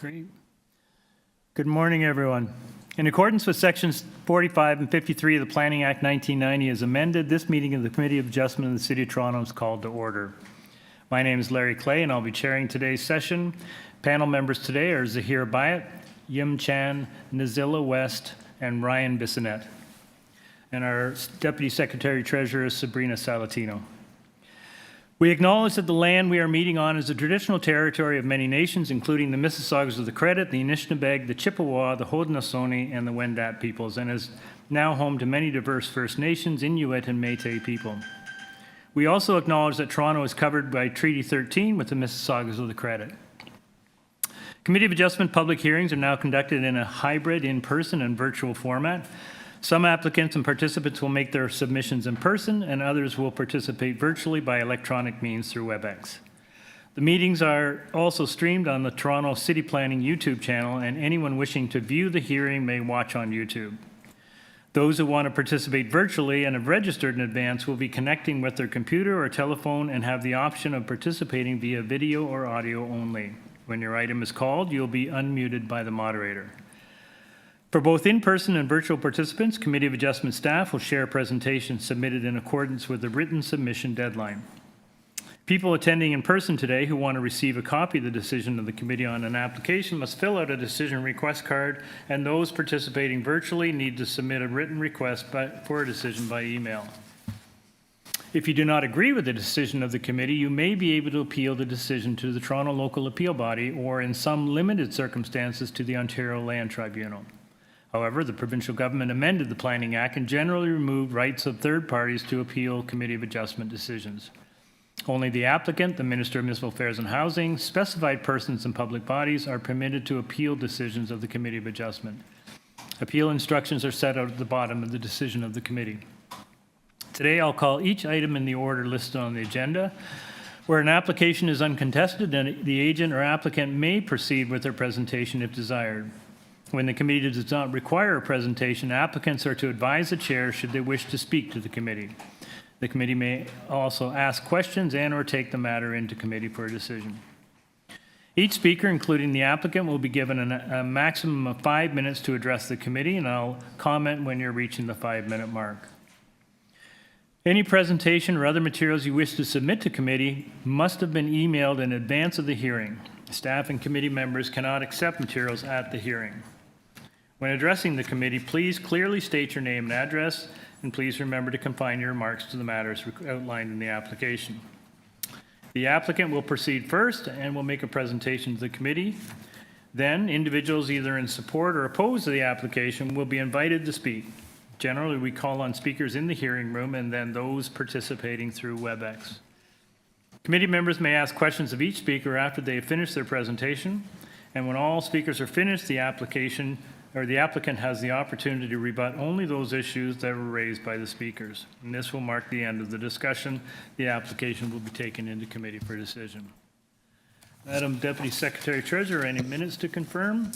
Great. Good morning, everyone. In accordance with Sections 45 and 53 of the Planning Act 1990 as amended, this meeting of the Committee of Adjustment of the City of Toronto is called to order. My name is Larry Clay, and I'll be chairing today's session. Panel members today are Zahir Bayat, Yim Chan, Nazila West, and Ryan Bissonette. And our Deputy Secretary Treasurer is Sabrina Salatino. We acknowledge that the land we are meeting on is the traditional territory of many nations, including the Mississaugas of the Credit, the Anishinaabe, the Chippewa, the Haudenosaunee, and the Wendat peoples, and is now home to many diverse First Nations, Inuit, and Métis people. We also acknowledge that Toronto is covered by Treaty 13 with the Mississaugas of the Credit. Committee of Adjustment public hearings are now conducted in a hybrid in-person and virtual format. Some applicants and participants will make their submissions in person, and others will participate virtually by electronic means through WebEx. The meetings are also streamed on the Toronto City Planning YouTube channel, and anyone wishing to view the hearing may watch on YouTube. Those who want to participate virtually and have registered in advance will be connecting with their computer or telephone and have the option of participating via video or audio only. When your item is called, you'll be unmuted by the moderator. For both in-person and virtual participants, Committee of Adjustment staff will share presentations submitted in accordance with the written submission deadline. People attending in person today who want to receive a copy of the decision of the committee on an application must fill out a decision request card, and those participating virtually need to submit a written request for a decision by email. If you do not agree with the decision of the committee, you may be able to appeal the decision to the Toronto Local Appeal Body or, in some limited circumstances, to the Ontario Land Tribunal. However, the provincial government amended the Planning Act and generally removed rights of third parties to appeal Committee of Adjustment decisions. Only the applicant, the Minister of Municipal Affairs and Housing, specified persons and public bodies are permitted to appeal decisions of the Committee of Adjustment. Appeal instructions are set out at the bottom of the decision of the committee. Today, I'll call each item in the order listed on the agenda. Where an application is uncontested, then the agent or applicant may proceed with their presentation if desired. When the committee does not require a presentation, applicants are to advise the chair should they wish to speak to the committee. The committee may also ask questions and/or take the matter into committee for a decision. Each speaker, including the applicant, will be given a maximum of 5 minutes to address the committee, and I'll comment when you're reaching the 5-minute mark. Any presentation or other materials you wish to submit to committee must have been emailed in advance of the hearing. Staff and committee members cannot accept materials at the hearing. When addressing the committee, please clearly state your name and address, and please remember to confine your remarks to the matters outlined in the application. The applicant will proceed first and will make a presentation to the committee. Then, individuals either in support or opposed to the application will be invited to speak. Generally, we call on speakers in the hearing room and then those participating through WebEx. Committee members may ask questions of each speaker after they have finished their presentation, and when all speakers are finished, the applicant has the opportunity to rebut only those issues that were raised by the speakers. And this will mark the end of the discussion. The application will be taken into committee for decision. Madam Deputy Secretary Treasurer, any minutes to confirm?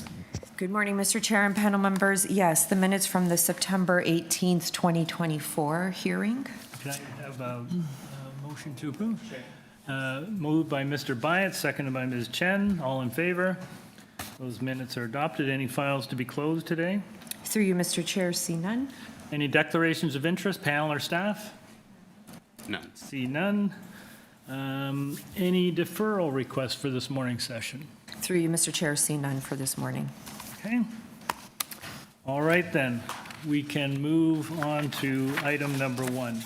Good morning, Mr. Chair and panel members. Yes, the minutes from the September 18th, 2024 hearing. Can I have a motion to approve? Sure. Moved by Mr. Bayat, seconded by Ms. Chen. All in favor? Those minutes are adopted. Any files to be closed today? Through you, Mr. Chair, see none. Any declarations of interest, panel or staff? None. See none. Any deferral requests for this morning's session? Through you, Mr. Chair, see none for this morning. Okay. All right, then. We can move on to item number 1.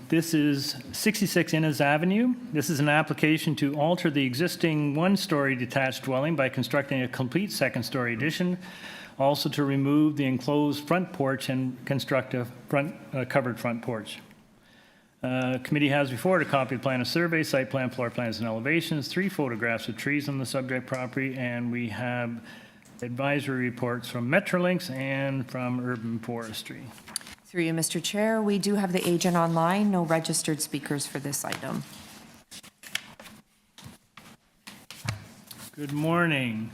This is 66 Innes Avenue. This is an application to alter the existing one-story detached dwelling by constructing a complete second-story addition, also to remove the enclosed front porch and construct a covered front porch. Committee has before it a copy of plan of survey, site plan, floor plans, and elevations, 3 photographs of trees on the subject property, and we have advisory reports from Metrolinx and from Urban Forestry. Through you, Mr. Chair, we do have the agent online. No registered speakers for this item. Good morning.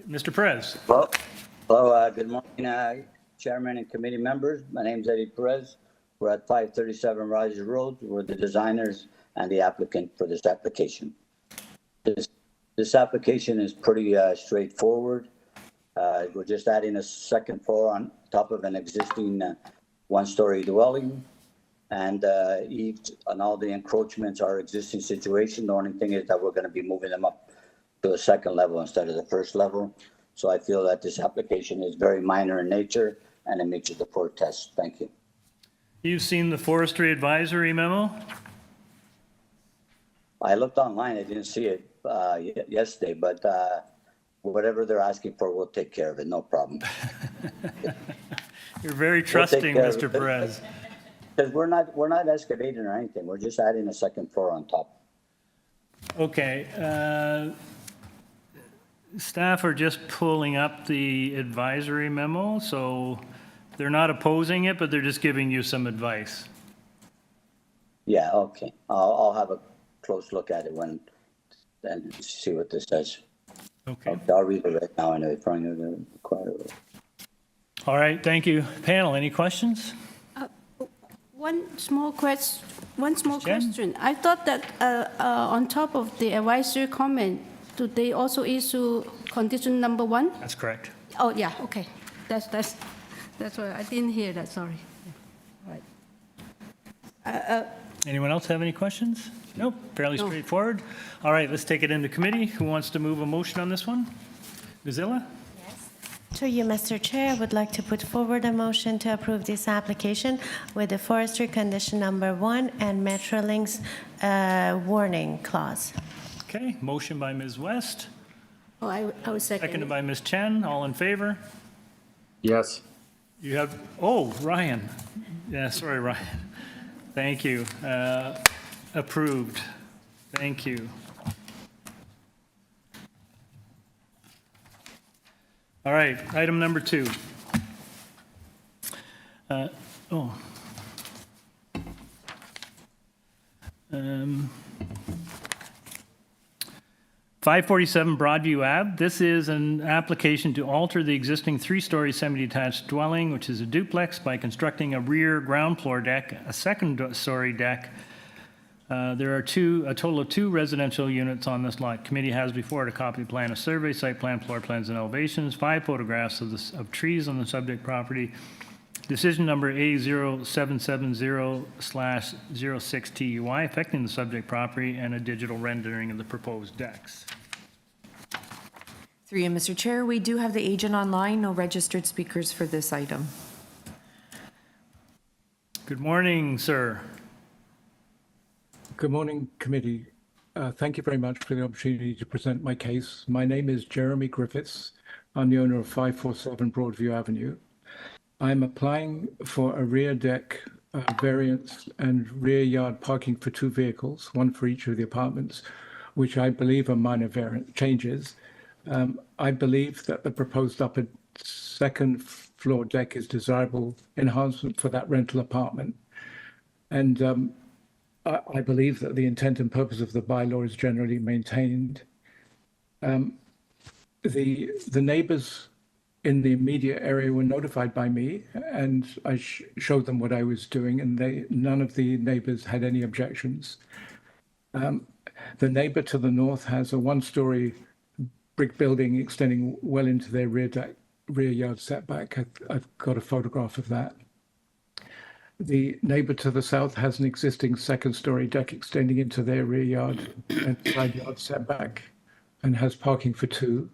Mr. Perez. Hello, good morning, Chairman and committee members. My name is Eddie Perez. We're at 537 Rogers Road. We're the designers and the applicant for this application. This application is pretty straightforward. We're just adding a second floor on top of an existing one-story dwelling. And all the encroachments are existing situation. The only thing is that we're going to be moving them up to the second level instead of the first level. So I feel that this application is very minor in nature and it meets the port test. Thank you. You've seen the forestry advisory memo? I looked online. I didn't see it yesterday, but whatever they're asking for, we'll take care of it. No problem. You're very trusting, Mr. Perez. Because we're not excavating or anything. We're just adding a second floor on top. Okay. Staff are just pulling up the advisory memo, so they're not opposing it, but they're just giving you some advice. Yeah, okay. I'll have a close look at it and see what this says. Okay. I'll read it right now. I know it's probably going to require it. All right, thank you. Panel, any questions? One small question. Jen? I thought that on top of the advisory comment, do they also issue condition number 1? That's correct. Oh, yeah, okay. That's why I didn't hear that, sorry. Right. Anyone else have any questions? Nope, fairly straightforward. All right, let's take it into committee. Who wants to move a motion on this one? Gazilla? To you, Mr. Chair, I would like to put forward a motion to approve this application with the forestry condition number 1 and Metrolink's warning clause. Okay, motion by Ms. West, Oh, I was second. seconded by Ms. Chen. All in favor? Yes. You have, oh, Ryan. Yeah, sorry, Ryan. Thank you. Approved. Thank you. All right, item number 2. 547 Broadview Ave. This is an application to alter the existing 3-story semi-detached dwelling, which is a duplex, by constructing a rear ground floor deck, a second-story deck. There are a total of 2 residential units on this lot. Committee has before it a copy plan, a survey, site plan, floor plans, and elevations, 5 photographs of trees on the subject property. Decision number A0770/06TUI affecting the subject property, and a digital rendering of the proposed decks. Through you, Mr. Chair, we do have the agent online, no registered speakers for this item. Good morning, sir. Good morning, committee. Thank you very much for the opportunity to present my case. My name is Jeremy Griffiths. I'm the owner of 547 Broadview Avenue. I'm applying for a rear deck variance and rear yard parking for 2 vehicles, 1 for each of the apartments, which I believe are minor variant changes. I believe that the proposed upper second floor deck is desirable enhancement for that rental apartment. And I believe that the intent and purpose of the bylaw is generally maintained. The neighbors in the immediate area were notified by me, and I showed them what I was doing, and none of the neighbors had any objections. The neighbor to the north has a 1-story brick building extending well into their rear yard setback. I've got a photograph of that. The neighbor to the south has an existing 2nd-story deck extending into their rear yard and side yard setback, and has parking for 2.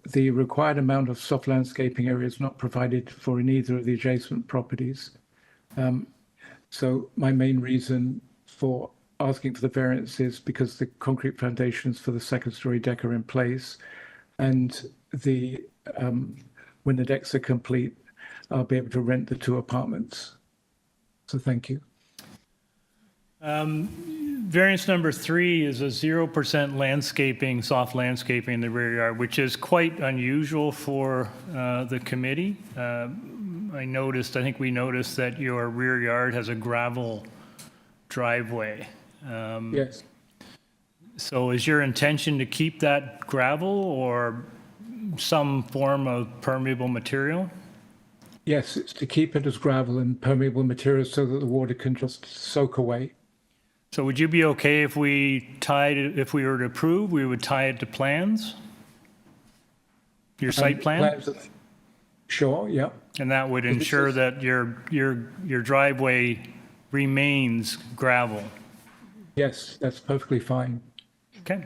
The required amount of soft landscaping area is not provided for in either of the adjacent properties. So my main reason for asking for the variance is because the concrete foundations for the 2nd-story deck are in place, and when the decks are complete, I'll be able to rent the 2 apartments. So thank you. Variance number 3 is a 0% landscaping, soft landscaping in the rear yard, which is quite unusual for the committee. I think we noticed that your rear yard has a gravel driveway. Yes. So is your intention to keep that gravel or some form of permeable material? Yes, it's to keep it as gravel and permeable material so that the water can just soak away. So would you be okay if we tied it, if we were to approve, we would tie it to plans? Your site plan? Plans that- Sure, yeah. And that would it ensure says- that your driveway remains gravel? Yes, that's perfectly fine. Okay.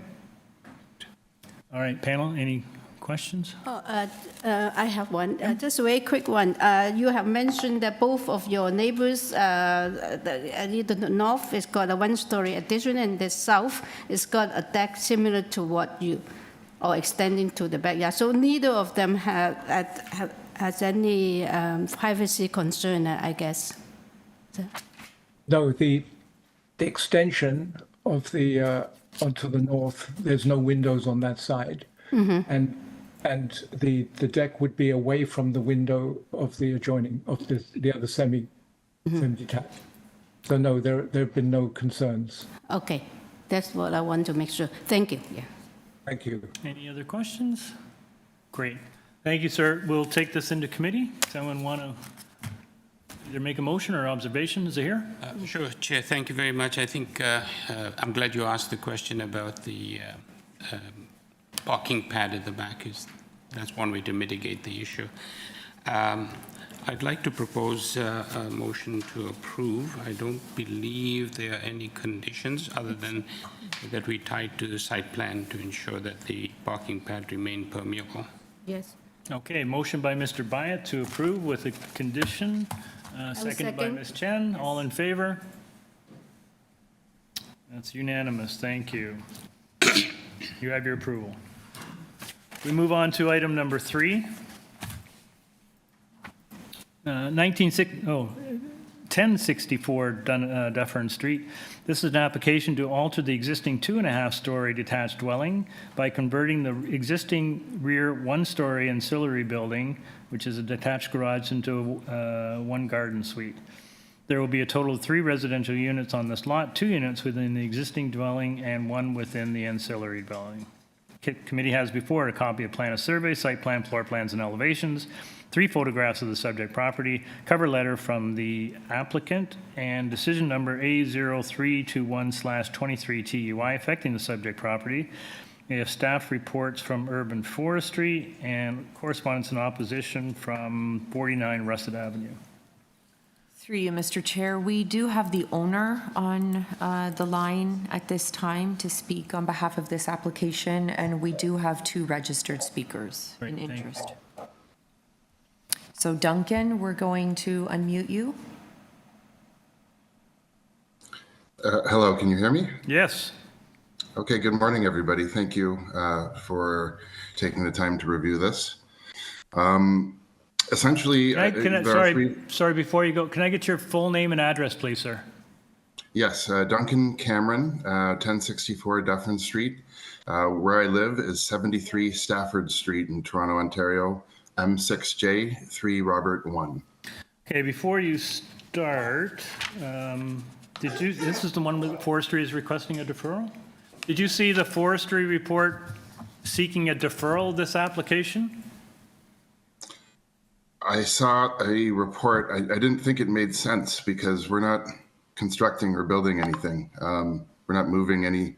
All right, panel, any questions? I have one, just a very quick one. You have mentioned that both of your neighbors, the north has got a one-story addition, and the south has got a deck similar to what you, or extending to the backyard. So neither of them has any privacy concern, I guess. No, the extension of the onto the north, there's no windows on that side. And the deck would be away from the window of the adjoining, of the other semi-detached. So no, there have been no concerns. Okay, that's what I want to make sure. Thank you. Yeah. Thank you. Any other questions? Great. Thank you, sir. We'll take this into committee. Does anyone want to either make a motion or observation? Is it here? Sure, Chair, thank you very much. I think I'm glad you asked the question about the parking pad at the back. That's one way to mitigate the issue. I'd like to propose a motion to approve. I don't believe there are any conditions other than that we tied to the site plan to ensure that the parking pad remain permeable. Yes. Okay, motion by Mr. Byatt to approve with a condition, seconded by second. Ms. Chen. All in favor? That's unanimous. Thank you. You have your approval. We move on to item number 3. 1064 Dufferin Street. This is an application to alter the existing 2.5-story detached dwelling by converting the existing rear 1-story ancillary building, which is a detached garage, into one garden suite. There will be a total of 3 residential units on this lot, 2 units within the existing dwelling and 1 within the ancillary dwelling. Committee has before it a copy of plan of survey, site plan, floor plans, and elevations, 3 photographs of the subject property, cover letter from the applicant, and decision number A0321/23 TUI affecting the subject property. We have staff reports from Urban Forestry and correspondence in opposition from 49 Russet Avenue. Through you, Mr. Chair, we do have the owner on the line at this time to speak on behalf of this application, and we do have 2 registered speakers in Great, thank you. interest. So Duncan, we're going to unmute you. Hello, can you hear me? Yes. Okay, good morning, everybody. Thank you for taking the time to review this. Essentially, Sorry, before you go, can I get your full name and address, please, sir? Yes, Duncan Cameron, 1064 Dufferin Street. Where I live is 73 Stafford Street in Toronto, Ontario, M6J 3 Robert 1. Okay, before you start, this is the one where forestry is requesting a deferral? Did you see the forestry report seeking a deferral of this application? I saw a report. I didn't think it made sense because we're not constructing or building anything. We're not moving any,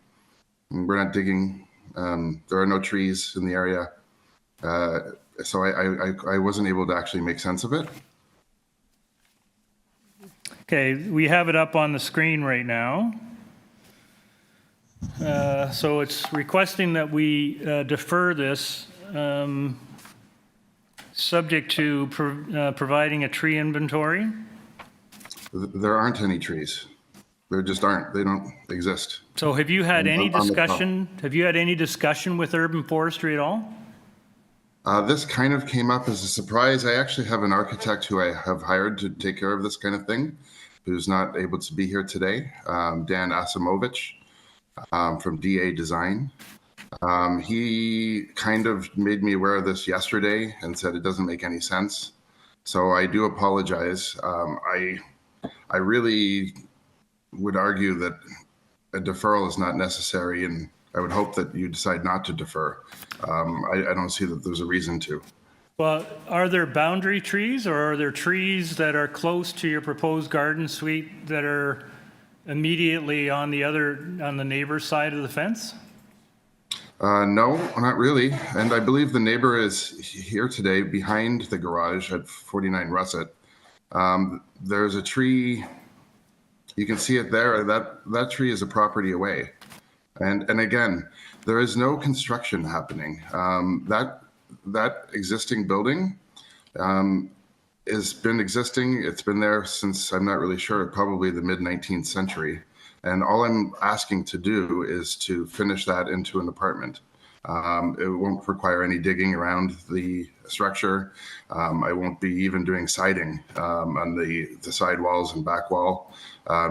we're not digging. There are no trees in the area. So I wasn't able to actually make sense of it. Okay, we have it up on the screen right now. So it's requesting that we defer this, subject to providing a tree inventory. There aren't any trees. There just aren't. They don't exist. So have you had any On the top. discussion? Have you had any discussion with Urban Forestry at all? This kind of came up as a surprise. I actually have an architect who I have hired to take care of this kind of thing, who's not able to be here today, Dan Asimovich from DA Design. He kind of made me aware of this yesterday and said it doesn't make any sense. So I do apologize. I really would argue that a deferral is not necessary, and I would hope that you decide not to defer. I don't see that there's a reason to. Well, are there boundary trees, or are there trees that are close to your proposed garden suite that are immediately on the neighbor's side of the fence? No, not really. And I believe the neighbor is here today behind the garage at 49 Russet. There's a tree, you can see it there. That tree is a property away. And again, there is no construction happening. That existing building has been existing. It's been there since, I'm not really sure, probably the mid-19th century. And all I'm asking to do is to finish that into an apartment. It won't require any digging around the structure. I won't be even doing siding on the side walls and back wall.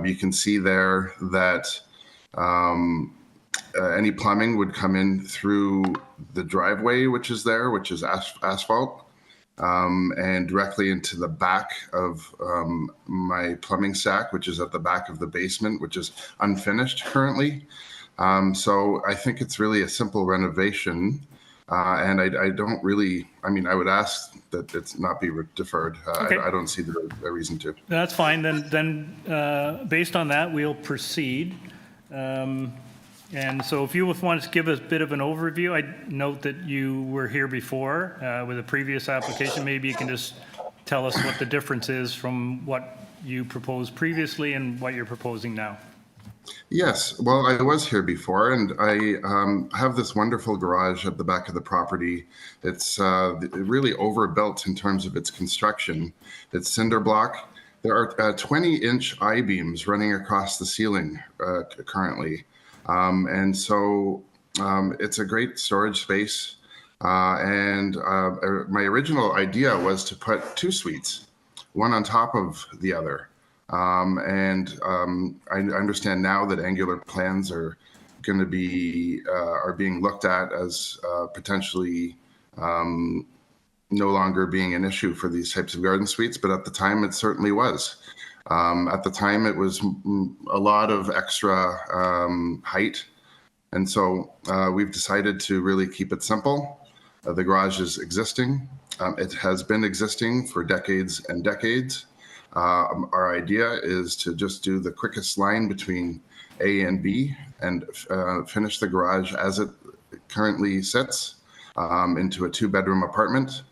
You can see there that any plumbing would come in through the driveway, which is there, which is asphalt, and directly into the back of my plumbing stack, which is at the back of the basement, which is unfinished currently. So I think it's really a simple renovation. And I don't really, I mean, I would ask that it's not be deferred. Okay. I don't see the reason to. That's fine. Then based on that, we'll proceed. And so if you want to give us a bit of an overview, I note that you were here before with a previous application. Maybe you can just tell us what the difference is from what you proposed previously and what you're proposing now. Yes, well, I was here before, and I have this wonderful garage at the back of the property. It's really overbuilt in terms of its construction. It's cinder block. There are 20-inch I-beams running across the ceiling currently. And so it's a great storage space. And my original idea was to put 2 suites, one on top of the other. I understand now that angular plans are going to be are being looked at as potentially no longer being an issue for these types of garden suites, but at the time it certainly was. At the time it was a lot of extra height, and so we've decided to really keep it simple. The garage is existing. It has been existing for decades and decades. Our idea is to just do the quickest line between A and B and finish the garage as it currently sits into a 2-bedroom apartment.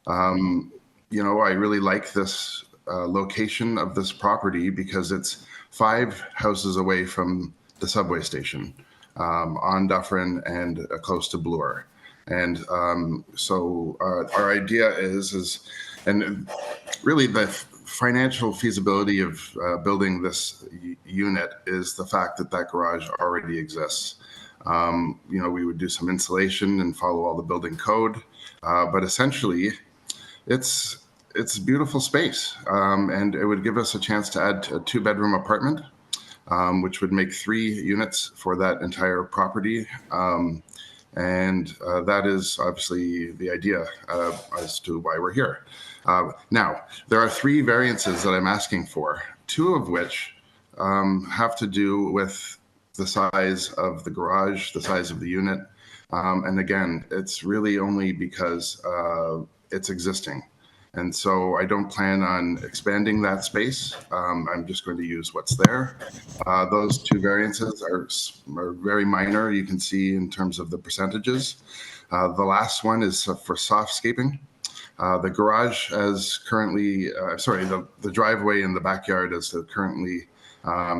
You know, I really like this location of this property because it's 5 houses away from the subway station on Dufferin and close to Bloor. And so our idea is, and really the financial feasibility of building this unit is the fact that that garage already exists. You know, we would do some insulation and follow all the building code, but essentially it's beautiful space, and it would give us a chance to add a 2-bedroom apartment, which would make 3 units for that entire property. And that is obviously the idea as to why we're here. Now, there are 3 variances that I'm asking for, 2 of which have to do with the size of the garage, the size of the unit. And again, it's really only because it's existing. And so I don't plan on expanding that space. I'm just going to use what's there. Those 2 variances are very minor, you can see in terms of the percentages. The last one is for softscaping. The garage as currently, the driveway in the backyard as it currently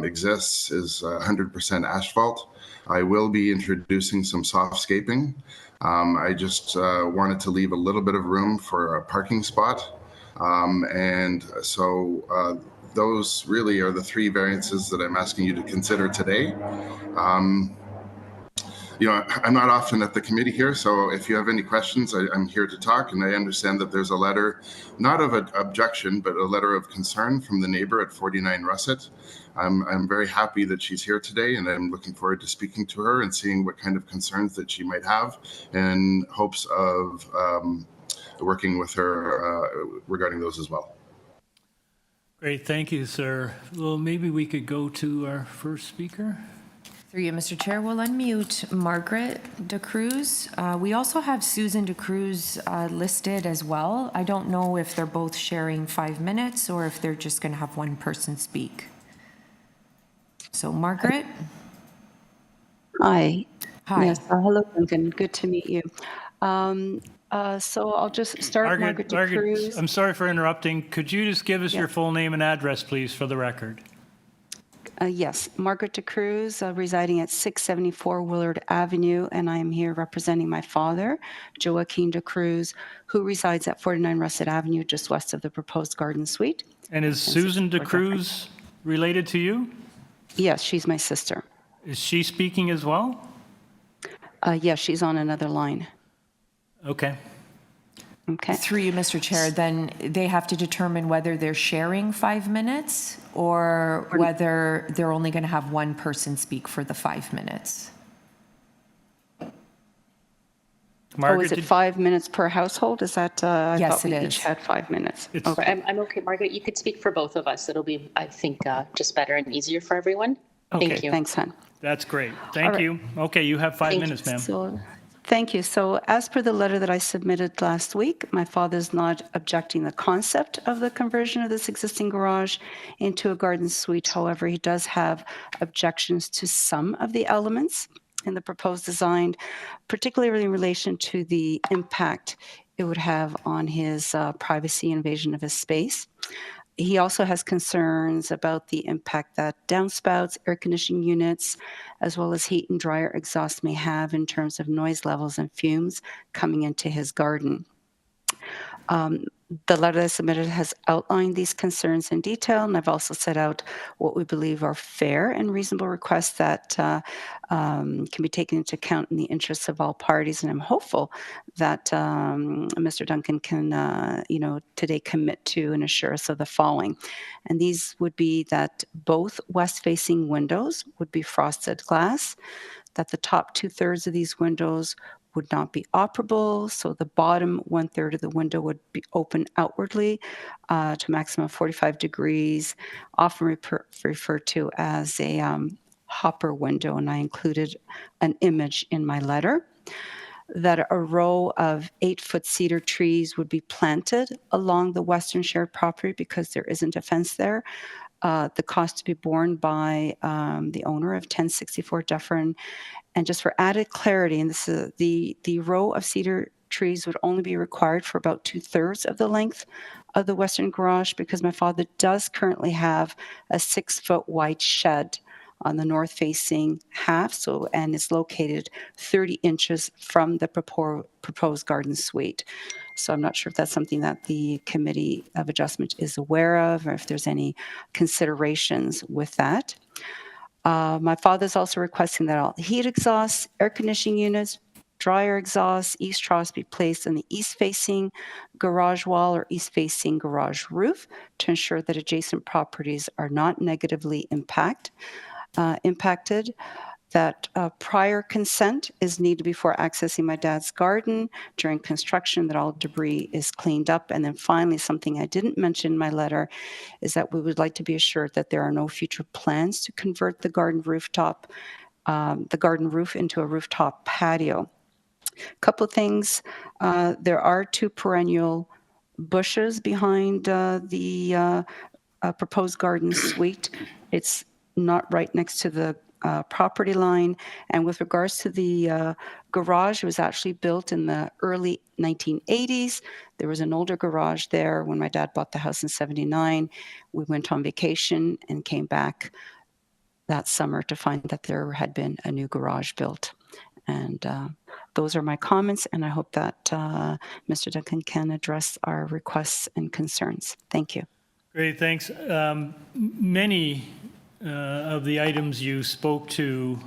exists is 100% asphalt. I will be introducing some softscaping. I just wanted to leave a little bit of room for a parking spot. And so those really are the 3 variances that I'm asking you to consider today. You know, I'm not often at the committee here, so if you have any questions, I'm here to talk. And I understand that there's a letter, not of an objection, but a letter of concern from the neighbor at 49 Russet. I'm very happy that she's here today, and I'm looking forward to speaking to her and seeing what kind of concerns that she might have, in hopes of working with her regarding those as well. Great, thank you, sir. Well, maybe we could go to our first speaker. Through you, Mr. Chair, we'll unmute Margaret DeCruz. We also have Susan DeCruz listed as well. I don't know if they're both sharing 5 minutes or if they're just going to have one person speak. So Margaret? Hi. Hi. Yes. Hello, Duncan. Good to meet you. So I'll just start. Margaret DeCruz. I'm sorry for interrupting. Could you just give us your full name and address, please, for the record? Yes, Margaret DeCruz, residing at 674 Willard Avenue, and I am here representing my father, Joaquin DeCruz, who resides at 49 Russet Avenue, just west of the proposed garden suite. And is Susan DeCruz related to you? Yes, she's my sister. Is she speaking as well? Yes, she's on another line. Okay. Okay. Through you, Mr. Chair, then they have to determine whether they're sharing 5 minutes or whether they're only going to have one person speak for the 5 minutes. Margaret, Is it 5 minutes per household? Is that, I Yes, thought we it each is. had 5 minutes. It's- Okay. I'm okay, Margaret. You could speak for both of us. It'll be, I think, just better and easier for everyone. Okay. Thank you. Thanks, hon. That's great. Thank right. you. Okay, you have 5 Thank you. minutes, ma'am. So, thank you. So as per the letter that I submitted last week, my father's not objecting the concept of the conversion of this existing garage into a garden suite. However, he does have objections to some of the elements in the proposed design, particularly in relation to the impact it would have on his privacy invasion of his space. He also has concerns about the impact that downspouts, air conditioning units, as well as heat and dryer exhaust may have in terms of noise levels and fumes coming into his garden. The letter that I submitted has outlined these concerns in detail, and I've also set out what we believe are fair and reasonable requests that can be taken into account in the interests of all parties. And I'm hopeful that Mr. Duncan can, today commit to and assure us of the following. And these would be that both west-facing windows would be frosted glass, that the top 2/3 of these windows would not be operable, so the bottom 1/3 of the window would be open outwardly to a maximum of 45 degrees, often referred to as a hopper window, and I included an image in my letter. That a row of 8-foot cedar trees would be planted along the western shared property because there isn't a fence there. The cost to be borne by the owner of 1064 Dufferin. And just for added clarity, and this is the row of cedar trees would only be required for about 2/3 of the length of the western garage because my father does currently have a 6-foot wide shed on the north-facing half, and it's located 30 inches from the proposed garden suite. So I'm not sure if that's something that the Committee of Adjustment is aware of, or if there's any considerations with that. My father's also requesting that all heat exhausts, air conditioning units, dryer exhausts, east troughs be placed on the east-facing garage wall or east-facing garage roof to ensure that adjacent properties are not negatively impacted. That prior consent is needed before accessing my dad's garden during construction, that all debris is cleaned up. And then finally, something I didn't mention in my letter is that we would like to be assured that there are no future plans to convert the garden roof into a rooftop patio. Couple of things. There are 2 perennial bushes behind the proposed garden suite. It's not right next to the property line. And with regards to the garage, it was actually built in the early 1980s. There was an older garage there when my dad bought the house in 79. We went on vacation and came back that summer to find that there had been a new garage built. And those are my comments, and I hope that Mr. Duncan can address our requests and concerns. Thank you. Great, thanks. Many of the items you spoke to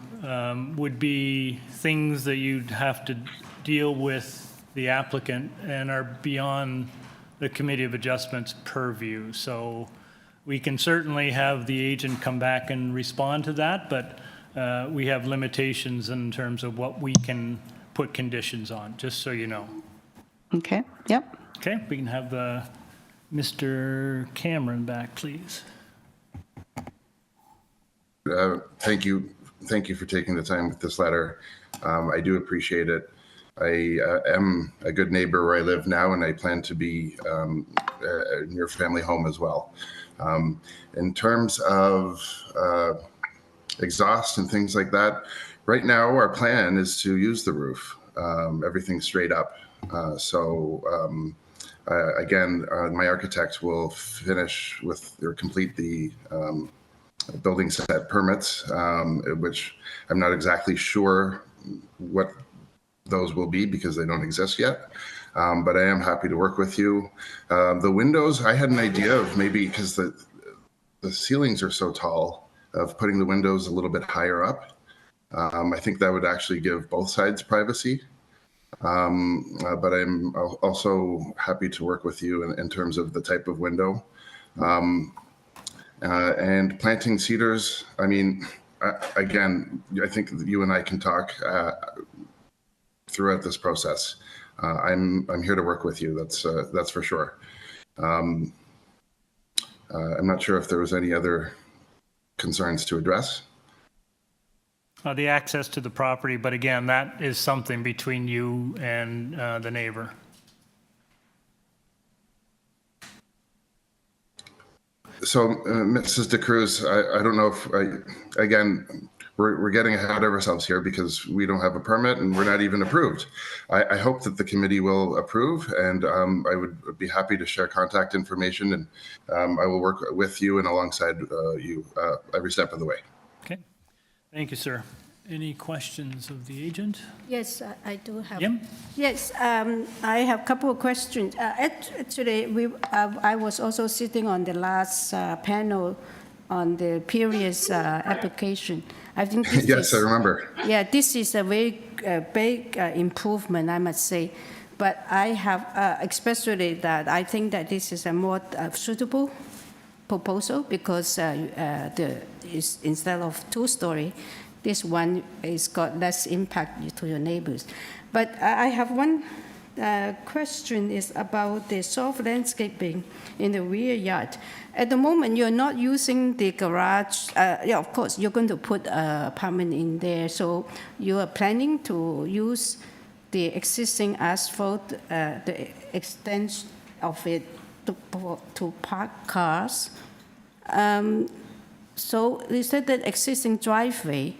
would be things that you'd have to deal with the applicant and are beyond the Committee of Adjustment's purview. So we can certainly have the agent come back and respond to that, but we have limitations in terms of what we can put conditions on, just so you know. Okay, yep. Okay, we can have Mr. Cameron back, please. Thank you, thank you for taking the time with this letter. I do appreciate it. I am a good neighbor where I live now, and I plan to be in your family home as well. In terms of exhaust and things like that, right now our plan is to use the roof, everything straight up. Again, my architect will finish with or complete the building set permits, which I'm not exactly sure what those will be because they don't exist yet. But I am happy to work with you. The windows, I had an idea of maybe because the ceilings are so tall, of putting the windows a little bit higher up. I think that would actually give both sides privacy. But I'm also happy to work with you in terms of the type of window. And planting cedars, I mean, again, I think you and I can talk throughout this process. I'm here to work with you. That's for sure. I'm not sure if there was any other concerns to address. The access to the property, but again, that is something between you and the neighbor. So, Mrs. De Cruz, I don't know if, again, we're getting ahead of ourselves here because we don't have a permit and we're not even approved. I hope that the committee will approve, and I would be happy to share contact information, and I will work with you and alongside you every step of the way. Okay. Thank you, sir. Any questions of the agent? Yes, I do have. Yim? Yes, I have a couple of questions. Actually, I was also sitting on the last panel on the previous application. I think this Yes, is, I remember. Yeah, this is a very big improvement, I must say. But I have, especially that I think that this is a more suitable proposal because instead of two-story, this one has got less impact to your neighbors. But I have one question is about the soft landscaping in the rear yard. At the moment, you're not using the garage. Yeah, of course, you're going to put an apartment in there. So you are planning to use the existing asphalt, the extension of it to park cars. So you said that existing driveway,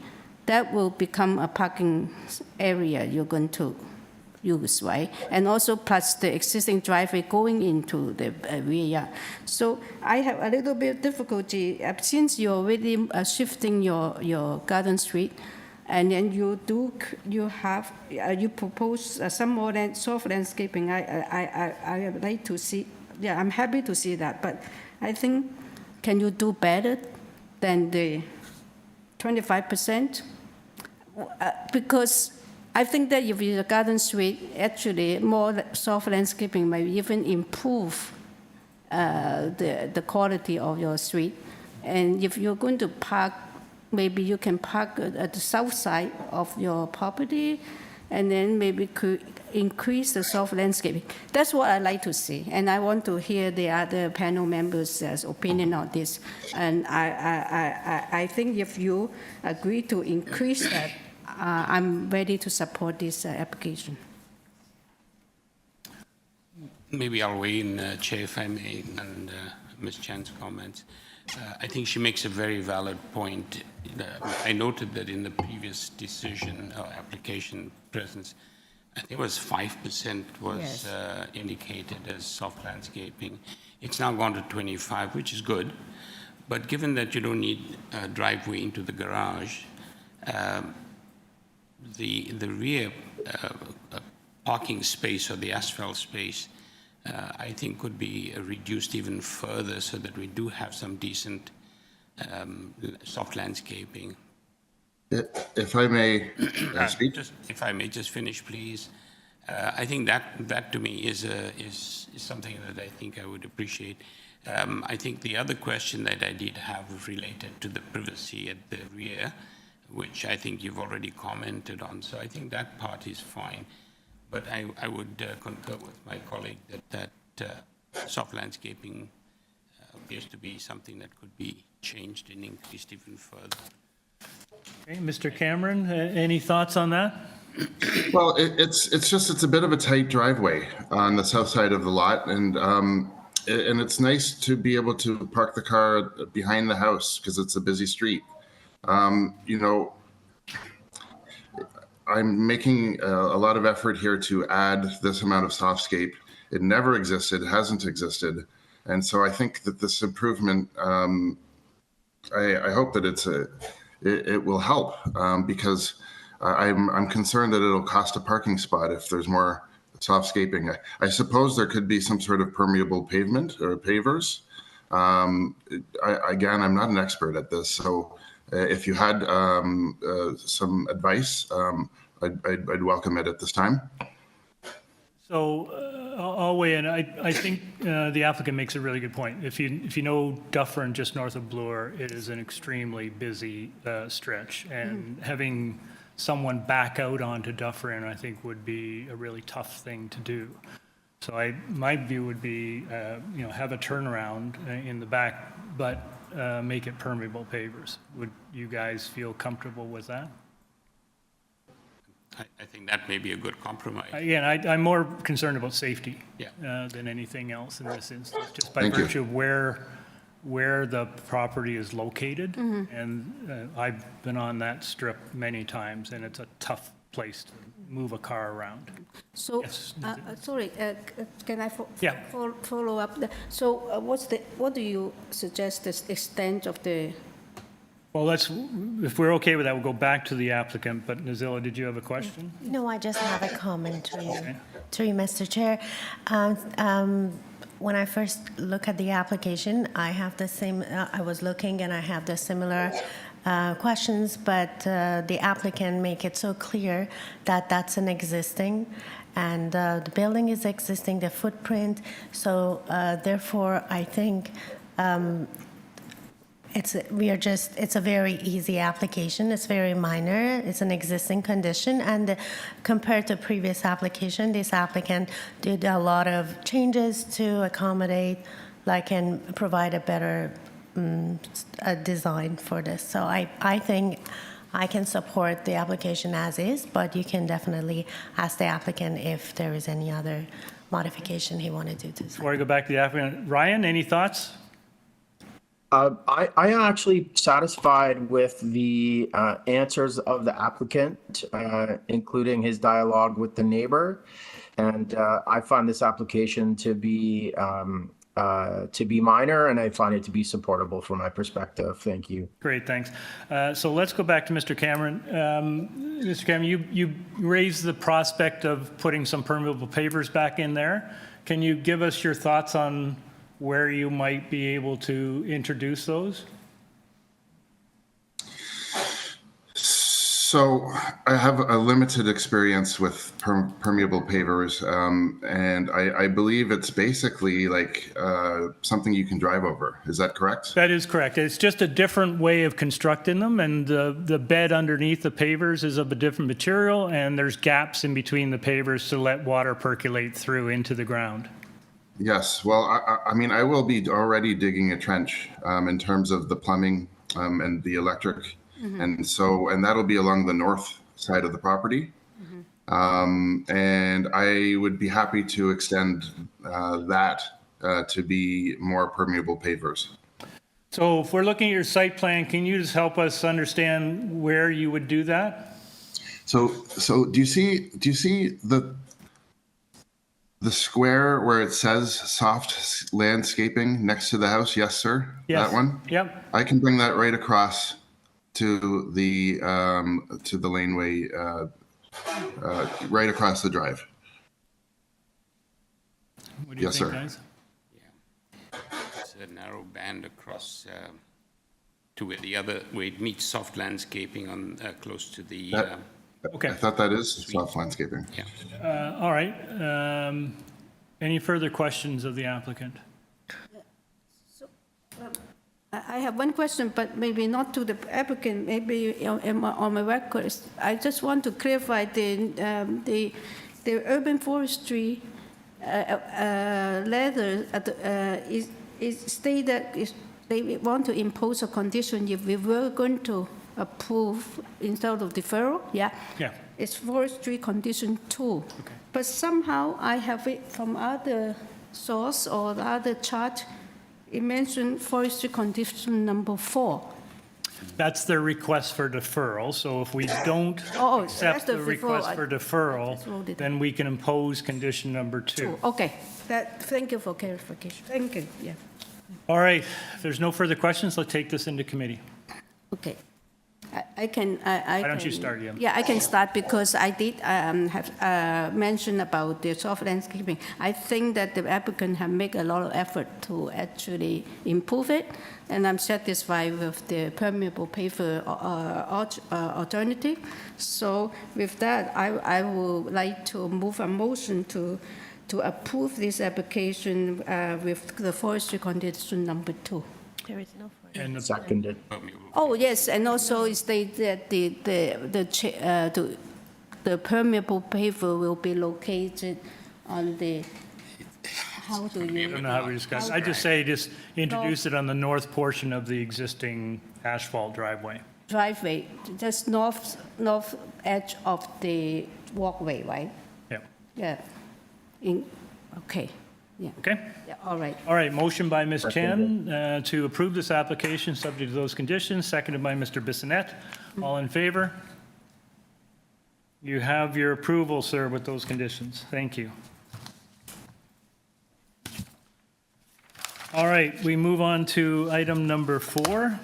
that will become a parking area you're going to use, right? And also plus the existing driveway going into the rear yard. So I have a little bit of difficulty, since you're already shifting your garden street, and then you propose some more soft landscaping. I would like to see, yeah, I'm happy to see that, but I think, can you do better than the 25%? Because I think that if it's a garden suite, actually more soft landscaping might even improve the quality of your street. And if you're going to park, maybe you can park at the south side of your property, and then maybe could increase the soft landscaping. That's what I like to see, and I want to hear the other panel members' opinion on this. And I think if you agree to increase that, I'm ready to support this application. Maybe I'll weigh in, Chair, if I may, and Ms. Chan's comments. I think she makes a very valid point. I noted that in the previous decision or application presence, I think it was 5% was Yes. indicated as soft landscaping. It's now gone to 25, which is good. But given that you don't need a driveway into the garage, the rear parking space or the asphalt space, I think could be reduced even further so that we do have some decent soft landscaping. If I may speak. If I may just finish, please. I think that to me is something that I think I would appreciate. I think the other question that I did have was related to the privacy at the rear, which I think you've already commented on. So I think that part is fine. But I would concur with my colleague that soft landscaping appears to be something that could be changed and increased even further. Okay, Mr. Cameron, any thoughts on that? Well, it's a bit of a tight driveway on the south side of the lot, and it's nice to be able to park the car behind the house because it's a busy street. You know, I'm making a lot of effort here to add this amount of softscape. It never existed, hasn't existed, and so I think that this improvement, I hope that it will help because I'm concerned that it'll cost a parking spot if there's more softscaping. I suppose there could be some sort of permeable pavement or pavers. Again, I'm not an expert at this, so if you had some advice, I'd welcome it at this time. So I'll weigh in. I think the applicant makes a really good point. If you know Dufferin just north of Bloor, it is an extremely busy stretch, and having someone back out onto Dufferin, I think, would be a really tough thing to do. So my view would be, have a turnaround in the back, but make it permeable pavers. Would you guys feel comfortable with that? I think that may be a good compromise. Again, I'm more concerned about safety Yeah. than anything else in this instance, just by Thank you. virtue of where the property is located. And I've been on that strip many times, and it's a tough place to move a car around. So, Yes. sorry, can I Yeah. follow up? So what do you suggest the extent of the? Well, if we're okay with that, we'll go back to the applicant, but Nazila, did you have a question? No, I just have a comment Okay. to you, Mr. Chair. When I first look at the application, I have the same, I was looking and I have the similar questions, but the applicant make it so clear that that's an existing, and the building is existing, the footprint, so therefore I think it's a very easy application. It's very minor. It's an existing condition, and compared to previous application, this applicant did a lot of changes to accommodate, and provide a better design for this. So I think I can support the application as is, but you can definitely ask the applicant if there is any other modification he wanted to do. Before I go back to the applicant, Ryan, any thoughts? I am actually satisfied with the answers of the applicant, including his dialogue with the neighbor, and I find this application to be minor, and I find it to be supportable from my perspective. Thank you. Great, thanks. So let's go back to Mr. Cameron. Mr. Cameron, you raised the prospect of putting some permeable pavers back in there. Can you give us your thoughts on where you might be able to introduce those? So I have a limited experience with permeable pavers, and I believe it's basically like something you can drive over. Is that correct? That is correct. It's just a different way of constructing them, and the bed underneath the pavers is of a different material, and there's gaps in between the pavers to let water percolate through into the ground. Yes. Well, I mean, I will be already digging a trench in terms of the plumbing and the electric. And that'll be along the north side of the property. And I would be happy to extend that to be more permeable pavers. So if we're looking at your site plan, can you just help us understand where you would do that? So do you see the square where it says soft landscaping next to the house? Yes, sir. Yes. That one? Yep. I can bring that right across to the laneway, right across the drive. What do you Yes, think, sir. guys? Yeah. It's a narrow band across to where it meets soft landscaping on close to the. Okay. I thought that is soft landscaping. Yeah. All right. Any further questions of the applicant? I have one question, but maybe not to the applicant, maybe on my records. I just want to clarify the urban forestry letter is state that they want to impose a condition if we were going to approve instead of deferral, yeah? Yeah. It's forestry condition 2. But somehow I have it from other source or the other chart, it mentioned forestry condition number 4. That's their request for deferral, so if we don't Oh, accept that's the the request deferral. for I just deferral, wrote it. then we can impose condition number 2. Okay, thank you for clarification. Thank you, yeah. All right, if there's no further questions, let's take this into committee. Okay. I can. Why don't you start, Yim? Yeah, I can start because I did have mentioned about the soft landscaping. I think that the applicant have made a lot of effort to actually improve it, and I'm satisfied with the permeable paver alternative. So with that, I would like to move a motion to approve this application with the forestry condition number 2. There is no further. And Seconded. Oh, yes, and also it states that the permeable paver will be located on the, how do I you? don't know how we discuss. I just say just introduce it on the north portion of the existing asphalt driveway. Driveway, just north edge of the walkway, right? Yeah. Yeah. Okay, yeah. Okay? Yeah, all right. All right, motion by Ms. Chen to approve this application subject to those conditions, seconded by Mr. Bissonnette. All in favor? You have your approval, sir, with those conditions. Thank you. All right, we move on to item number 4.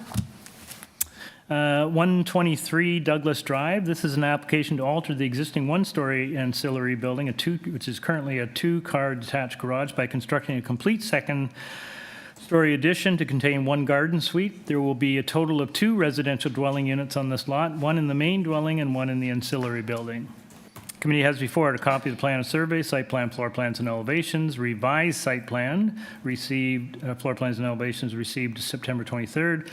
123 Douglas Drive. This is an application to alter the existing one-story ancillary building, which is currently a 2-car detached garage, by constructing a complete second-story addition to contain 1 garden suite. There will be a total of 2 residential dwelling units on this lot, 1 in the main dwelling and 1 in the ancillary building. Committee has before it a copy of the plan of survey, site plan, floor plans, and elevations, revised site plan, received, floor plans and elevations received September 23rd,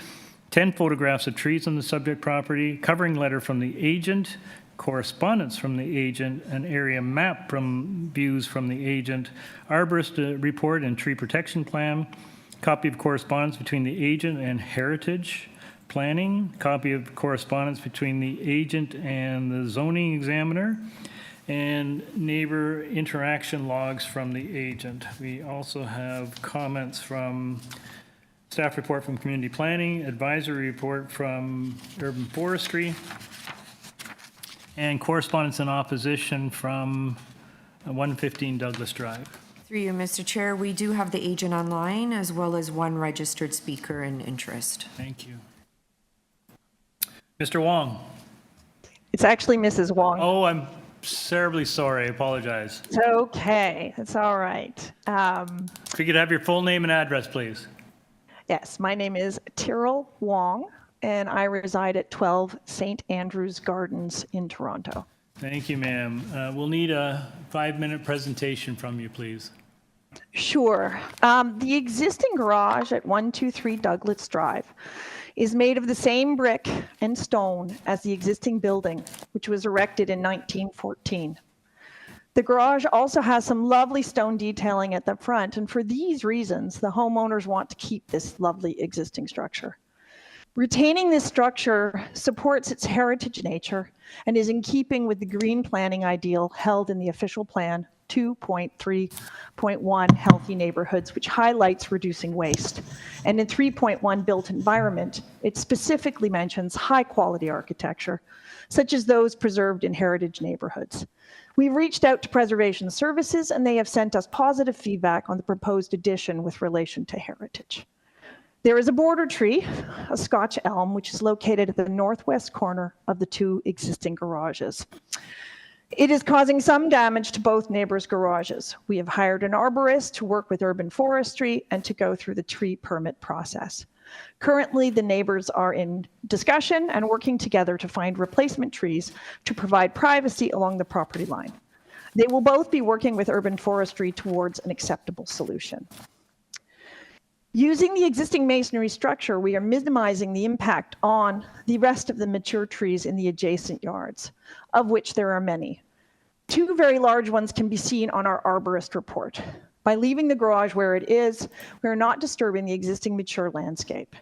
10 photographs of trees on the subject property, covering letter from the agent, correspondence from the agent, an area map from views from the agent, arborist report and tree protection plan, copy of correspondence between the agent and Heritage Planning, copy of correspondence between the agent and the zoning examiner, and neighbor interaction logs from the agent. We also have comments from staff report from community planning, advisory report from urban forestry, and correspondence in opposition from 115 Douglas Drive. Through you, Mr. Chair, we do have the agent online as well as 1 registered speaker in interest. Thank you. Mr. Wong. It's actually Mrs. Wong. Oh, I'm terribly sorry. I apologize. It's okay. It's all right. If you could have your full name and address, please. Yes, my name is Tyrrell Wong, and I reside at 12 St. Andrews Gardens in Toronto. Thank you, ma'am. We'll need a 5-minute presentation from you, please. Sure. The existing garage at 123 Douglas Drive is made of the same brick and stone as the existing building, which was erected in 1914. The garage also has some lovely stone detailing at the front, and for these reasons, the homeowners want to keep this lovely existing structure. Retaining this structure supports its heritage nature and is in keeping with the green planning ideal held in the official plan 2.3.1 healthy neighborhoods, which highlights reducing waste. And in 3.1 built environment, it specifically mentions high quality architecture, such as those preserved in heritage neighborhoods. We've reached out to Preservation Services, and they have sent us positive feedback on the proposed addition with relation to heritage. There is a border tree, a Scotch elm, which is located at the northwest corner of the 2 existing garages. It is causing some damage to both neighbors' garages. We have hired an arborist to work with urban forestry and to go through the tree permit process. Currently, the neighbors are in discussion and working together to find replacement trees to provide privacy along the property line. They will both be working with urban forestry towards an acceptable solution. Using the existing masonry structure, we are minimizing the impact on the rest of the mature trees in the adjacent yards, of which there are many. 2 very large ones can be seen on our arborist report. By leaving the garage where it is, we are not disturbing the existing mature landscape.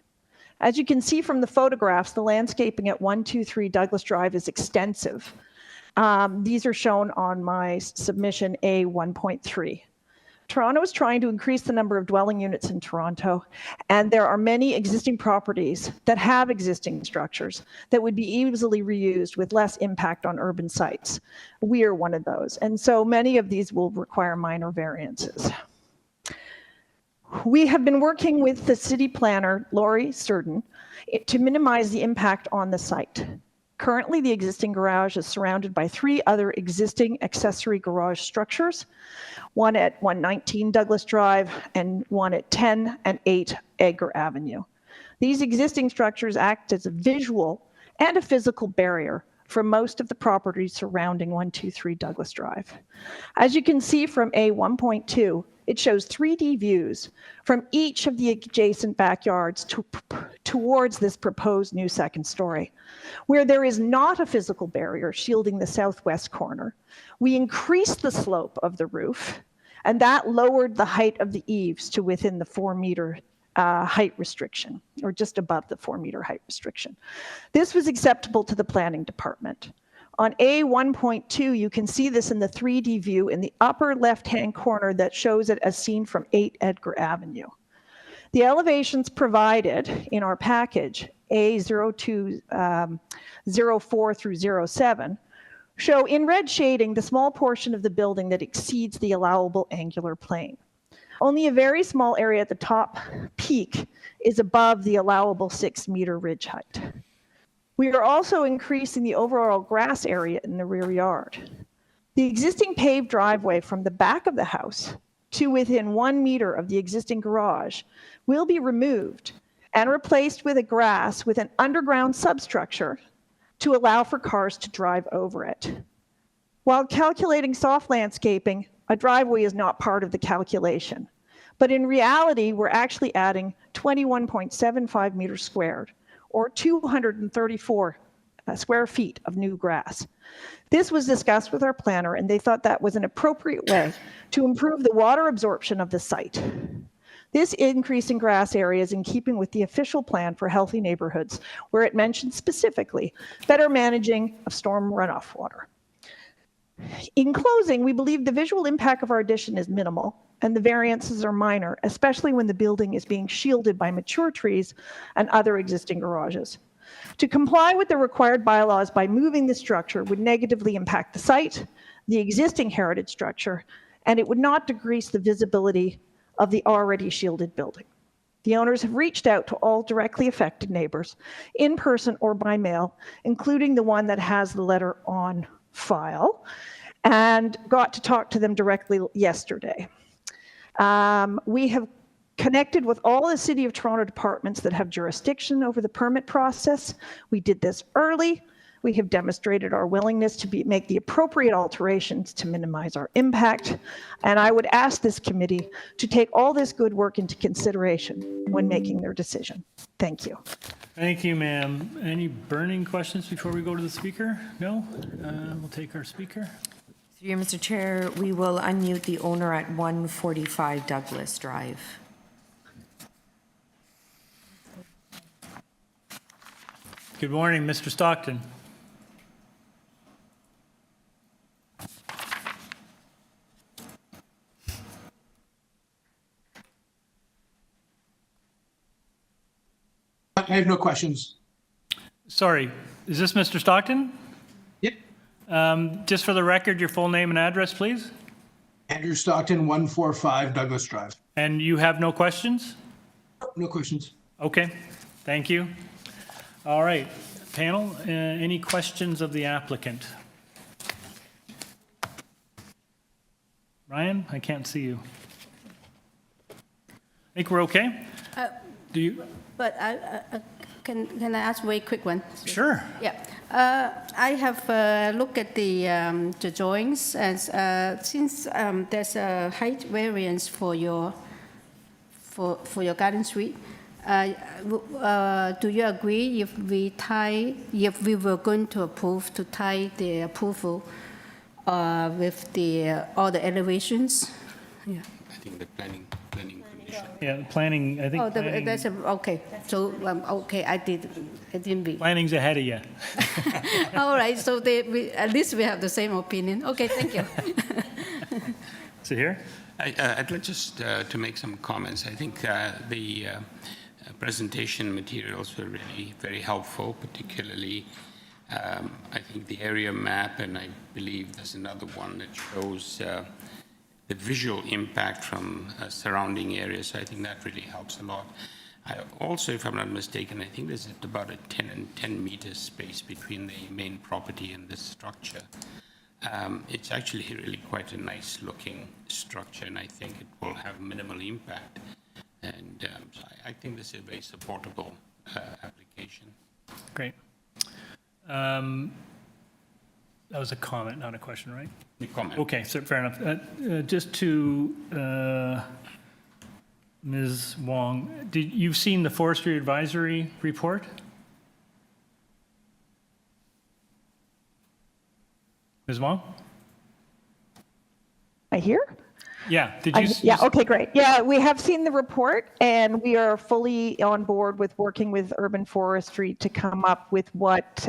As you can see from the photographs, the landscaping at 123 Douglas Drive is extensive. These are shown on my submission A1.3. Toronto is trying to increase the number of dwelling units in Toronto, and there are many existing properties that have existing structures that would be easily reused with less impact on urban sites. We are one of those, and so many of these will require minor variances. We have been working with the city planner, Laurie Sturden, to minimize the impact on the site. Currently, the existing garage is surrounded by 3 other existing accessory garage structures, one at 119 Douglas Drive and one at 10 and 8 Edgar Avenue. These existing structures act as a visual and a physical barrier for most of the properties surrounding 123 Douglas Drive. As you can see from A1.2, it shows 3D views from each of the adjacent backyards towards this proposed new second story. Where there is not a physical barrier shielding the southwest corner, we increased the slope of the roof, and that lowered the height of the eaves to within the 4-meter height restriction, or just above the 4-meter height restriction. This was acceptable to the planning department. On A1.2, you can see this in the 3D view in the upper left-hand corner that shows it as seen from 8 Edgar Avenue. The elevations provided in our package, A0204 through 07, show in red shading the small portion of the building that exceeds the allowable angular plane. Only a very small area at the top peak is above the allowable 6-meter ridge height. We are also increasing the overall grass area in the rear yard. The existing paved driveway from the back of the house to within 1 meter of the existing garage will be removed and replaced with a grass with an underground substructure to allow for cars to drive over it. While calculating soft landscaping, a driveway is not part of the calculation. But in reality, we're actually adding 21.75 meters squared, or 234 square feet of new grass. This was discussed with our planner, and they thought that was an appropriate way to improve the water absorption of the site. This increase in grass area is in keeping with the official plan for healthy neighborhoods, where it mentions specifically better managing of storm runoff water. In closing, we believe the visual impact of our addition is minimal, and the variances are minor, especially when the building is being shielded by mature trees and other existing garages. To comply with the required bylaws by moving the structure would negatively impact the site, the existing heritage structure, and it would not decrease the visibility of the already shielded building. The owners have reached out to all directly affected neighbors, in person or by mail, including the one that has the letter on file, and got to talk to them directly yesterday. We have connected with all the City of Toronto departments that have jurisdiction over the permit process. We did this early. We have demonstrated our willingness to make the appropriate alterations to minimize our impact. And I would ask this committee to take all this good work into consideration when making their decision. Thank you. Thank you, ma'am. Any burning questions before we go to the speaker? No? We'll take our speaker. Through you, Mr. Chair, we will unmute the owner at 145 Douglas Drive. Good morning, Mr. Stockton. I have no questions. Sorry, is this Mr. Stockton? Yep. Just for the record, your full name and address, please. Andrew Stockton, 145 Douglas Drive. And you have no questions? No questions. Okay, thank you. All right, panel, any questions of the applicant? Ryan, I can't see you. I think we're okay. Do you? But can I ask a very quick one? Sure. Yeah. I have looked at the drawings, and since there's a height variance for your garden suite, do you agree if we were going to approve to tie the approval with all the elevations? Yeah. I think the planning committee. Yeah, planning, I think Oh, planning- that's, okay. So, okay, I didn't read. planning's ahead of you. All right, so at least we have the same opinion. Okay, thank you. Is it here? I'd like just to make some comments. I think the presentation materials were really very helpful, particularly I think the area map, and I believe there's another one that shows the visual impact from surrounding areas. So I think that really helps a lot. Also, if I'm not mistaken, I think there's about a 10 meters space between the main property and this structure. It's actually really quite a nice looking structure, and I think it will have minimal impact. And so I think this is a very supportable application. Great. That was a comment, not a question, right? A comment. Okay, so fair enough. Just to Ms. Wong, you've seen the forestry advisory report? Ms. Wong? I hear? Yeah, did you? Yeah, okay, great. Yeah, we have seen the report, and we are fully on board with working with urban forestry to come up with what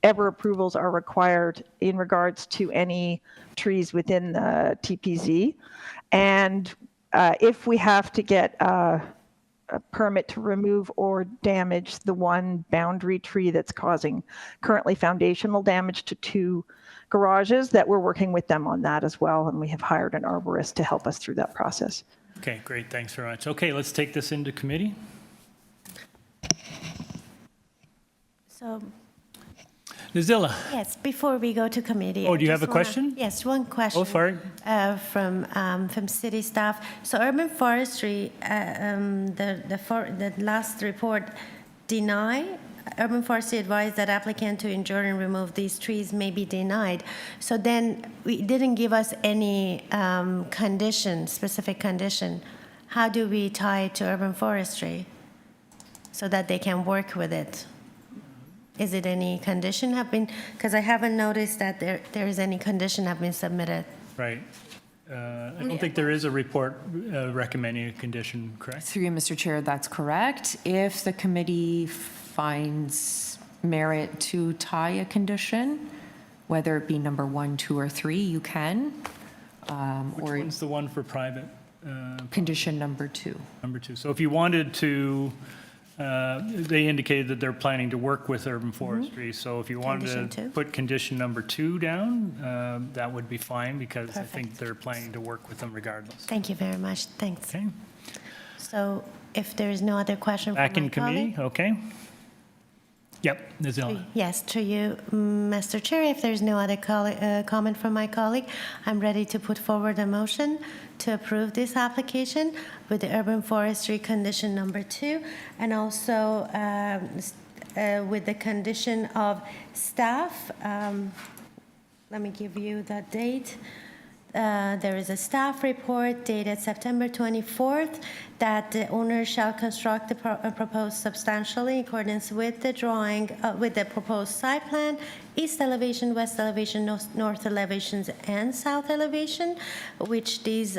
ever approvals are required in regards to any trees within the TPZ. And if we have to get a permit to remove or damage the one boundary tree that's causing currently foundational damage to 2 garages, that we're working with them on that as well, and we have hired an arborist to help us through that process. Okay, great, thanks very much. Okay, let's take this into committee. So, Nazilla, yes, before we go to committee. Oh, I do you have just a question? Yes, one question. Go for it. From city staff. So urban forestry, the last report urban forestry advised that applicant to injure and remove these trees may be denied. So then we didn't give us any specific condition. How do we tie it to urban forestry so that they can work with it? Is it any condition have been, because I haven't noticed that there is any condition have been submitted. Right. I don't think there is a report recommending a condition, correct? Through you, Mr. Chair, that's correct. If the committee finds merit to tie a condition, whether it be number 1, 2, or 3, you can. Which Or one's the one for private? condition number 2. Number 2. So if you wanted to, they indicated that they're planning to work with urban forestry. So if you wanted Condition to 2. put condition number 2 down, that would be fine because I think Perfect. they're planning to work with them regardless. Thank you very much. Thanks. Okay. So if there is no other question from Back my in committee, colleague. okay? Yep, Nazilla. Yes, to you, Mr. Chair. If there's no other comment from my colleague, I'm ready to put forward a motion to approve this application with the urban forestry condition number 2, and also with the condition of staff. Let me give you the date. There is a staff report dated September 24th that the owner shall construct the proposed substantially in accordance with the drawing, with the proposed site plan, east elevation, west elevation, north elevations, and south elevation, which these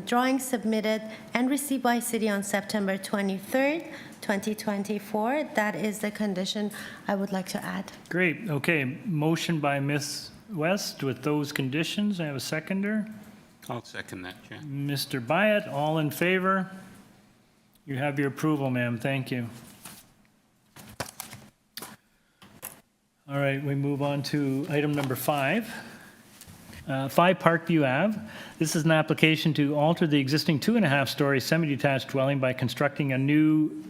drawings submitted and received by city on September 23rd, 2024. That is the condition I would like to add. Great, okay. Motion by Ms. West with those conditions. I have a seconder. I'll second that, Chair. Mr. Byatt, all in favor? You have your approval, ma'am. Thank you. All right, we move on to item number 5. 5 Parkview Ave. This is an application to alter the existing 2.5-story semi-detached dwelling by constructing a new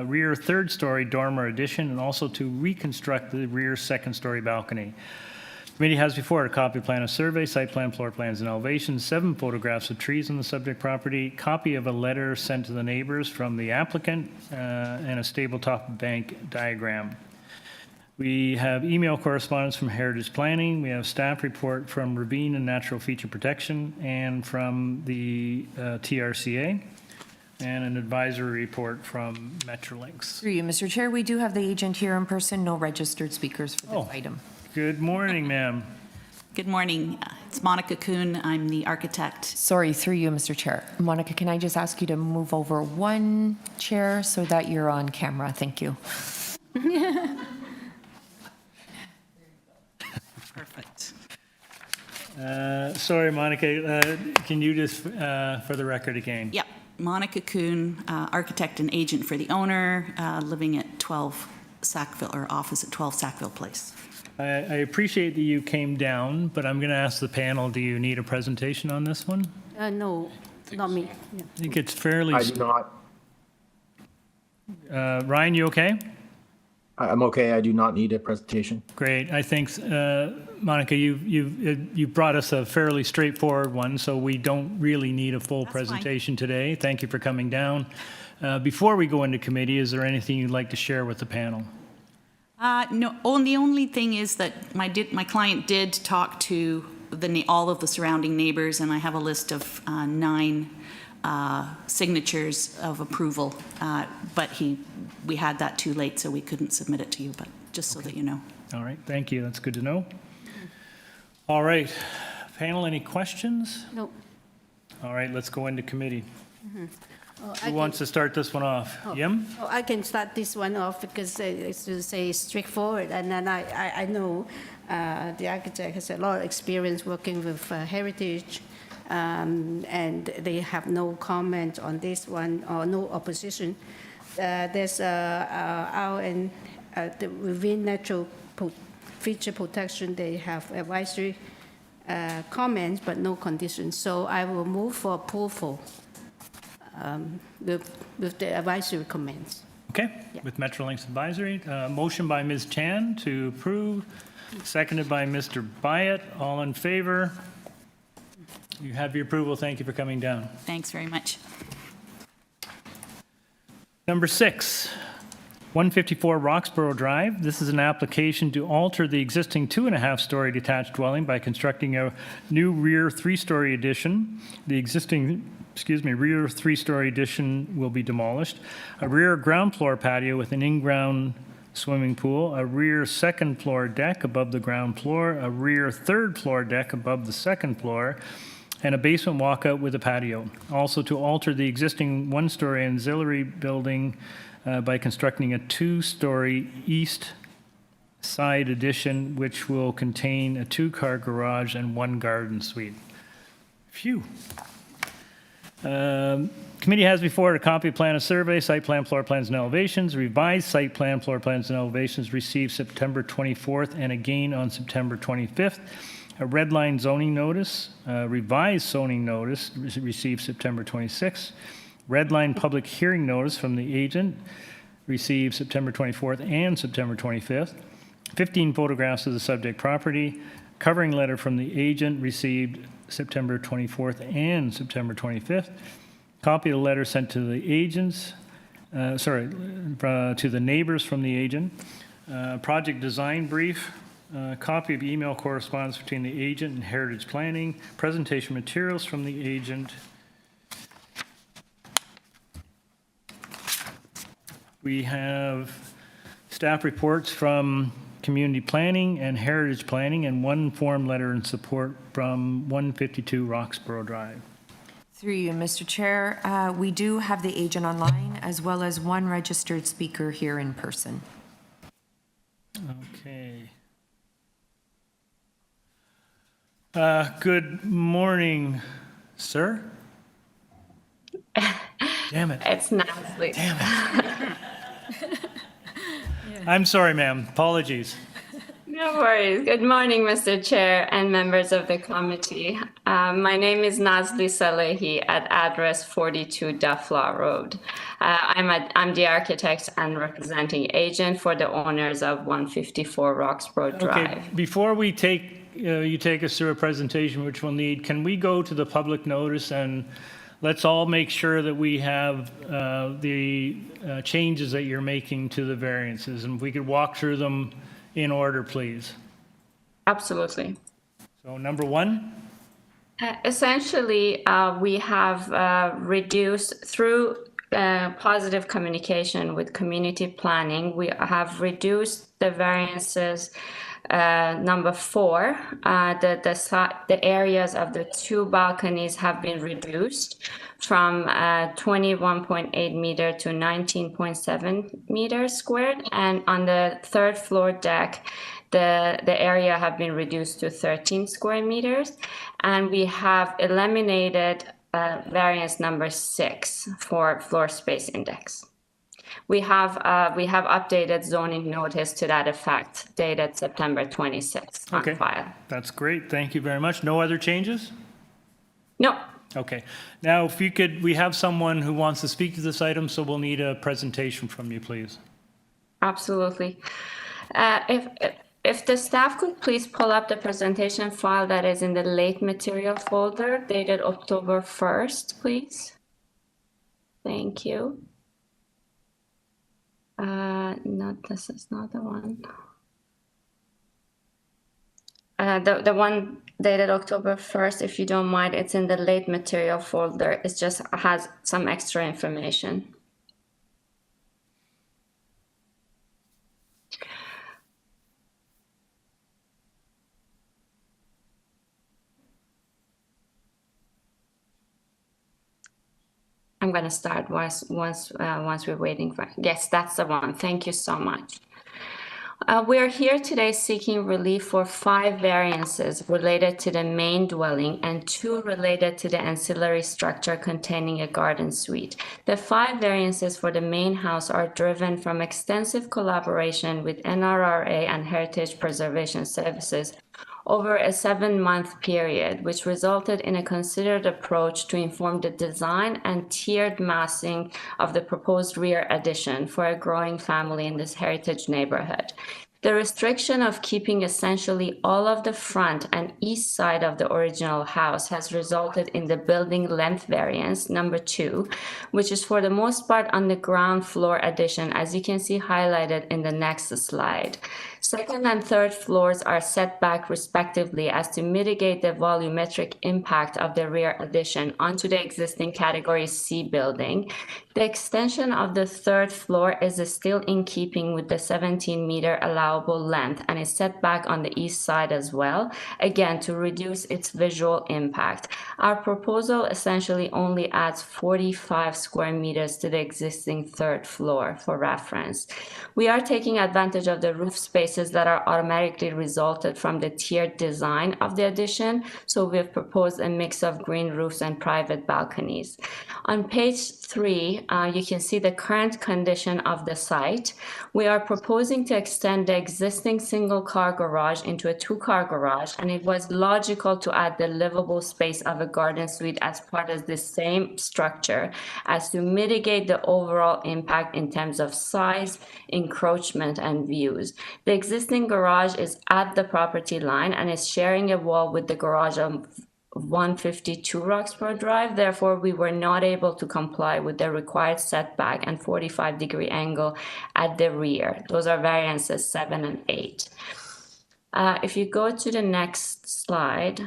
rear 3rd-story dormer addition and also to reconstruct the rear 2nd-story balcony. Committee has before it a copy plan of survey, site plan, floor plans, and elevations, 7 photographs of trees on the subject property, copy of a letter sent to the neighbors from the applicant, and a tabletop bank diagram. We have email correspondence from Heritage Planning. We have staff report from Ravine and Natural Feature Protection and from the TRCA, and an advisory report from Metrolinx. Through you, Mr. Chair, we do have the agent here in person, no registered speakers for this item. Good morning, ma'am. Good morning. It's Monica Kuhn. I'm the architect. Sorry, through you, Mr. Chair. Monica, can I just ask you to move over one chair so that you're on camera? Thank you. Perfect. Sorry, Monica, can you just, for the record again? Yep. Monica Kuhn, architect and agent for the owner, living at 12 Sackville, or office at 12 Sackville Place. I appreciate that you came down, but I'm going to ask the panel, do you need a presentation on this one? No, not me. Yeah. I think it's fairly... I do not. Ryan, you okay? I'm okay. I do not need a presentation. Great. I think, Monica, you've brought us a fairly straightforward one, so we don't really need a full presentation today. Thank you for coming down. Before we go into committee, is there anything you'd like to share with the panel? No, the only thing is that my client did talk to all of the surrounding neighbors, and I have a list of 9 signatures of approval, but we had that too late, so we couldn't submit it to you, but just so that you know. All right, thank you. That's good to know. All right, panel, any questions? No. All right, let's go into committee. Oh, Who wants to start this one off? Yim? Oh, I can start this one off because it's to say straightforward, and then I know the architect has a lot of experience working with heritage, and they have no comment on this one or no opposition. There's within natural feature protection, they have advisory comments but no conditions. So I will move for approval. With the advisory comments. Okay, Yeah. with Metrolinx advisory. Motion by Ms. Chan to approve, seconded by Mr. Byatt. All in favor? You have your approval. Thank you for coming down. Thanks very much. Number 6, 154 Roxborough Drive. This is an application to alter the existing 2.5-story detached dwelling by constructing a new rear 3-story addition. The existing rear 3-story addition will be demolished. A rear ground floor patio with an in-ground swimming pool, a rear second floor deck above the ground floor, a rear third floor deck above the second floor, and a basement walkout with a patio. Also to alter the existing 1-story auxiliary building by constructing a 2-story east side addition, which will contain a 2-car garage and 1 garden suite. Phew. Committee has before it a copy of plan of survey, site plan, floor plans, and elevations. Revised site plan, floor plans, and elevations received September 24th and again on September 25th. A red line zoning notice, revised zoning notice received September 26th. Red line public hearing notice from the agent received September 24th and September 25th. 15 photographs of the subject property. Covering letter from the agent received September 24th and September 25th. Copy of the letter sent to the agents, to the neighbors from the agent. Project design brief. Copy of email correspondence between the agent and Heritage Planning. Presentation materials from the agent. We have staff reports from Community Planning and Heritage Planning, and 1 form letter in support from 152 Roxborough Drive. Through you, Mr. Chair, we do have the agent online as well as 1 registered speaker here in person. Okay. Good morning, sir. Damn it. It's Natalie. Damn it. I'm sorry, ma'am. Apologies. No worries. Good morning, Mr. Chair and members of the committee. My name is Nazli Salehi at address 42 Dufflaw Road. I'm the architect and representing agent for the owners of 154 Roxborough Drive. Okay, before we you take us through a presentation, which we'll need, can we go to the public notice and let's all make sure that we have the changes that you're making to the variances, and if we could walk through them in order, please. Absolutely. So number 1? Essentially, we have reduced through positive communication with community planning. We have reduced the variances Number 4, the areas of the 2 balconies have been reduced from 21.8 meter to 19.7 meters squared, and on the 3rd floor deck, the area have been reduced to 13 square meters, and we have eliminated variance number 6 for floor space index. We have updated zoning notice to that effect, dated September 26th on file. That's great. Thank you very much. No other changes? No. Okay. Now, if you could, we have someone who wants to speak to this item, so we'll need a presentation from you, please. Absolutely. If the staff could please pull up the presentation file that is in the late material folder, dated October 1st, please. Thank you. No, this is not the one. The one dated October 1st, if you don't mind, it's in the late material folder. It just has some extra information. I'm going to start once we're waiting for. Yes, that's the one. Thank you so much. We are here today seeking relief for 5 variances related to the main dwelling and 2 related to the ancillary structure containing a garden suite. The 5 variances for the main house are driven from extensive collaboration with NRRA and Heritage Preservation Services over a 7-month period, which resulted in a considered approach to inform the design and tiered massing of the proposed rear addition for a growing family in this heritage neighborhood. The restriction of keeping essentially all of the front and east side of the original house has resulted in the building length variance, number 2, which is for the most part on the ground floor addition, as you can see highlighted in the next slide. 2nd and 3rd floors are set back respectively as to mitigate the volumetric impact of the rear addition onto the existing Category C building. The extension of the 3rd floor is still in keeping with the 17-meter allowable length and is set back on the east side as well, again to reduce its visual impact. Our proposal essentially only adds 45 square meters to the existing 3rd floor for reference. We are taking advantage of the roof spaces that are automatically resulted from the tiered design of the addition, so we have proposed a mix of green roofs and private balconies. On page 3, you can see the current condition of the site. We are proposing to extend the existing single-car garage into a 2-car garage, and it was logical to add the livable space of a garden suite as part of the same structure as to mitigate the overall impact in terms of size, encroachment, and views. The existing garage is at the property line and is sharing a wall with the garage of 152 Roxborough Drive. Therefore, we were not able to comply with the required setback and 45-degree angle at the rear. Those are variances 7 and 8. If you go to the next slide,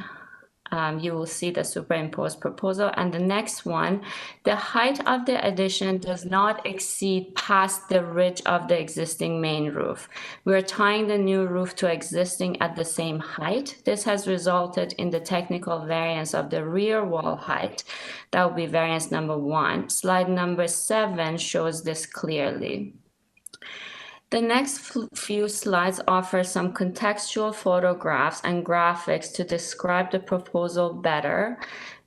you will see the superimposed proposal. And the next one, the height of the addition does not exceed past the ridge of the existing main roof. We're tying the new roof to existing at the same height. This has resulted in the technical variance of the rear wall height. That will be variance number 1. Slide number 7 shows this clearly. The next few slides offer some contextual photographs and graphics to describe the proposal better.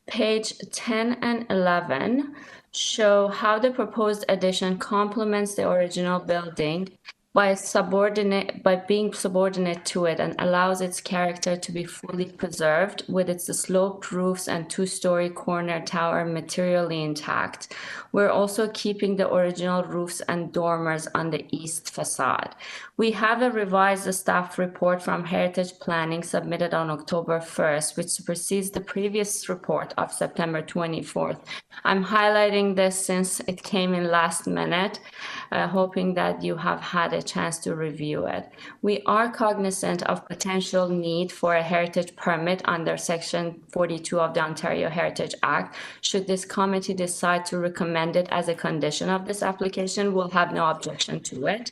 Page 10 and 11 show how the proposed addition complements the original building by being subordinate to it and allows its character to be fully preserved with its sloped roofs and 2-story corner tower materially intact. We're also keeping the original roofs and dormers on the east facade. We have a revised staff report from Heritage Planning submitted on October 1st, which supersedes the previous report of September 24th. I'm highlighting this since it came in last minute, hoping that you have had a chance to review it. We are cognizant of potential need for a heritage permit under Section 42 of the Ontario Heritage Act. Should this committee decide to recommend it as a condition of this application, we'll have no objection to it,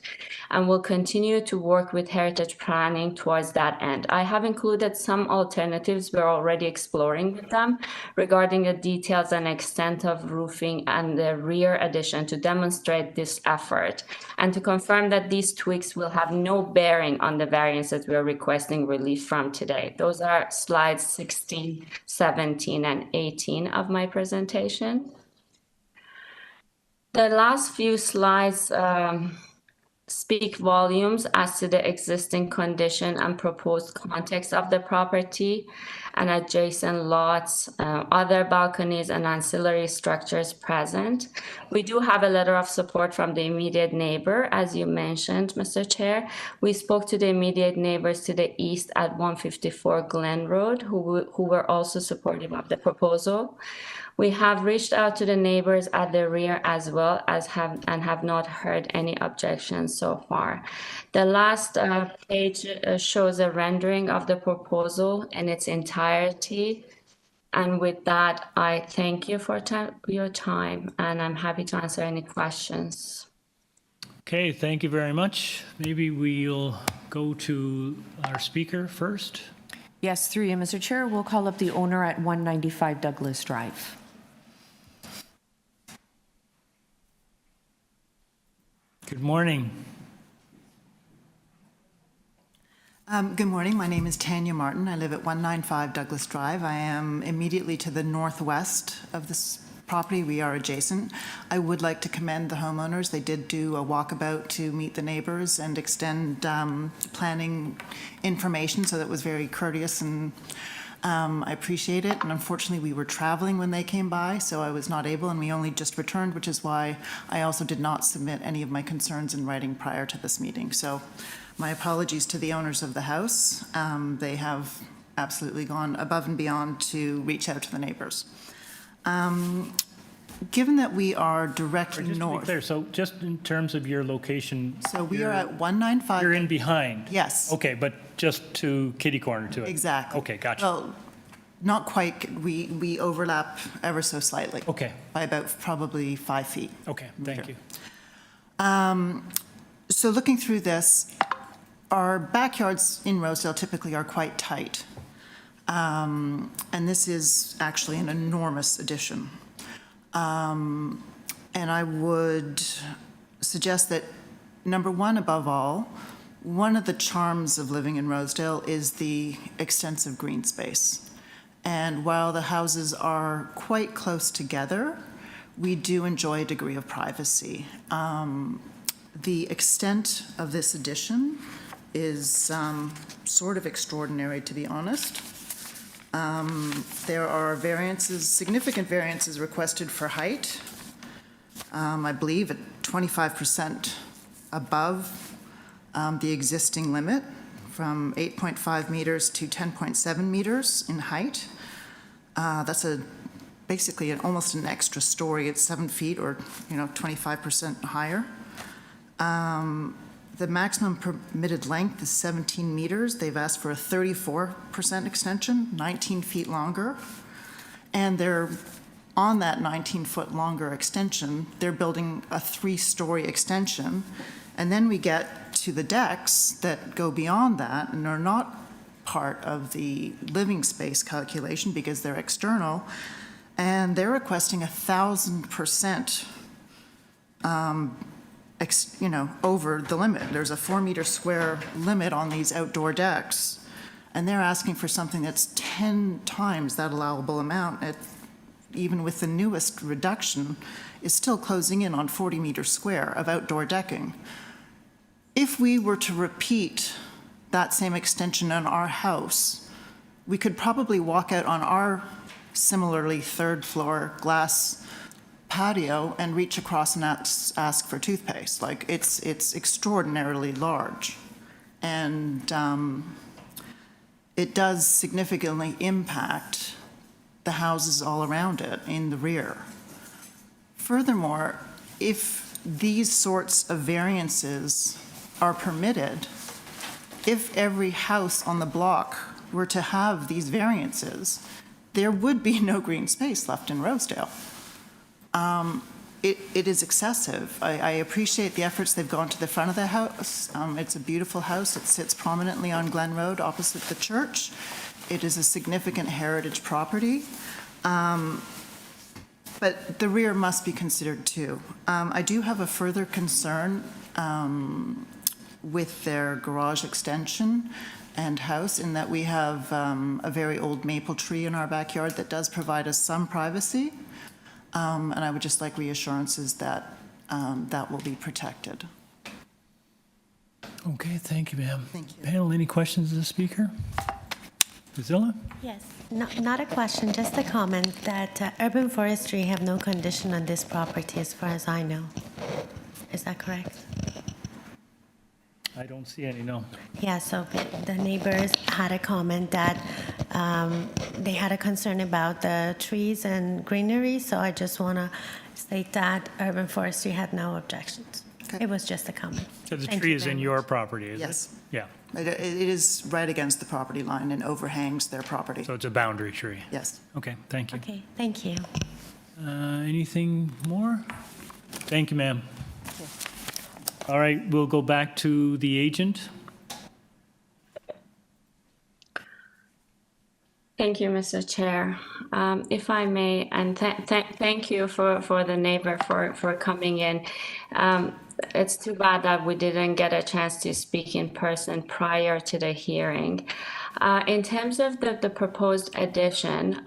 and we'll continue to work with heritage planning towards that end. I have included some alternatives we're already exploring with them regarding the details and extent of roofing and the rear addition to demonstrate this effort and to confirm that these tweaks will have no bearing on the variances we are requesting relief from today. Those are slides 16, 17, and 18 of my presentation. The last few slides speak volumes as to the existing condition and proposed context of the property and adjacent lots, other balconies and ancillary structures present. We do have a letter of support from the immediate neighbor, as you mentioned, Mr. Chair. We spoke to the immediate neighbors to the east at 154 Glen Road, who were also supportive of the proposal. We have reached out to the neighbors at the rear as well as have not heard any objections so far. The last page shows a rendering of the proposal in its entirety. And with that, I thank you for your time, and I'm happy to answer any questions. Okay, thank you very much. Maybe we'll go to our speaker first. Yes, through you, Mr. Chair, we'll call up the owner at 195 Douglas Drive. Good morning. Good morning. My name is Tanya Martin. I live at 195 Douglas Drive. I am immediately to the northwest of this property. We are adjacent. I would like to commend the homeowners. They did do a walkabout to meet the neighbors and extend planning information, so that was very courteous, and I appreciate it. And unfortunately, we were traveling when they came by, so I was not able, and we only just returned, which is why I also did not submit any of my concerns in writing prior to this meeting. So my apologies to the owners of the house. They have absolutely gone above and beyond to reach out to the neighbors. Given that we are directly Just to be north. clear, so just in terms of your location. So we are at 195. You're in behind? Yes. Okay, but just to kitty corner to it? Exactly. Okay, gotcha. Well, not quite. We overlap ever so slightly. Okay. By about probably 5 feet. Okay, thank you. So looking through this, our backyards in Rosedale typically are quite tight. And this is actually an enormous addition. And I would suggest that, number one, above all, one of the charms of living in Rosedale is the extensive green space. And while the houses are quite close together, we do enjoy a degree of privacy. The extent of this addition is sort of extraordinary, to be honest. There are variances, significant variances requested for height. I believe at 25% above the existing limit, from 8.5 meters to 10.7 meters in height. That's basically almost an extra story. It's 7 feet, or 25% higher. The maximum permitted length is 17 meters. They've asked for a 34% extension, 19 feet longer. And they're on that 19-foot longer extension, they're building a 3-story extension. And then we get to the decks that go beyond that and are not part of the living space calculation because they're external. And they're requesting 1,000% over the limit. There's a 4-meter square limit on these outdoor decks, and they're asking for something that's 10 times that allowable amount. Even with the newest reduction, is still closing in on 40 meters square of outdoor decking. If we were to repeat that same extension on our house, we could probably walk out on our similarly third-floor glass patio and reach across and ask for toothpaste. Like, it's extraordinarily large. And it does significantly impact the houses all around it in the rear. Furthermore, if these sorts of variances are permitted, if every house on the block were to have these variances, there would be no green space left in Rosedale. It is excessive. I appreciate the efforts they've gone to the front of the house. It's a beautiful house. It sits prominently on Glen Road opposite the church. It is a significant heritage property. But the rear must be considered too. I do have a further concern with their garage extension and house in that we have a very old maple tree in our backyard that does provide us some privacy. And I would just like reassurances that that will be protected. Okay, thank you, ma'am. Thank you. Panel, any questions of the speaker? Priscilla? Yes, not a question, just a comment that urban forestry have no condition on this property as far as I know. Is that correct? I don't see any, no. Yeah, so the neighbors had a comment that they had a concern about the trees and greenery, so I just want to state that urban forestry had no objections. Okay. It was just a comment. So the Thank tree you is very in much. your property, is it? Yes. Yeah, It is right against the property line and overhangs their property. so it's a boundary tree. Yes. Okay, thank you. Okay, thank you. Anything more? Thank you, ma'am. All right, we'll go back to the agent. Thank you, Mr. Chair. If I may, and thank you for the neighbor for coming in. It's too bad that we didn't get a chance to speak in person prior to the hearing. In terms of the proposed addition,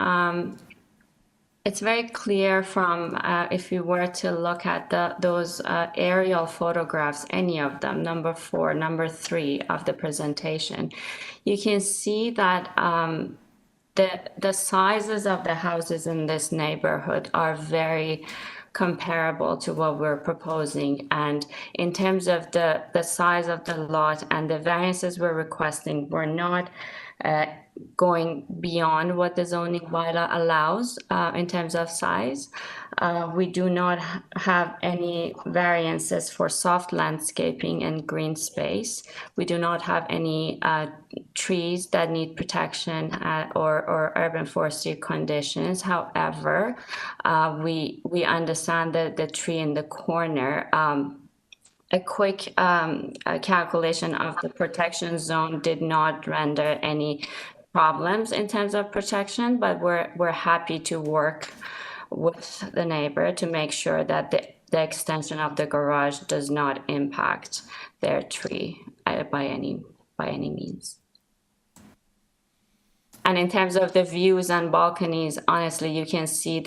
it's very clear from, if you were to look at those aerial photographs, any of them, number 4, number 3 of the presentation, you can see that the sizes of the houses in this neighborhood are very comparable to what we're proposing. And in terms of the size of the lot and the variances we're requesting, we're not going beyond what the zoning bylaw allows in terms of size. We do not have any variances for soft landscaping and green space. We do not have any trees that need protection or urban forestry conditions. However, we understand that the tree in the corner, a quick calculation of the protection zone did not render any problems in terms of protection, but we're happy to work with the neighbor to make sure that the extension of the garage does not impact their tree by any means. And in terms of the views and balconies, honestly, you can see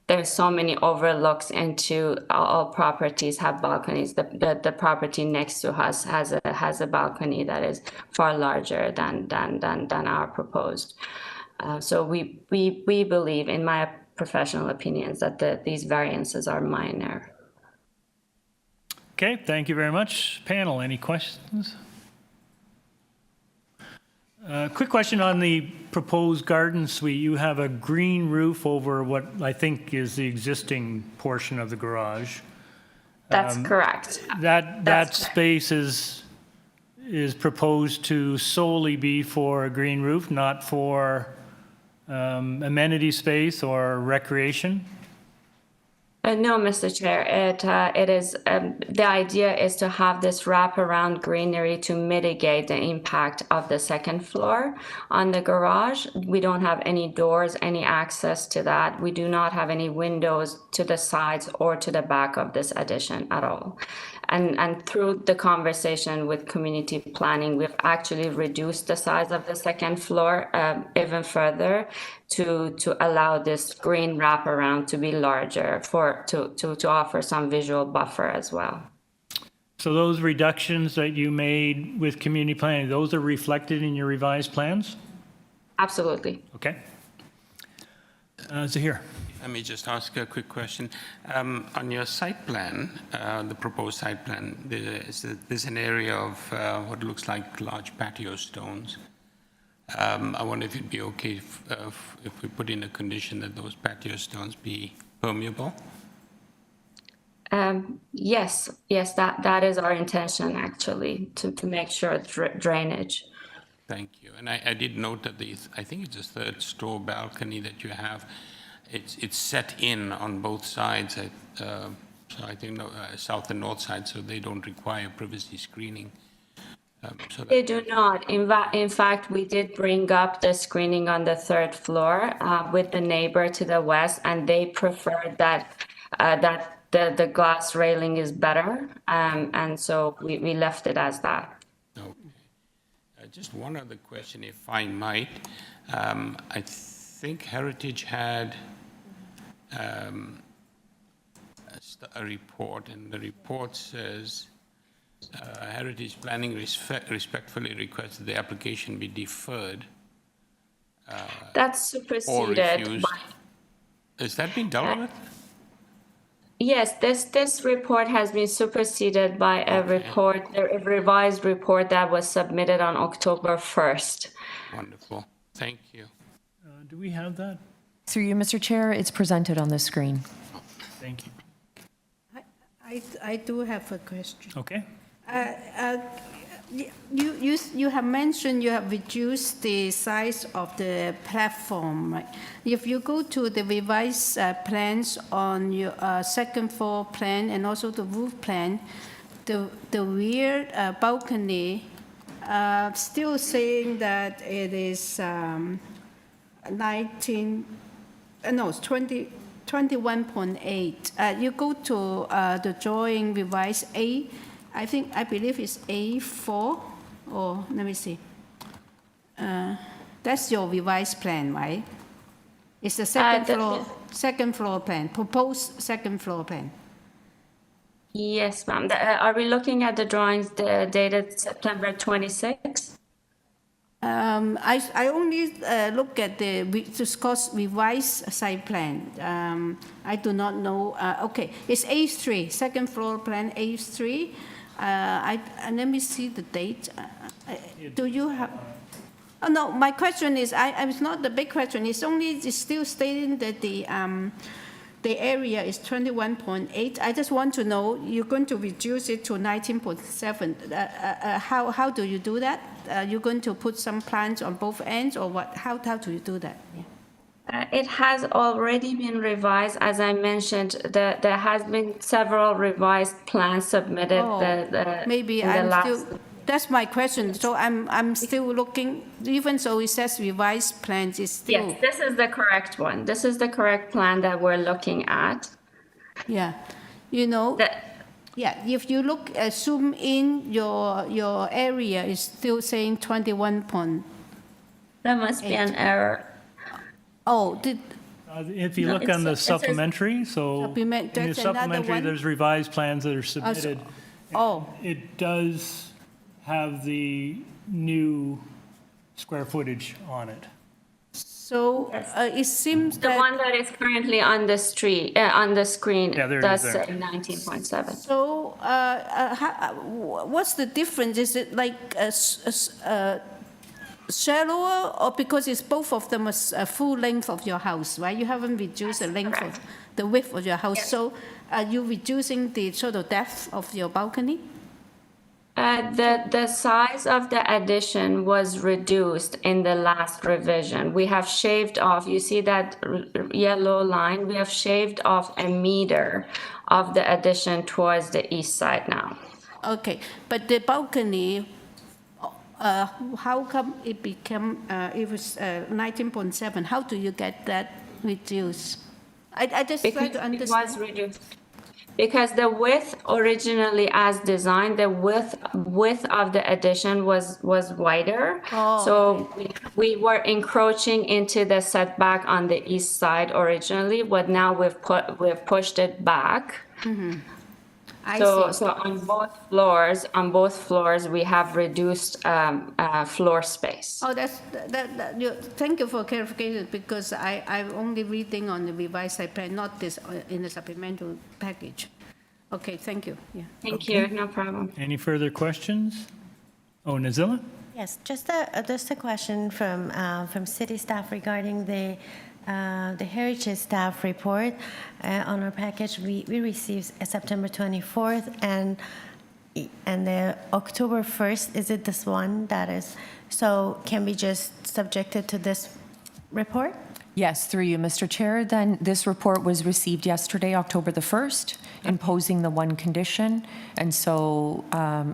there's so many overlooks into all properties have balconies. The property next to us has a balcony that is far larger than our proposed. So we believe, in my professional opinions, that these variances are minor. Okay, thank you very much. Panel, any questions? Quick question on the proposed garden suite. You have a green roof over what I think is the existing portion of the garage. That's correct. That space is proposed to solely be for a green roof, not for amenity space or recreation? No, Mr. Chair, it is, the idea is to have this wraparound greenery to mitigate the impact of the second floor on the garage. We don't have any doors, any access to that. We do not have any windows to the sides or to the back of this addition at all. And through the conversation with community planning, we've actually reduced the size of the second floor even further to allow this green wraparound to be larger to offer some visual buffer as well. So those reductions that you made with community planning, those are reflected in your revised plans? Absolutely. Okay. Zahir. Let me just ask a quick question. On your site plan, the proposed site plan, there's an area of what looks like large patio stones. I wonder if it'd be okay if we put in a condition that those patio stones be permeable? Yes, that is our intention, actually, to make sure drainage. Thank you. And I did note that I think it's the third store balcony that you have. It's set in on both sides, so I think south and north side, so they don't require privacy screening. They do not. In fact, we did bring up the screening on the third floor with the neighbor to the west, and they preferred that the glass railing is better, and so we left it as that. Okay. Just one other question, if I might. I think Heritage had a report, and the report says Heritage Planning respectfully requests that the application be deferred. That's superseded. Or refused. Has that been dealt with? Yes, this report has been superseded by a revised report that was submitted on October 1st. Wonderful. Thank you. Do we have that? Through you, Mr. Chair, it's presented on the screen. Thank you. I do have a question. Okay. You have mentioned you have reduced the size of the platform, right? If you go to the revised plans on your second floor plan and also the roof plan, the rear balcony still saying that it is 21.8. You go to the drawing revised A, I believe it's A4, or let me see. That's your revised plan, right? It's the second floor plan, proposed second floor plan. Yes, ma'am. Are we looking at the drawings dated September 26th? I only look at the revised site plan. I do not know. Okay, it's A3, second floor plan A3. Let me see the date. Do you have? Oh no, my question is, it's not the big question. It's still stating that the area is 21.8. I just want to know, you're going to reduce it to 19.7. How do you do that? You're going to put some plants on both ends, or what? How do you do that? Yeah. It has already been revised. As I mentioned, there has been several revised plans submitted. That's my question. So I'm still looking, even so it says revised plans, is still. Yes, this is the correct one. This is the correct plan that we're looking at. Yeah, if you look, zoom in, your area is still saying 21. There must be an error. Oh, if you look on the supplementary, in the supplementary, there's revised plans that are submitted. It does have the new square footage on it. So it seems the one that is currently on the screen does say 19.7. So what's the difference? Is it like shallower, or because it's both of them is a full length of your house, right? You haven't reduced the length of the width of your house. Yes. So are you reducing the sort of depth of your balcony? The size of the addition was reduced in the last revision. We have shaved off, you see that yellow line? We have shaved off 1 meter of the addition towards the east side now. Okay, but the balcony, how come it became, it was 19.7? How do you get that reduced? I just try to understand. It was reduced. Because the width originally as designed, the width of the addition was wider. So we were encroaching into the setback on the east side originally, but now we've pushed it back. Mm-hmm. So on both floors, we have reduced floor space. Oh, thank you for clarification, because I'm only reading on the revised site plan, not this in the supplemental package. Okay, thank you. Yeah. Thank you, no problem. Any further questions? Oh, Nazila? Yes, just a question from city staff regarding the the Heritage staff report on our package. We received September 24th and the October 1st. Is it this one that is? So can we just subject it to this report? Yes, through you, Mr. Chair. Then this report was received yesterday, October the 1st, imposing the one condition. And so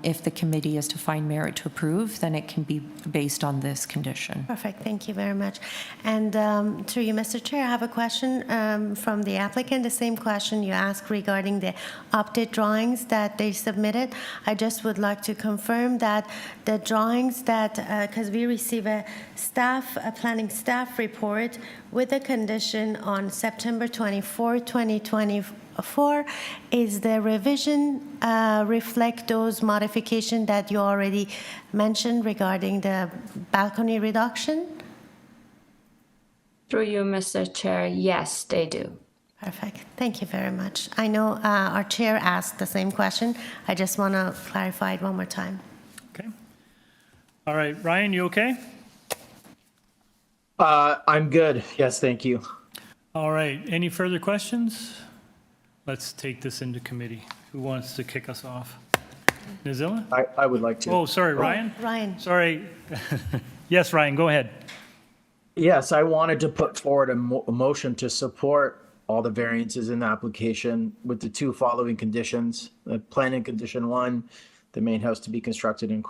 if the committee is to find merit to approve, then it can be based on this condition. Perfect. Thank you very much. And through you, Mr. Chair, I have a question from the applicant, the same question you asked regarding the update drawings that they submitted. I just would like to confirm that the drawings that, because we receive a planning staff report with a condition on September 24, 2024, is the revision reflect those modifications that you already mentioned regarding the balcony reduction? Through you, Mr. Chair, yes, they do. Perfect. Thank you very much. I know our chair asked the same question. I just want to clarify it one more time. Okay. All right, Ryan, you okay? I'm good. Yes, thank you. All right, any further questions? Let's take this into committee. Who wants to kick us off? Nazila? I would like to. Oh, sorry, Ryan? Ryan. Sorry. Yes, Ryan, go ahead. Yes, I wanted to put forward a motion to support all the variances in the application with the two following conditions. Planning condition 1, the main house to be constructed in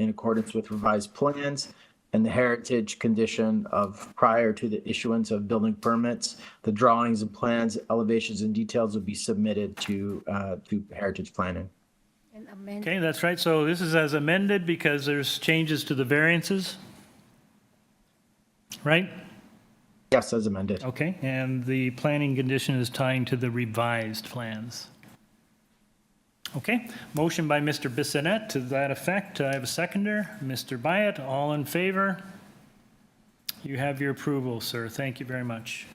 accordance with revised plans, and the heritage condition of prior to the issuance of building permits, the drawings and plans, elevations and details will be submitted to heritage planning. Okay, that's right. So this is as amended because there's changes to the variances, right? Yes, as amended. Okay, and the planning condition is tying to the revised plans. Okay, motion by Mr. Bissonnette to that effect. I have a seconder, Mr. Byatt. All in favor? You have your approval, sir. Thank you very much.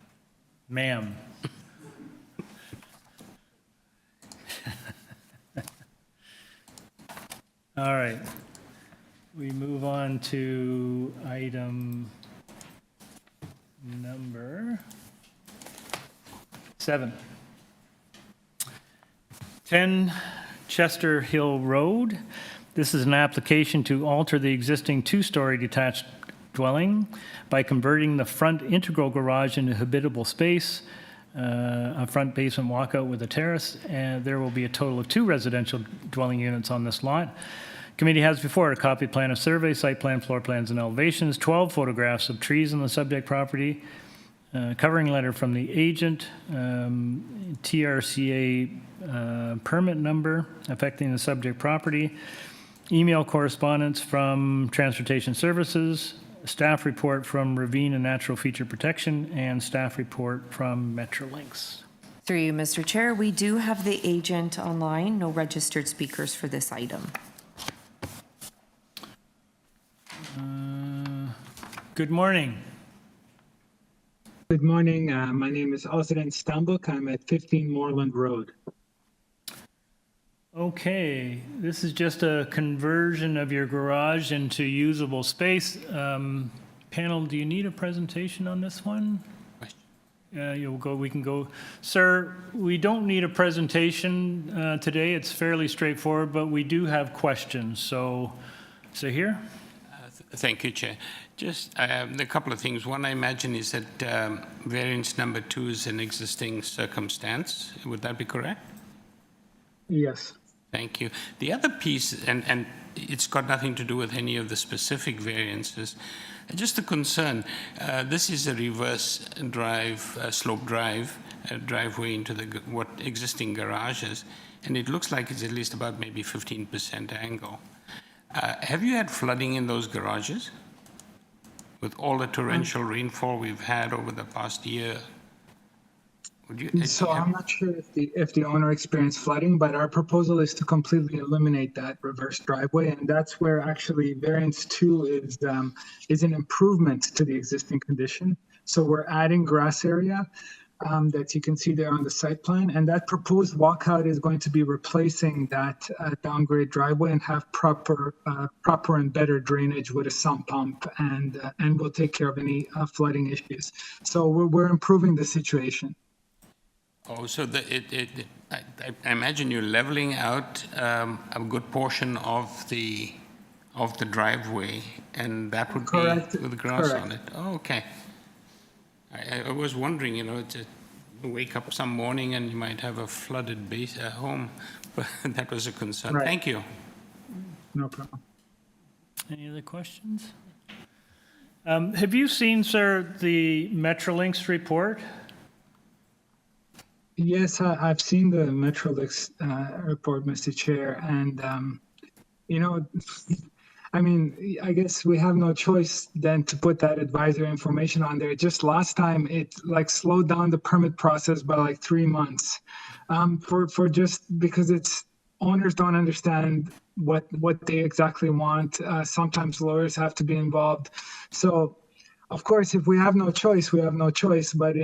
Ma'am. All right, we move on to item number 7. 10 Chester Hill Road. This is an application to alter the existing 2-story detached dwelling by converting the front integral garage into habitable space, a front basement walkout with a terrace, and there will be a total of 2 residential dwelling units on this lot. Committee has before it a copy plan of survey, site plan, floor plans, and elevations, 12 photographs of trees on the subject property, covering letter from the agent, TRCA permit number affecting the subject property, email correspondence from Transportation Services, staff report from Ravine and Natural Feature Protection, and staff report from Metrolinx. Through you, Mr. Chair, we do have the agent online, no registered speakers for this item. Good morning. Good morning. My name is Ozren Stambuk. I'm at 15 Moreland Road. Okay, this is just a conversion of your garage into usable space. Panel, do you need a presentation on this one? We can go. Sir, we don't need a presentation today. It's fairly straightforward, but we do have questions. So here. Thank you, Chair. Just a couple of things. One, I imagine, is that variance number 2 is an existing circumstance. Would that be correct? Yes. Thank you. The other piece, and it's got nothing to do with any of the specific variances, just a concern. This is a reverse drive, slope drive, driveway into the what existing garages, and it looks like it's at least about maybe 15% angle. Have you had flooding in those garages? With all the torrential rainfall we've had over the past year? So I'm not sure if the owner experienced flooding, but our proposal is to completely eliminate that reverse driveway, and that's where actually variance 2 is an improvement to the existing condition. So we're adding grass area. that you can see there on the site plan. And that proposed walkout is going to be replacing that downgrade driveway and have proper and better drainage with a sump pump, and will take care of any flooding issues. So we're improving the situation. Oh, so I imagine you're leveling out a good portion of the driveway, and that would Correct. be with grass Correct. on it. Oh, okay. I was wondering, to wake up some morning and you might have a flooded base at home, but that was a concern. Right. Thank you. No problem. Any other questions? Have you seen, sir, the Metrolinx report? Yes, I've seen the Metrolinx report, Mr. Chair, and I mean, I guess we have no choice then to put that advisory information on there. Just last time, it slowed down the permit process by 3 months, for just because owners don't understand what they exactly want. Sometimes lawyers have to be involved. So, of course, if we have no choice, we have no choice. But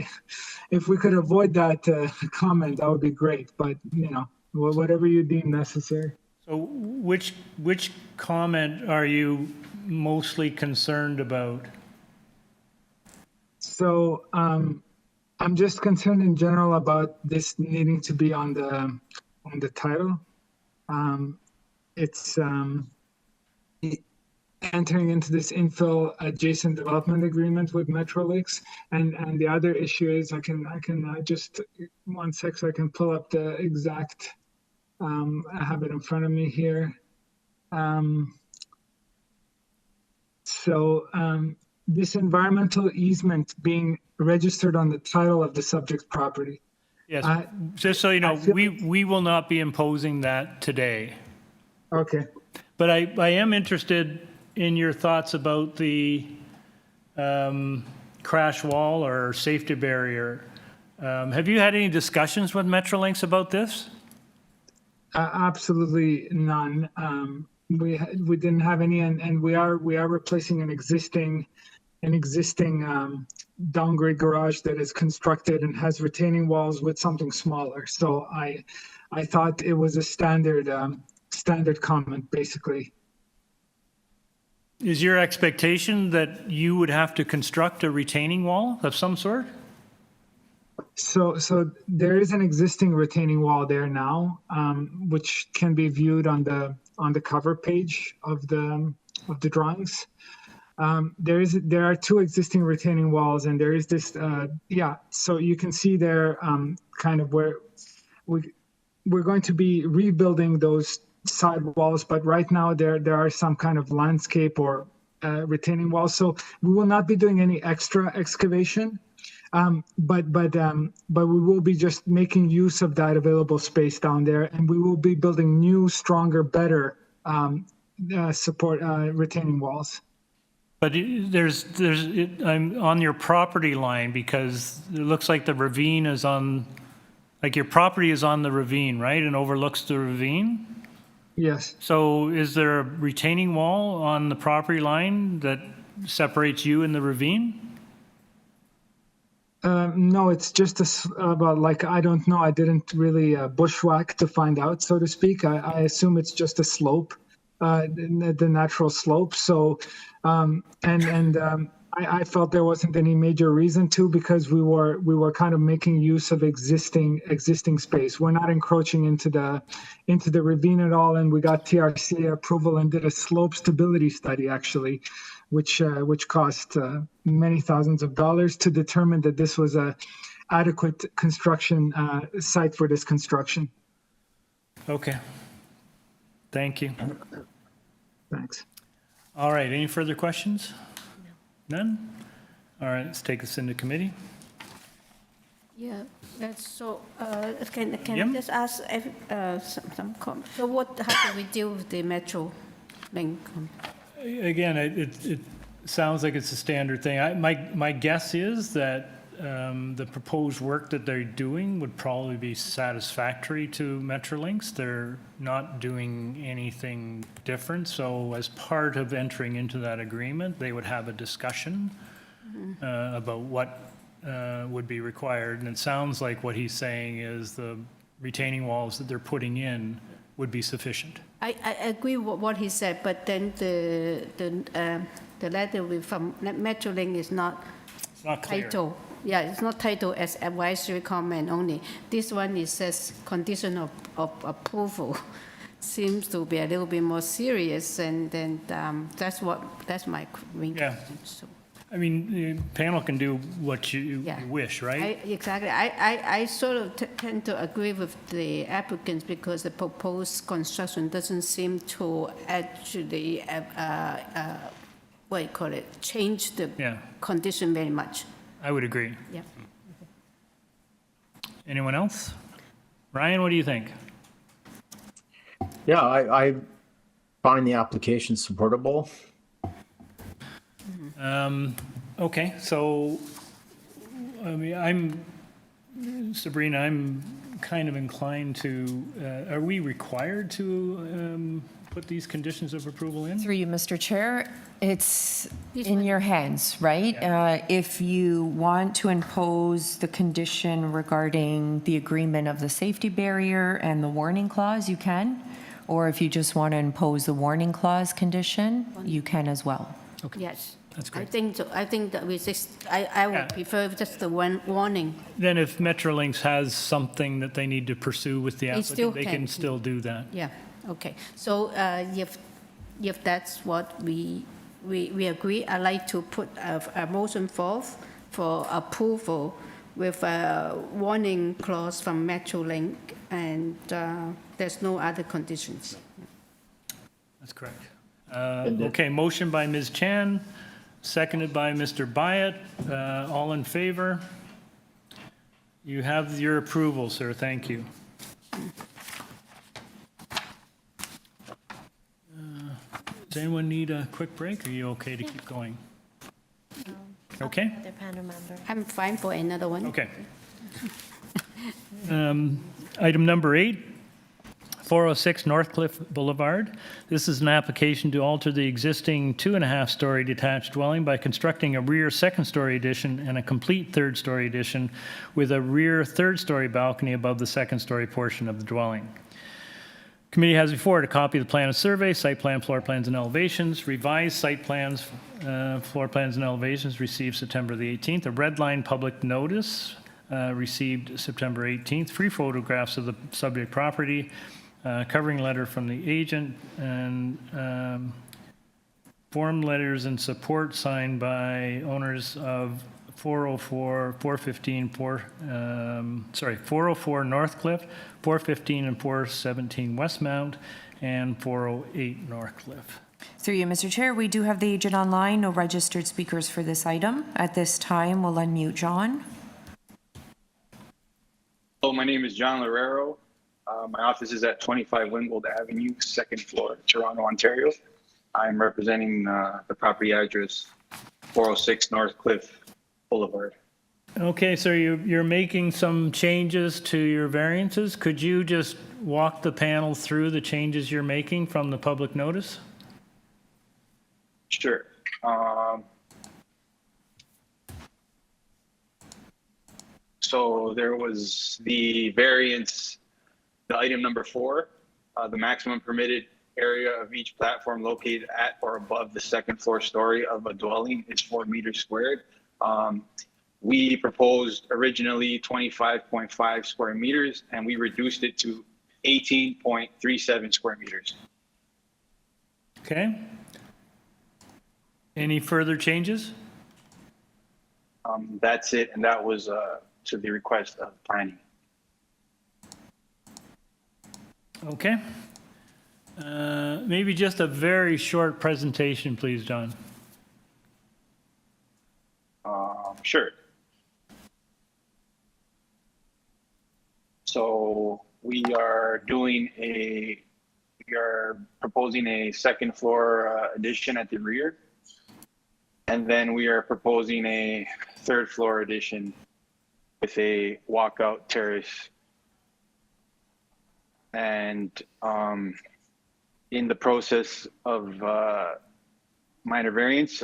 if we could avoid that comment, that would be great. But whatever you deem necessary. So which comment are you mostly concerned about? So I'm just concerned in general about this needing to be on the title. It's entering into this infill adjacent development agreement with Metrolinx, and the other issue is I can just 1 sec so I can pull up the exact. I have it in front of me here. This environmental easement being registered on the title of the subject property. Yes, just so you know, we will not be imposing that today. Okay. But I am interested in your thoughts about the crash wall or safety barrier. Have you had any discussions with Metrolinx about this? Absolutely none. We didn't have any, and we are replacing an existing downgrade garage that is constructed and has retaining walls with something smaller. So I thought it was a standard comment, basically. Is your expectation that you would have to construct a retaining wall of some sort? So there is an existing retaining wall there now, which can be viewed on the cover page of the drawings. There are 2 existing retaining walls, and there is this so you can see there kind of where we're going to be rebuilding those side walls, but right now there are some kind of landscape or retaining walls, so we will not be doing any extra excavation. But we will be just making use of that available space down there, and we will be building new, stronger, better support retaining walls. But I'm on your property line, because it looks like the ravine is on, your property is on the ravine, right, and overlooks the ravine? Yes. So is there a retaining wall on the property line that separates you and the ravine? No, it's just about I don't know. I didn't really bushwhack to find out, so to speak. I assume it's just a slope, the natural slope. So, I felt there wasn't any major reason to, because we were kind of making use of existing space. We're not encroaching into the ravine at all, and we got TRC approval and did a slope stability study actually, which cost many thousands of dollars to determine that this was a adequate construction site for this construction. Okay. Thank you. Thanks. All right, any further questions? None? All right, let's take this into committee. Yeah, that's so, can Yep. I just ask some comment? So how do we deal with the Metro link? Again, it sounds like it's a standard thing. My guess is that the proposed work that they're doing would probably be satisfactory to Metrolinx. They're not doing anything different. So as part of entering into that agreement, they would have a discussion about what would be required. And it sounds like what he's saying is the retaining walls that they're putting in would be sufficient. I agree with what he said, but then the letter from Metrolink is not It's not clear. titled. Yeah, it's not titled as advisory comment only. This one, it says condition of approval. Seems to be a little bit more serious, and then that's my main Yeah. question. So, I mean, the panel can do what you wish, right? exactly. I sort of tend to agree with the applicants because the proposed construction doesn't seem to actually, what do you call it, change the condition very much. I would agree. Yeah. Anyone else? Ryan, what do you think? Yeah, I find the application supportable. Okay, so, I mean, Sabrina, I'm kind of inclined to, are we required to put these conditions of approval in? Through you, Mr. Chair, it's in your hands, right? If you want to impose the condition regarding the agreement of the safety barrier and the warning clause, you can. Or if you just want to impose the warning clause condition, you can as well. Okay. Yes. That's great. I think that we just, I would prefer just the one warning. Then if Metrolinx has something that they need to pursue with the They still applicant, they can still do that. Yeah, okay. So if that's what we agree, I'd like to put a motion forth for approval with a warning clause from Metrolink, and there's no other conditions. That's correct. Okay, motion by Ms. Chan, seconded by Mr. Byatt. All in favor? You have your approval, sir. Thank you. Does anyone need a quick break? Are you okay to keep going? Okay? The panel member. I'm fine for another one. Okay. Item number 8, 406 Northcliffe Boulevard. This is an application to alter the existing 2.5-story detached dwelling by constructing a rear second-story addition and a complete third-story addition with a rear third-story balcony above the second-story portion of the dwelling. Committee has before it a copy of the plan of survey, site plan, floor plans, and elevations. Revised site plans, floor plans, and elevations received September the 18th. A red line public notice received September 18th. 3 photographs of the subject property, covering letter from the agent, and form letters and support signed by owners of 404 Northcliffe, 415 and 417 Westmount, and 408 Northcliffe. Through you, Mr. Chair, we do have the agent online, no registered speakers for this item. At this time, we'll unmute John. Hello, my name is John Lorero. My office is at 25 Wingwold Avenue, 2nd floor, Toronto, Ontario. I'm representing the property address 406 Northcliffe Boulevard. Okay, so you're making some changes to your variances. Could you just walk the panel through the changes you're making from the public notice? Sure. So there was the variance, the item number 4, the maximum permitted area of each platform located at or above the second floor story of a dwelling is 4 meters squared. We proposed originally 25.5 square meters, and we reduced it to 18.37 square meters. Okay. Any further changes? That's it, and that was to the request of planning. Okay. Maybe just a very short presentation, please, John. Sure. So we are proposing a second floor addition at the rear. And then we are proposing a third floor addition with a walkout terrace. And in the process of minor variance,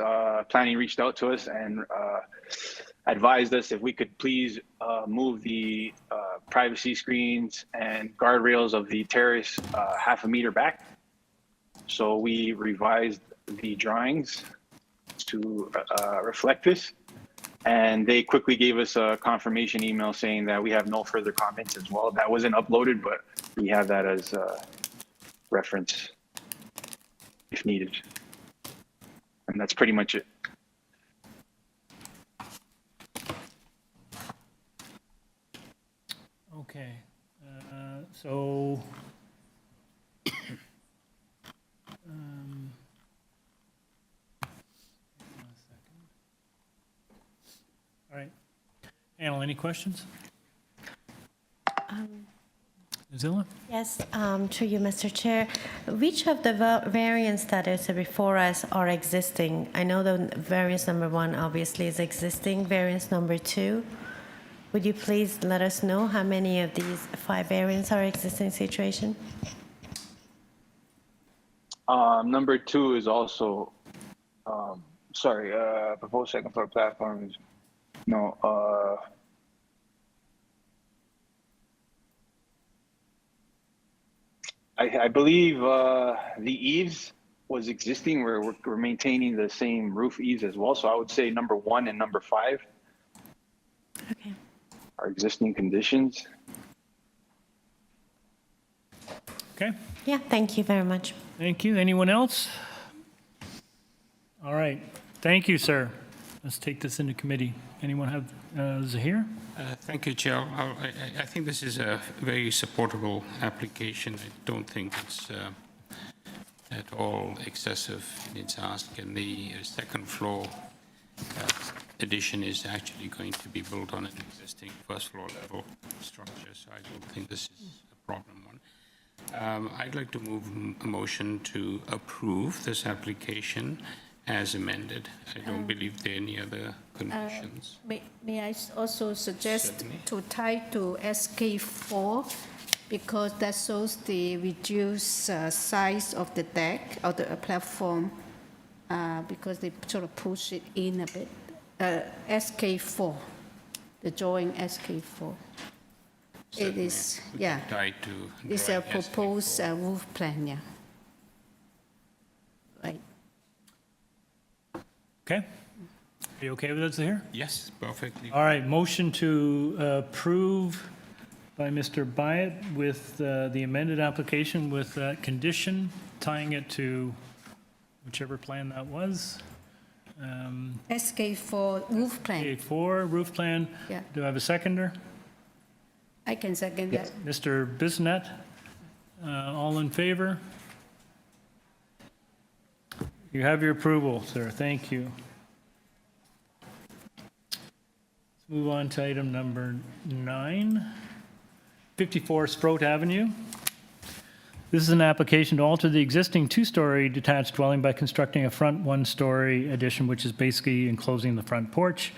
planning reached out to us and advised us if we could please move the privacy screens and guardrails of the terrace half a meter back. So we revised the drawings to reflect this. And they quickly gave us a confirmation email saying that we have no further comments as well. That wasn't uploaded, but we have that as a reference if needed. And that's pretty much it. Okay, so all right. Anil, any questions? Zilla? Yes, to you, Mr. Chair. Which of the variants that is before us are existing? I know the variance number 1 obviously is existing. Variance number 2, would you please let us know how many of these 5 variants are existing situation? Number 2 is also, proposed second floor platform is, no, I believe the eaves was existing. We're maintaining the same roof eaves as well. So I would say number 1 and number 5 are existing conditions. Okay. Yeah, thank you very much. Thank you. Anyone else? All right. Thank you, sir. Let's take this into committee. Anyone have Zahir? Thank you, Chair. I think this is a very supportable application. I don't think it's at all excessive in its ask, and the second floor addition is actually going to be built on an existing first floor level structure, so I don't think this is a problem one. I'd like to move a motion to approve this application as amended. I don't believe there are any other conditions. May I also suggest Certainly. to tie to SK4 because that shows the reduced size of the deck or the platform because they sort of push it in a bit. SK4, the drawing SK4. It is, yeah. Tied to It's a drawing proposed roof plan, yeah. Right. Okay. Are you okay with that, Zahir? Yes, perfectly. All right. Motion to approve by Mr. Byatt with the amended application with that condition, tying it to whichever plan that was. SK4 roof plan. SK4 roof plan. Yeah. Do I have a seconder? I can second that. Mr. Bisnet, all in favor? You have your approval, sir. Thank you. Let's move on to item number 9, 54 SPROAT Avenue. This is an application to alter the existing 2-story detached dwelling by constructing a front 1-story addition, which is basically enclosing the front porch.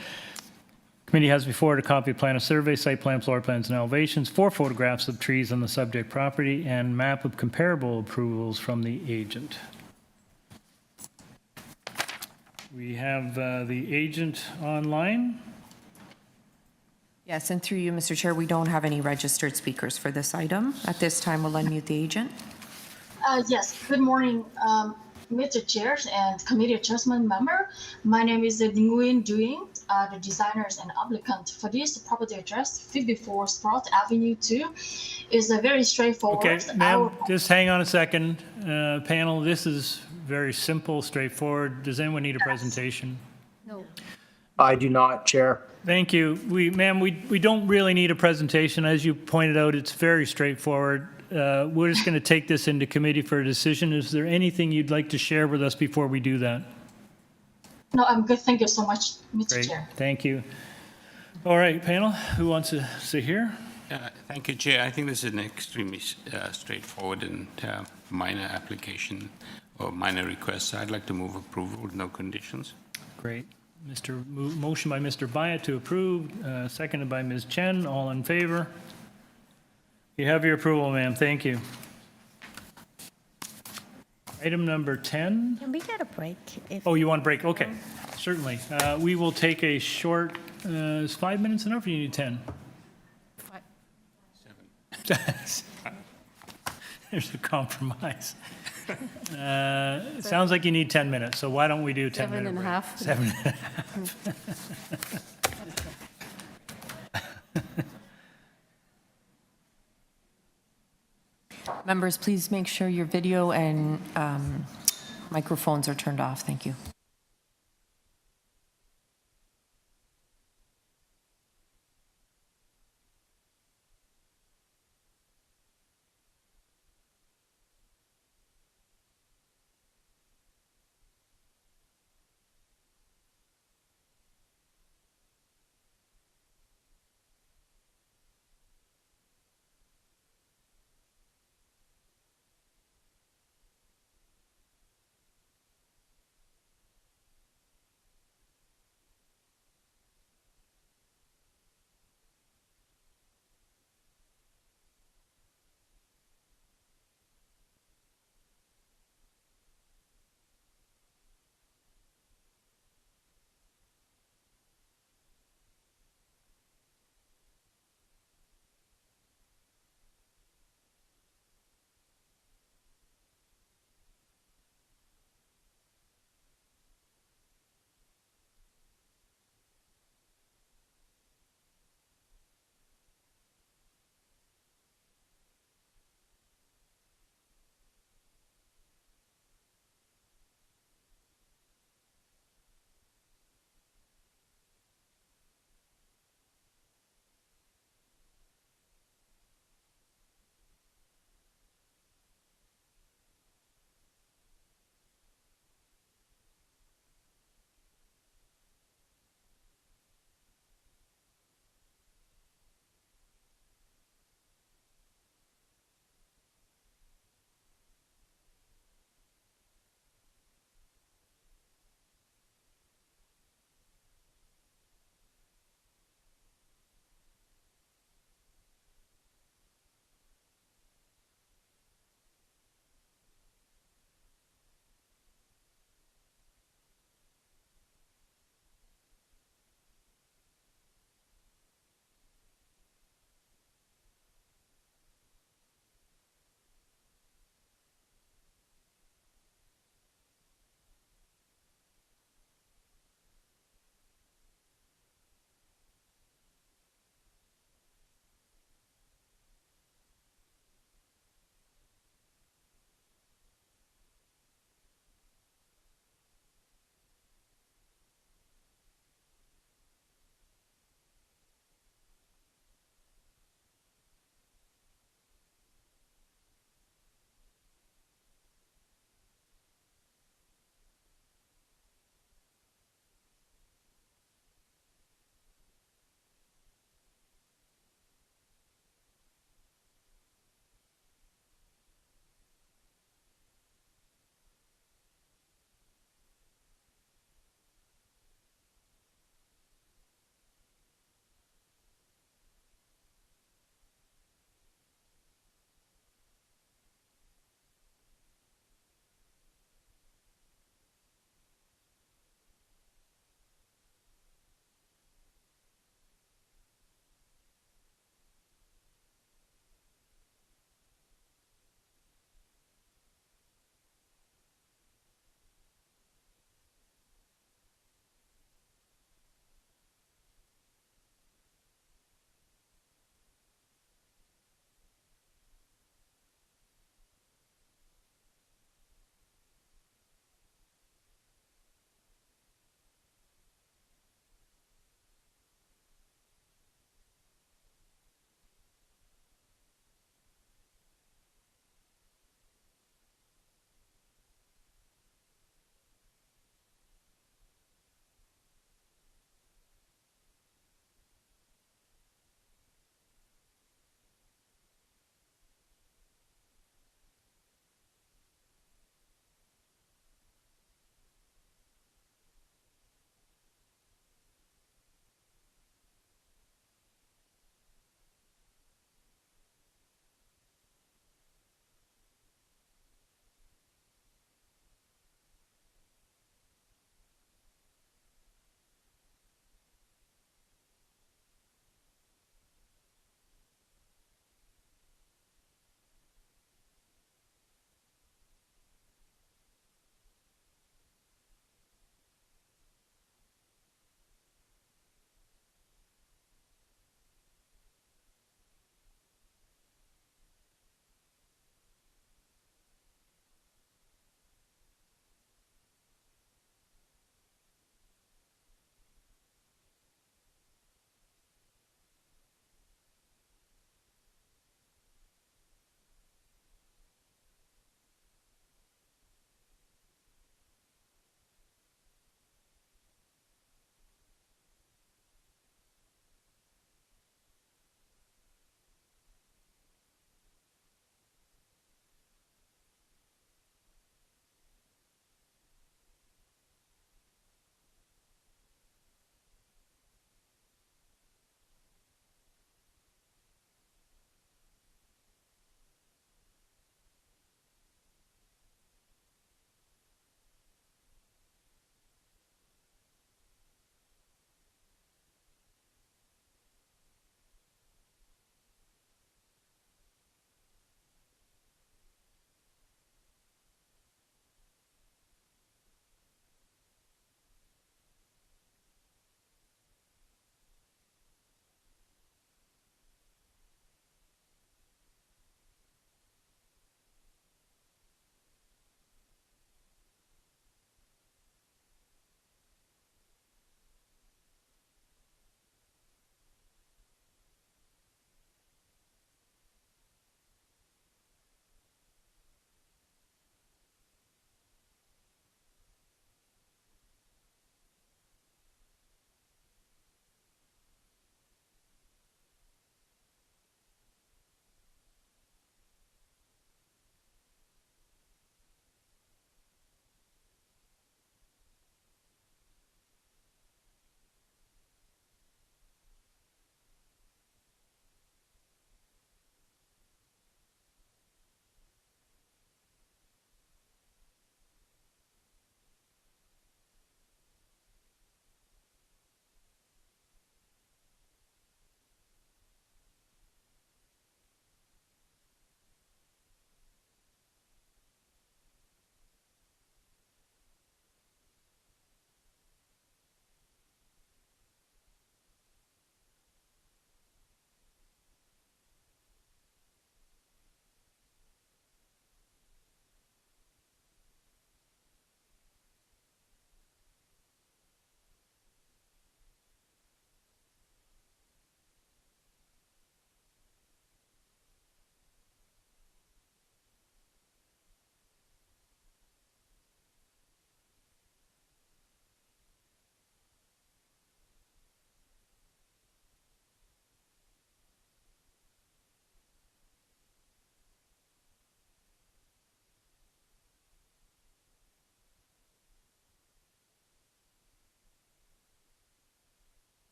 Committee has before it a copy of plan of survey, site plan, floor plans, and elevations, 4 photographs of trees on the subject property, and map of comparable approvals from the agent. We have the agent online. Yes, and through you, Mr. Chair, we don't have any registered speakers for this item. At this time, we'll unmute the agent. Yes, good morning, Mr. Chair and committee adjustment member. My name is Nguyen Duing, the designers and applicant for this property address, 54 SPROAT Avenue 2. Is a very straightforward. Okay, ma'am, just hang on a second. Panel, this is very simple, straightforward. Does anyone need a presentation? No. I do not, Chair. Thank you. Ma'am, we don't really need a presentation. As you pointed out, it's very straightforward. We're just going to take this into committee for a decision. Is there anything you'd like to share with us before we do that? No, I'm good. Thank you so much, Mr. Great. Chair. Thank you. All right, panel, who wants to sit here? Thank you, Chair. I think this is an extremely straightforward and minor application or minor request. I'd like to move approval with no conditions. Great. Motion by Mr. Byatt to approve, seconded by Ms. Chen. All in favor? You have your approval, ma'am. Thank you. Item number 10. Can we get a break? Oh, you want a break? Okay, certainly. We will take a short Is 5 minutes enough, or you need 10? There's a compromise. It sounds like you need 10 minutes, so why don't we do 10 minutes? 7.5. 7.5. Members, please make sure your video and microphones are turned off. Thank you.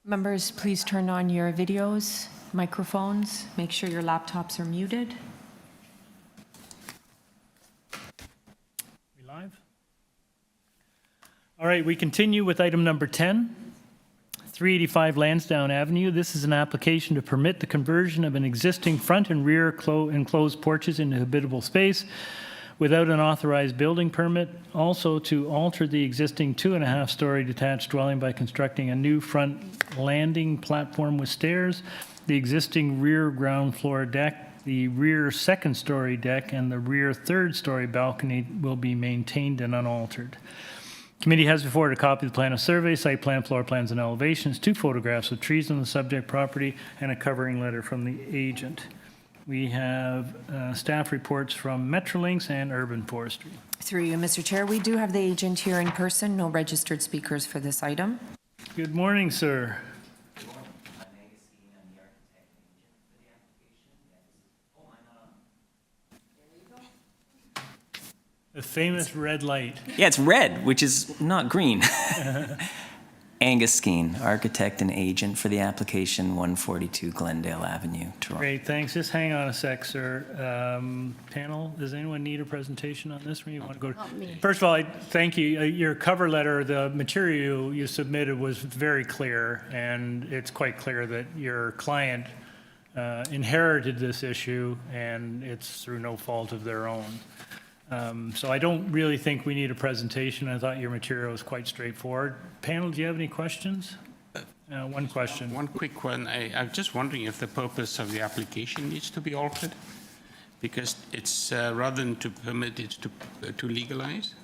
Members, please turn on your videos, microphones, make sure your laptops are muted. We live? All right, we continue with item number 10, 385 Lansdowne Avenue. This is an application to permit the conversion of an existing front and rear enclosed porches into habitable space without an authorized building permit. Also to alter the existing 2.5-story detached dwelling by constructing a new front landing platform with stairs, the existing rear ground floor deck, the rear second-story deck, and the rear third-story balcony will be maintained and unaltered. Committee has before it a copy of the plan of survey, site plan, floor plans, and elevations, 2 photographs of trees on the subject property, and a covering letter from the agent. We have staff reports from Metrolinx and Urban Forestry. Through you, Mr. Chair, we do have the agent here in person, no registered speakers for this item. Good morning, sir. The famous red light. Yeah, it's red, which is not green. Angus Skeen, architect and agent for the application, 142 Glendale Avenue, Toronto. Great, thanks. Just hang on a sec, sir. Panel, does anyone need a presentation on this? Or you want to go? First of all, I thank you. Your cover letter, the material you submitted was very clear, and it's quite clear that your client inherited this issue, and it's through no fault of their own. So I don't really think we need a presentation. I thought your material was quite straightforward. Panel, do you have any questions? One question. One quick one. I'm just wondering if the purpose of the application needs to be altered, because it's rather than to permit it to legalize.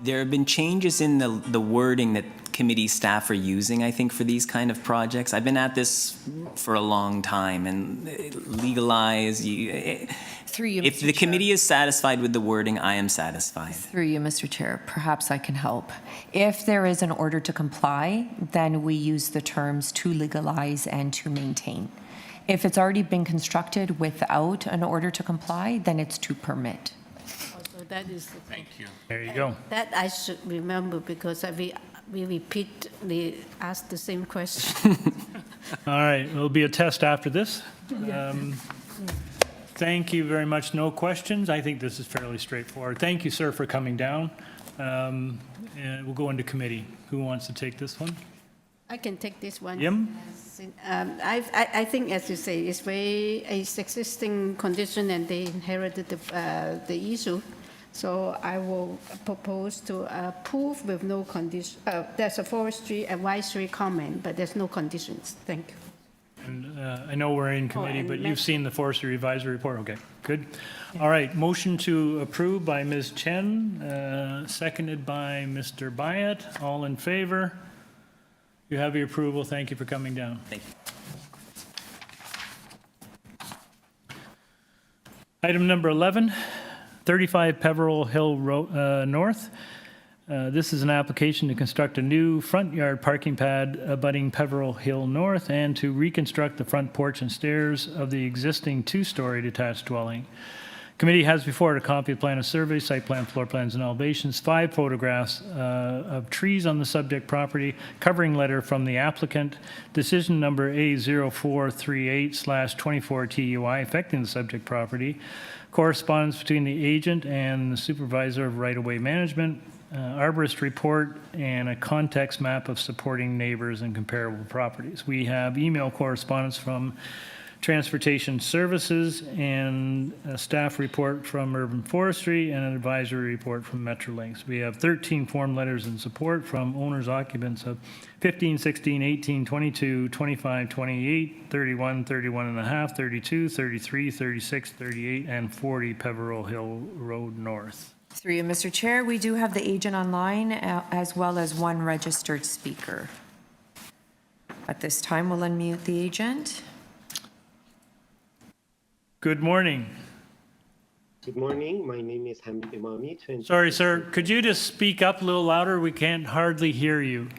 There have been changes in the wording that committee staff are using, I think, for these kind of projects. I've been at this for a long time, and legalize. Through you, if the committee is satisfied with the wording, I am satisfied. Through you, Mr. Chair, perhaps I can help. If there is an order to comply, then we use the terms to legalize and to maintain. If it's already been constructed without an order to comply, then it's to permit. So that is. Thank you. There you go. That I should remember because we repeatedly ask the same question. All right, it'll be a test after this. Thank you very much. No questions. I think this is fairly straightforward. Thank you, sir, for coming down. And we'll go into committee. Who wants to take this one? I can take this one. Yim? I think, as you say, it's existing condition and they inherited the issue. So I will propose to approve with no condition. There's a forestry advisory comment, but there's no conditions. Thank you. And I know we're in committee, but you've seen the forestry advisory report. Okay, good. All right, motion to approve by Ms. Chen, seconded by Mr. Byatt. All in favor? You have your approval. Thank you for coming down. Thank you. Item number 11, 35 Peveril Hill North. This is an application to construct a new front yard parking pad abutting Peveril Hill North and to reconstruct the front porch and stairs of the existing 2-story detached dwelling. Committee has before it a copy of plan of survey, site plan, floor plans, and elevations, 5 photographs of trees on the subject property, covering letter from the applicant, decision number A0438/24TUI affecting the subject property, correspondence between the agent and the supervisor of right-of-way management, arborist report, and a context map of supporting neighbors and comparable properties. We have email correspondence from Transportation Services and a staff report from Urban Forestry and an advisory report from Metrolinx. We have 13 form letters in support from owners occupants of 15, 16, 18, 22, 25, 28, 31, 31 and a half, 32, 33, 36, 38, and 40 Peveril Hill Road North. Through you, Mr. Chair, we do have the agent online as well as 1 registered speaker. At this time, we'll unmute the agent. Good morning. Good morning. My name is Hamid Imami. Sorry, sir. Could you just speak up a little louder? We can't hardly hear you.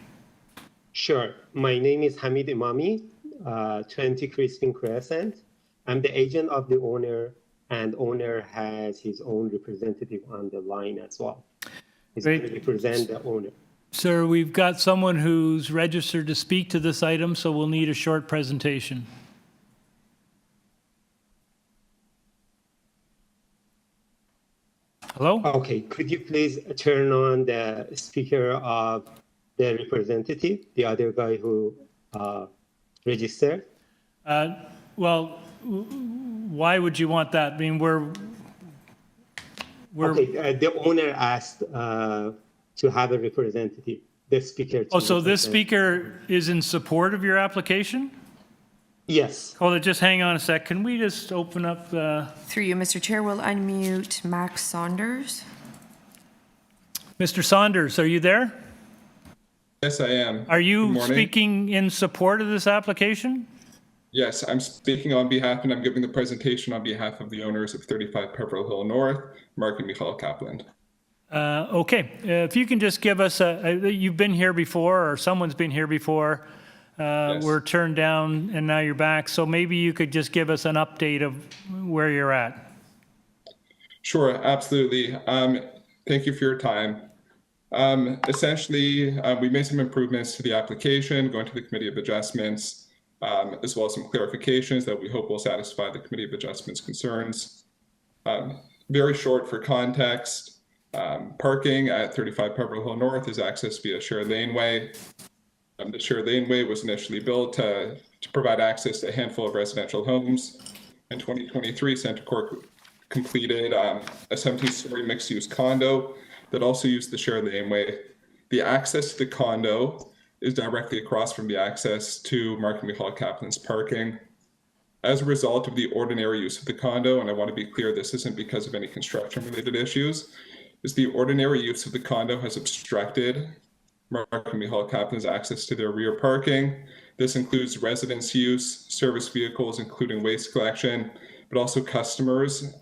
Sure. My name is Hamid Imami, 20 Crispin Crescent. I'm the agent of the owner, and owner has his own representative on the line as well. He's going to represent the owner. Sir, we've got someone who's registered to speak to this item, so we'll need a short presentation. Hello? Okay, could you please turn on the speaker of the representative, the other guy who registered? Well, why would you want that? I mean, we're okay, the owner asked to have a representative, the speaker. Oh, so this speaker is in support of your application? Yes. Hold it, just hang on a sec. Can we just open up the... Through you, Mr. Chair, we'll unmute Max Saunders. Mr. Saunders, are you there? Yes, I am. Are you speaking in support of this application? Yes, I'm speaking on behalf, and I'm giving the presentation on behalf of the owners of 35 Peveril Hill North, Mark and Michael Kaplan. Okay, if you can just give us you've been here before, or someone's been here before. Yes. We're turned down, and now you're back. So maybe you could just give us an update of where you're at. Sure, absolutely. Thank you for your time. Essentially, we made some improvements to the application, going to the Committee of Adjustments, as well as some clarifications that we hope will satisfy the Committee of Adjustments concerns. Very short for context, parking at 35 Peveril Hill North is accessed via shared laneway. The shared laneway was initially built to provide access to a handful of residential homes. In 2023, Centercorp completed a 17-story mixed-use condo that also used the shared laneway. The access to the condo is directly across from the access to Mark and Michael Kaplan's parking. As a result of the ordinary use of the condo, and I want to be clear, this isn't because of any construction-related issues, is the ordinary use of the condo has obstructed Mark and Michael Kaplan's access to their rear parking. This includes residence use, service vehicles, including waste collection, but also customers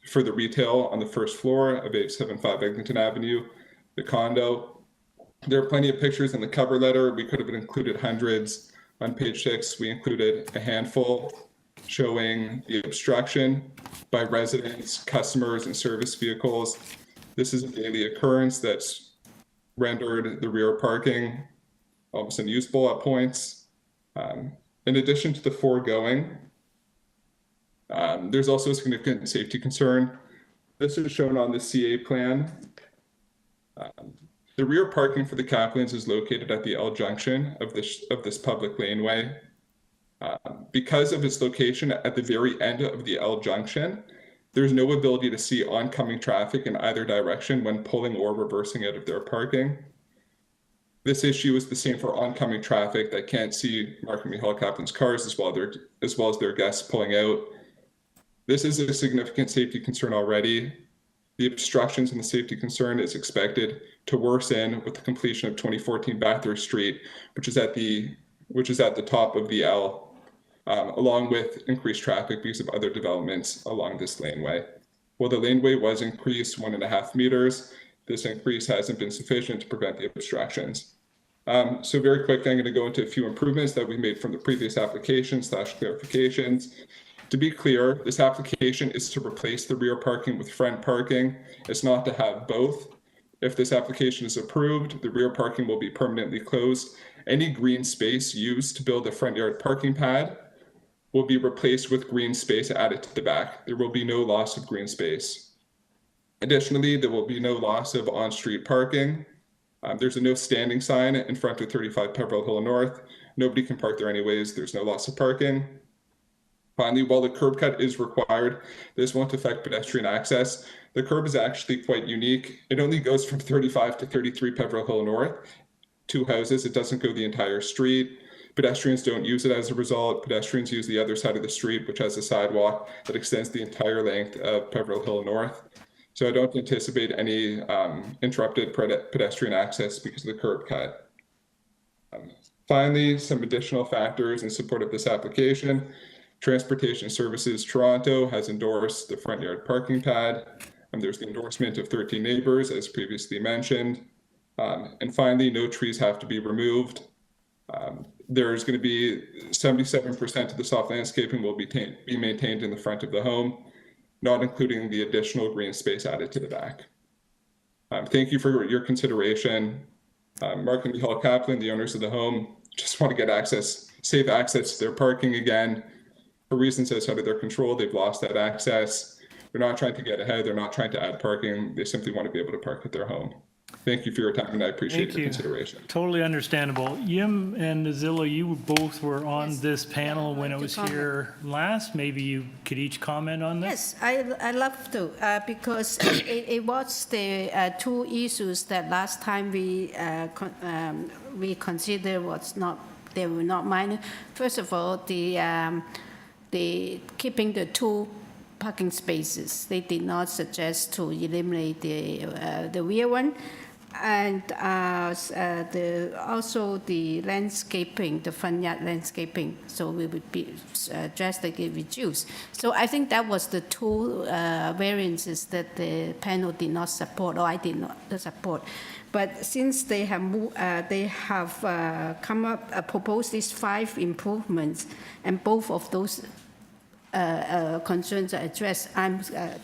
for the retail on the first floor of 875 Eglinton Avenue, the condo. There are plenty of pictures in the cover letter. We could have included hundreds. On page 6, we included a handful showing the obstruction by residents, customers, and service vehicles. This is a daily occurrence that's rendered the rear parking almost unusable at points. In addition to the foregoing, there's also a significant safety concern. This is shown on the CA plan. The rear parking for the Kaplans is located at the L junction of this public laneway. Because of its location at the very end of the L junction, there's no ability to see oncoming traffic in either direction when pulling or reversing out of their parking. This issue is the same for oncoming traffic that can't see Mark and Michael Kaplan's cars as well as their guests pulling out. This is a significant safety concern already. The obstructions and the safety concern is expected to worsen with the completion of 2014 Bathurst Street, which is at the top of the L. Along with increased traffic because of other developments along this laneway. While the laneway was increased 1.5 meters, this increase hasn't been sufficient to prevent the obstructions. So very quickly, I'm going to go into a few improvements that we made from the previous application / clarifications. To be clear, this application is to replace the rear parking with front parking. It's not to have both. If this application is approved, the rear parking will be permanently closed. Any green space used to build a front yard parking pad will be replaced with green space added to the back. There will be no loss of green space. Additionally, there will be no loss of on-street parking. There's a no standing sign in front of 35 Peveril Hill North. Nobody can park there anyways. There's no loss of parking. Finally, while the curb cut is required, this won't affect pedestrian access. The curb is actually quite unique. It only goes from 35 to 33 Peveril Hill North, 2 houses. It doesn't go the entire street. Pedestrians don't use it as a result. Pedestrians use the other side of the street, which has a sidewalk that extends the entire length of Peveril Hill North. So I don't anticipate any interrupted pedestrian access because of the curb cut. Finally, some additional factors in support of this application. Transportation Services Toronto has endorsed the front yard parking pad. There's the endorsement of 13 neighbors, as previously mentioned. And finally, no trees have to be removed. There's going to be 77% of the soft landscaping will be maintained in the front of the home, not including the additional green space added to the back. Thank you for your consideration. Mark and Michal Kaplan, the owners of the home, just want to get access, safe access to their parking again. For reasons outside of their control, they've lost that access. They're not trying to get ahead. They're not trying to add parking. They simply want to be able to park at their home. Thank you for your time, and I appreciate Thank your you. consideration. Totally understandable. Yim and Nazila, you both were on this panel when it was here last. Maybe you could each comment on this? Yes, I love to, because it was the two issues that last time we considered they were not minor. First of all, the keeping the two parking spaces. They did not suggest to eliminate the rear one. And also the landscaping, the front yard landscaping, so we would be drastically reduced. So I think that was the two variances that the panel did not support, or I did not support. But since they have proposed these 5 improvements, and both of those concerns are addressed,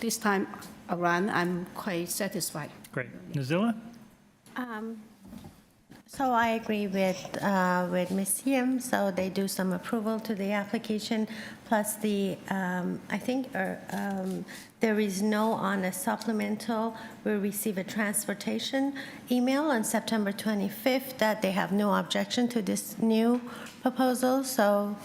this time around, I'm quite satisfied. Great. Nazila? So I agree with Ms. Yim, so they do some approval to the application, plus the, I think there is no on a supplemental, we'll receive a transportation email on September 25th that they have no objection to this new proposal, so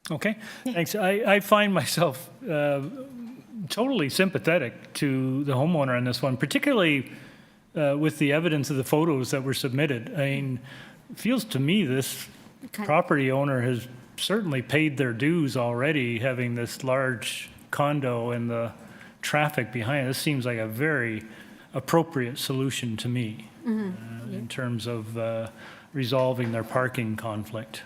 Okay, thanks. I find myself totally sympathetic to the homeowner on this one, particularly with the evidence of the photos that were submitted. I mean, it feels to me this property owner has certainly paid their dues already, having this large condo and the traffic behind it. This seems like a very appropriate solution to me in terms of resolving their parking conflict.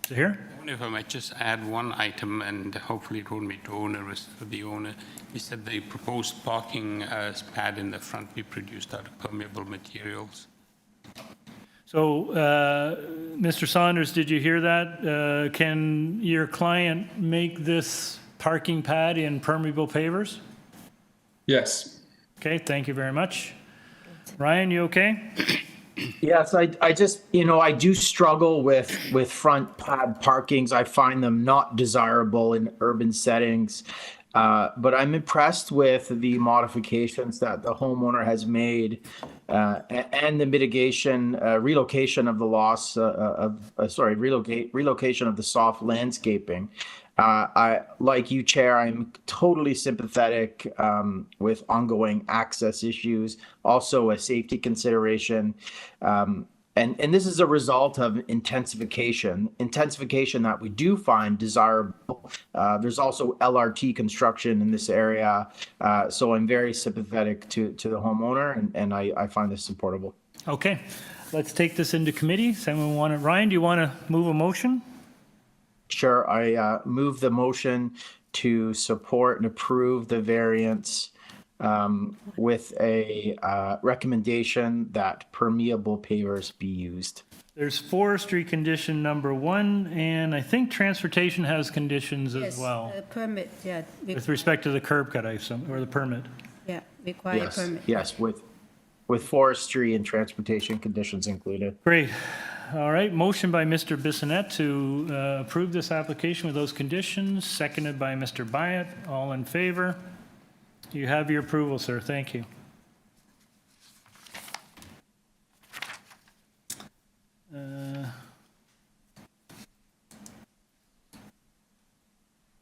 Here? I wonder if I might just add one item, and hopefully it won't be too onerous for the owner. You said the proposed parking pad in the front be produced out of permeable materials. So, Mr. Saunders, did you hear that? Can your client make this parking pad in permeable pavers? Yes. Okay, thank you very much. Ryan, you okay? Yes, I just, I do struggle with front pad parkings. I find them not desirable in urban settings. But I'm impressed with the modifications that the homeowner has made and the relocation of the relocation of the soft landscaping. Like you, Chair, I'm totally sympathetic with ongoing access issues, also a safety consideration. And this is a result of intensification that we do find desirable. There's also LRT construction in this area. So I'm very sympathetic to the homeowner, and I find this supportable. Okay, let's take this into committee. Ryan, do you want to move a motion? Sure, I move the motion to support and approve the variance with a recommendation that permeable pavers be used. There's forestry condition number 1, and I think transportation has conditions as well. Permit, yeah. With respect to the curb cut, I assume, or the permit. Yeah, require permit. Yes, with forestry and transportation conditions included. Great. All right, motion by Mr. Bissonnette to approve this application with those conditions, seconded by Mr. Byatt. All in favor? You have your approval, sir. Thank you.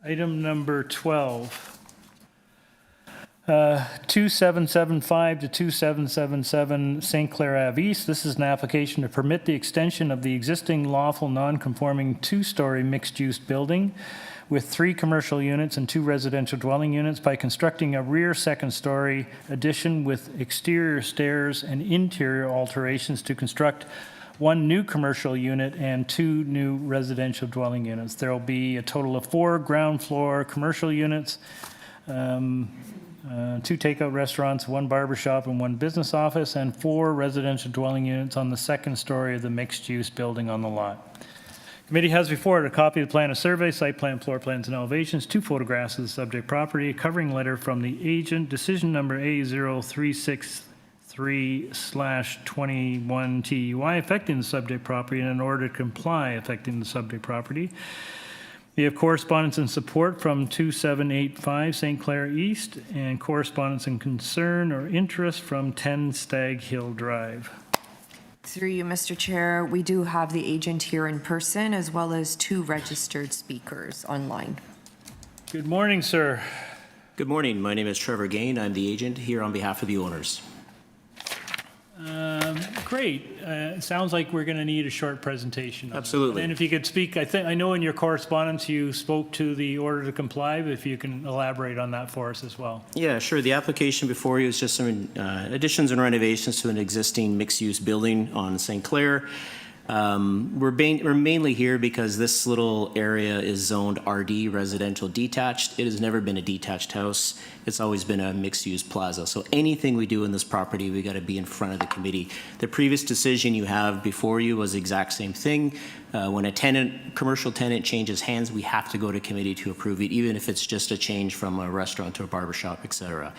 Item number 12. 2775 to 2777 St. Clair Ave East. This is an application to permit the extension of the existing lawful non-conforming 2-story mixed-use building with 3 commercial units and 2 residential dwelling units by constructing a rear second-story addition with exterior stairs and interior alterations to construct 1 new commercial unit and 2 new residential dwelling units. There will be a total of 4 ground floor commercial units, 2 takeout restaurants, 1 barber shop, and 1 business office, and 4 residential dwelling units on the second story of the mixed-use building on the lot. Committee has before it a copy of the plan of survey, site plan, floor plans, and elevations, 2 photographs of the subject property, a covering letter from the agent, decision number A0363/21 TUI affecting the subject property, and an order to comply affecting the subject property. We have correspondence and support from 2785 St. Clair East, and correspondence and concern or interest from 10 Stag Hill Drive. Through you, Mr. Chair, we do have the agent here in person as well as 2 registered speakers online. Good morning, sir. Good morning. My name is Trevor Gain. I'm the agent here on behalf of the owners. Great. Sounds like we're going to need a short presentation. Absolutely. And if you could speak, I know in your correspondence you spoke to the order to comply, but if you can elaborate on that for us as well. Yeah, sure. The application before you is just some additions and renovations to an existing mixed-use building on St. Clair. We're mainly here because this little area is zoned RD, residential detached. It has never been a detached house. It's always been a mixed-use plaza. So anything we do in this property, we got to be in front of the committee. The previous decision you have before you was the exact same thing. When a commercial tenant changes hands, we have to go to committee to approve it, even if it's just a change from a restaurant to a barber shop, et cetera.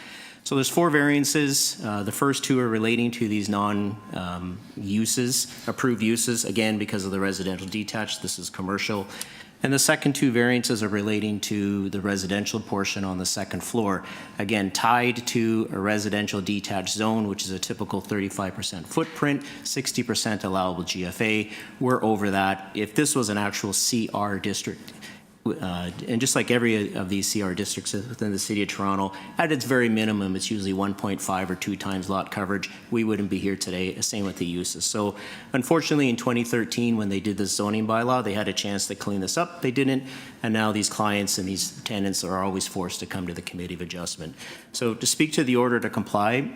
So there's 4 variances. The first 2 are relating to these approved uses, again, because of the residential detached. This is commercial. And the second 2 variances are relating to the residential portion on the second floor, again, tied to a residential detached zone, which is a typical 35% footprint, 60% allowable GFA. We're over that. If this was an actual CR district, and just like every of these CR districts within the City of Toronto, at its very minimum, it's usually 1.5 or 2 times lot coverage. We wouldn't be here today, same with the uses. So unfortunately, in 2013, when they did this zoning bylaw, they had a chance to clean this up. They didn't, and now these clients and these tenants are always forced to come to the Committee of Adjustment. So to speak to the order to comply,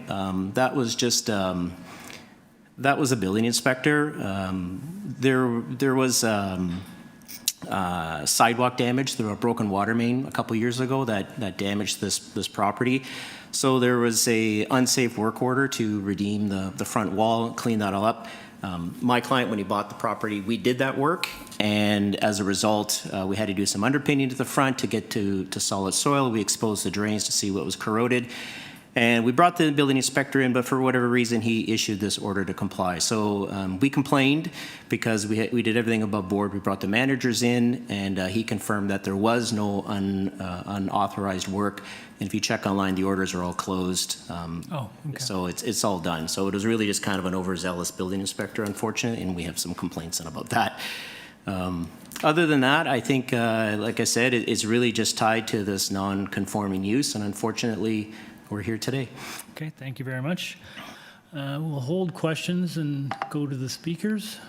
that was just... that was a building inspector. There was... sidewalk damage through a broken water main a couple years ago that damaged this property. So there was a unsafe work order to redeem the front wall, clean that all up. My client, when he bought the property, we did that work, and as a result, we had to do some underpinning to the front to get to solid soil. We exposed the drains to see what was corroded. And we brought the building inspector in, but for whatever reason, he issued this order to comply. So we complained because we did everything above board. We brought the managers in, and he confirmed that there was no unauthorized work. And if you check online, the orders are all closed. Okay. So it's all done. So it was really just kind of an overzealous building inspector, unfortunately, and we have some complaints in about that. Other than that, I think, like I said, it's really just tied to this non-conforming use, and unfortunately, we're here today. Okay, thank you very much. We'll hold questions and go to the speakers.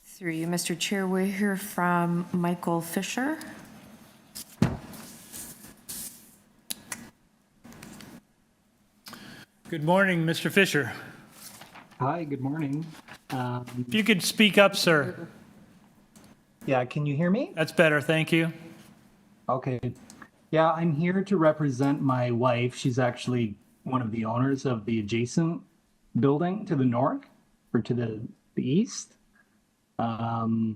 Through you, Mr. Chair, we'll hear from Michael Fisher. Good morning, Mr. Fisher. Hi, good morning. If you could speak up, sir. Yeah, can you hear me? That's better, thank you. Okay. Yeah, I'm here to represent my wife. She's actually one of the owners of the adjacent building to the north, or to the east. Sorry,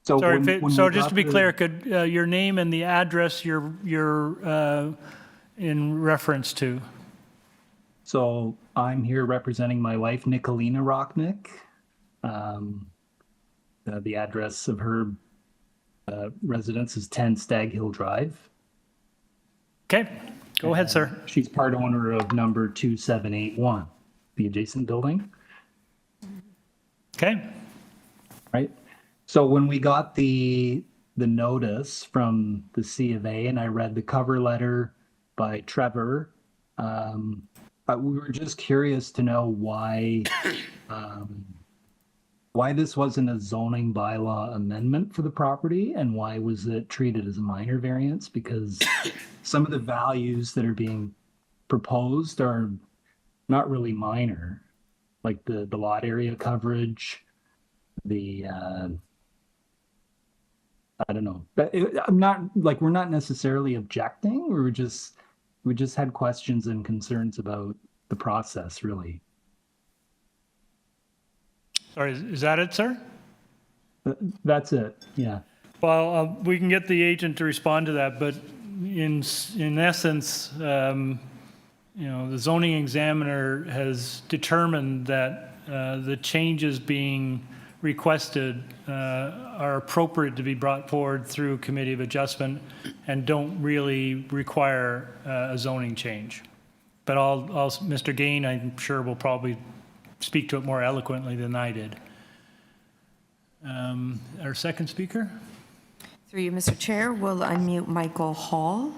when just to be clear, could your name and the address you're in reference to? So I'm here representing my wife, Nicolina Rocknick. The address of her residence is 10 Stag Hill Drive. Okay, go ahead, sir. She's part owner of number 2781, the adjacent building. Okay. Right. So when we got the notice from the C of A, and I read the cover letter by Trevor, we were just curious to know why this wasn't a zoning bylaw amendment for the property, and why was it treated as a minor variance? Because some of the values that are being proposed are not really minor, like the lot area coverage, the I don't know, but we're not necessarily objecting. We just had questions and concerns about the process, really. Sorry, is that it, sir? That's it, yeah. Well, we can get the agent to respond to that, but in essence, the zoning examiner has determined that the changes being requested are appropriate to be brought forward through Committee of Adjustment and don't really require a zoning change. But Mr. Gain, I'm sure, will probably speak to it more eloquently than I did. Our second speaker? Through you, Mr. Chair, we'll unmute Michael Hall.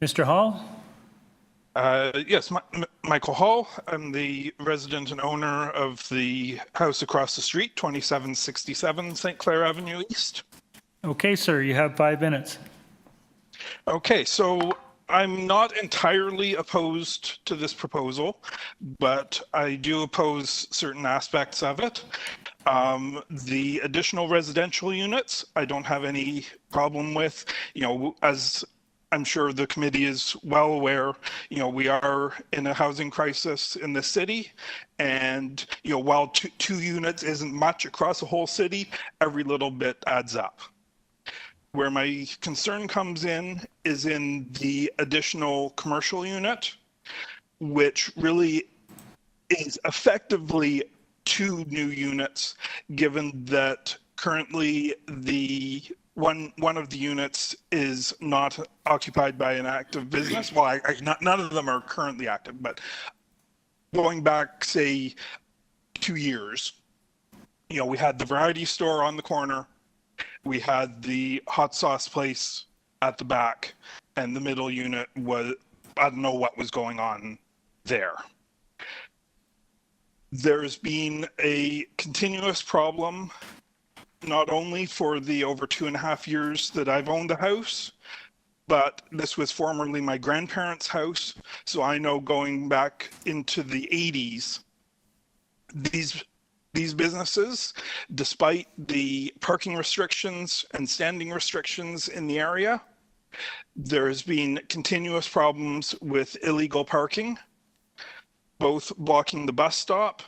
Mr. Hall? Yes, Michael Hall. I'm the resident and owner of the house across the street, 2767 St. Clair Avenue East. Okay, sir, you have 5 minutes. Okay, so I'm not entirely opposed to this proposal, but I do oppose certain aspects of it. The additional residential units, I don't have any problem with. As I'm sure the committee is well aware, we are in a housing crisis in the city. And, while two units isn't much across the whole city, every little bit adds up. Where my concern comes in is in the additional commercial unit, which really is effectively 2 new units, given that currently the one of the units is not occupied by an active business. Well, none of them are currently active, but going back, say, 2 years, we had the variety store on the corner. We had the hot sauce place at the back, and the middle unit was, I don't know what was going on there. There's been a continuous problem, not only for the over 2.5 years that I've owned the house, but this was formerly my grandparents' house. So I know going back into the 80s, these businesses, despite the parking restrictions and standing restrictions in the area, there's been continuous problems with illegal parking, both blocking the bus stop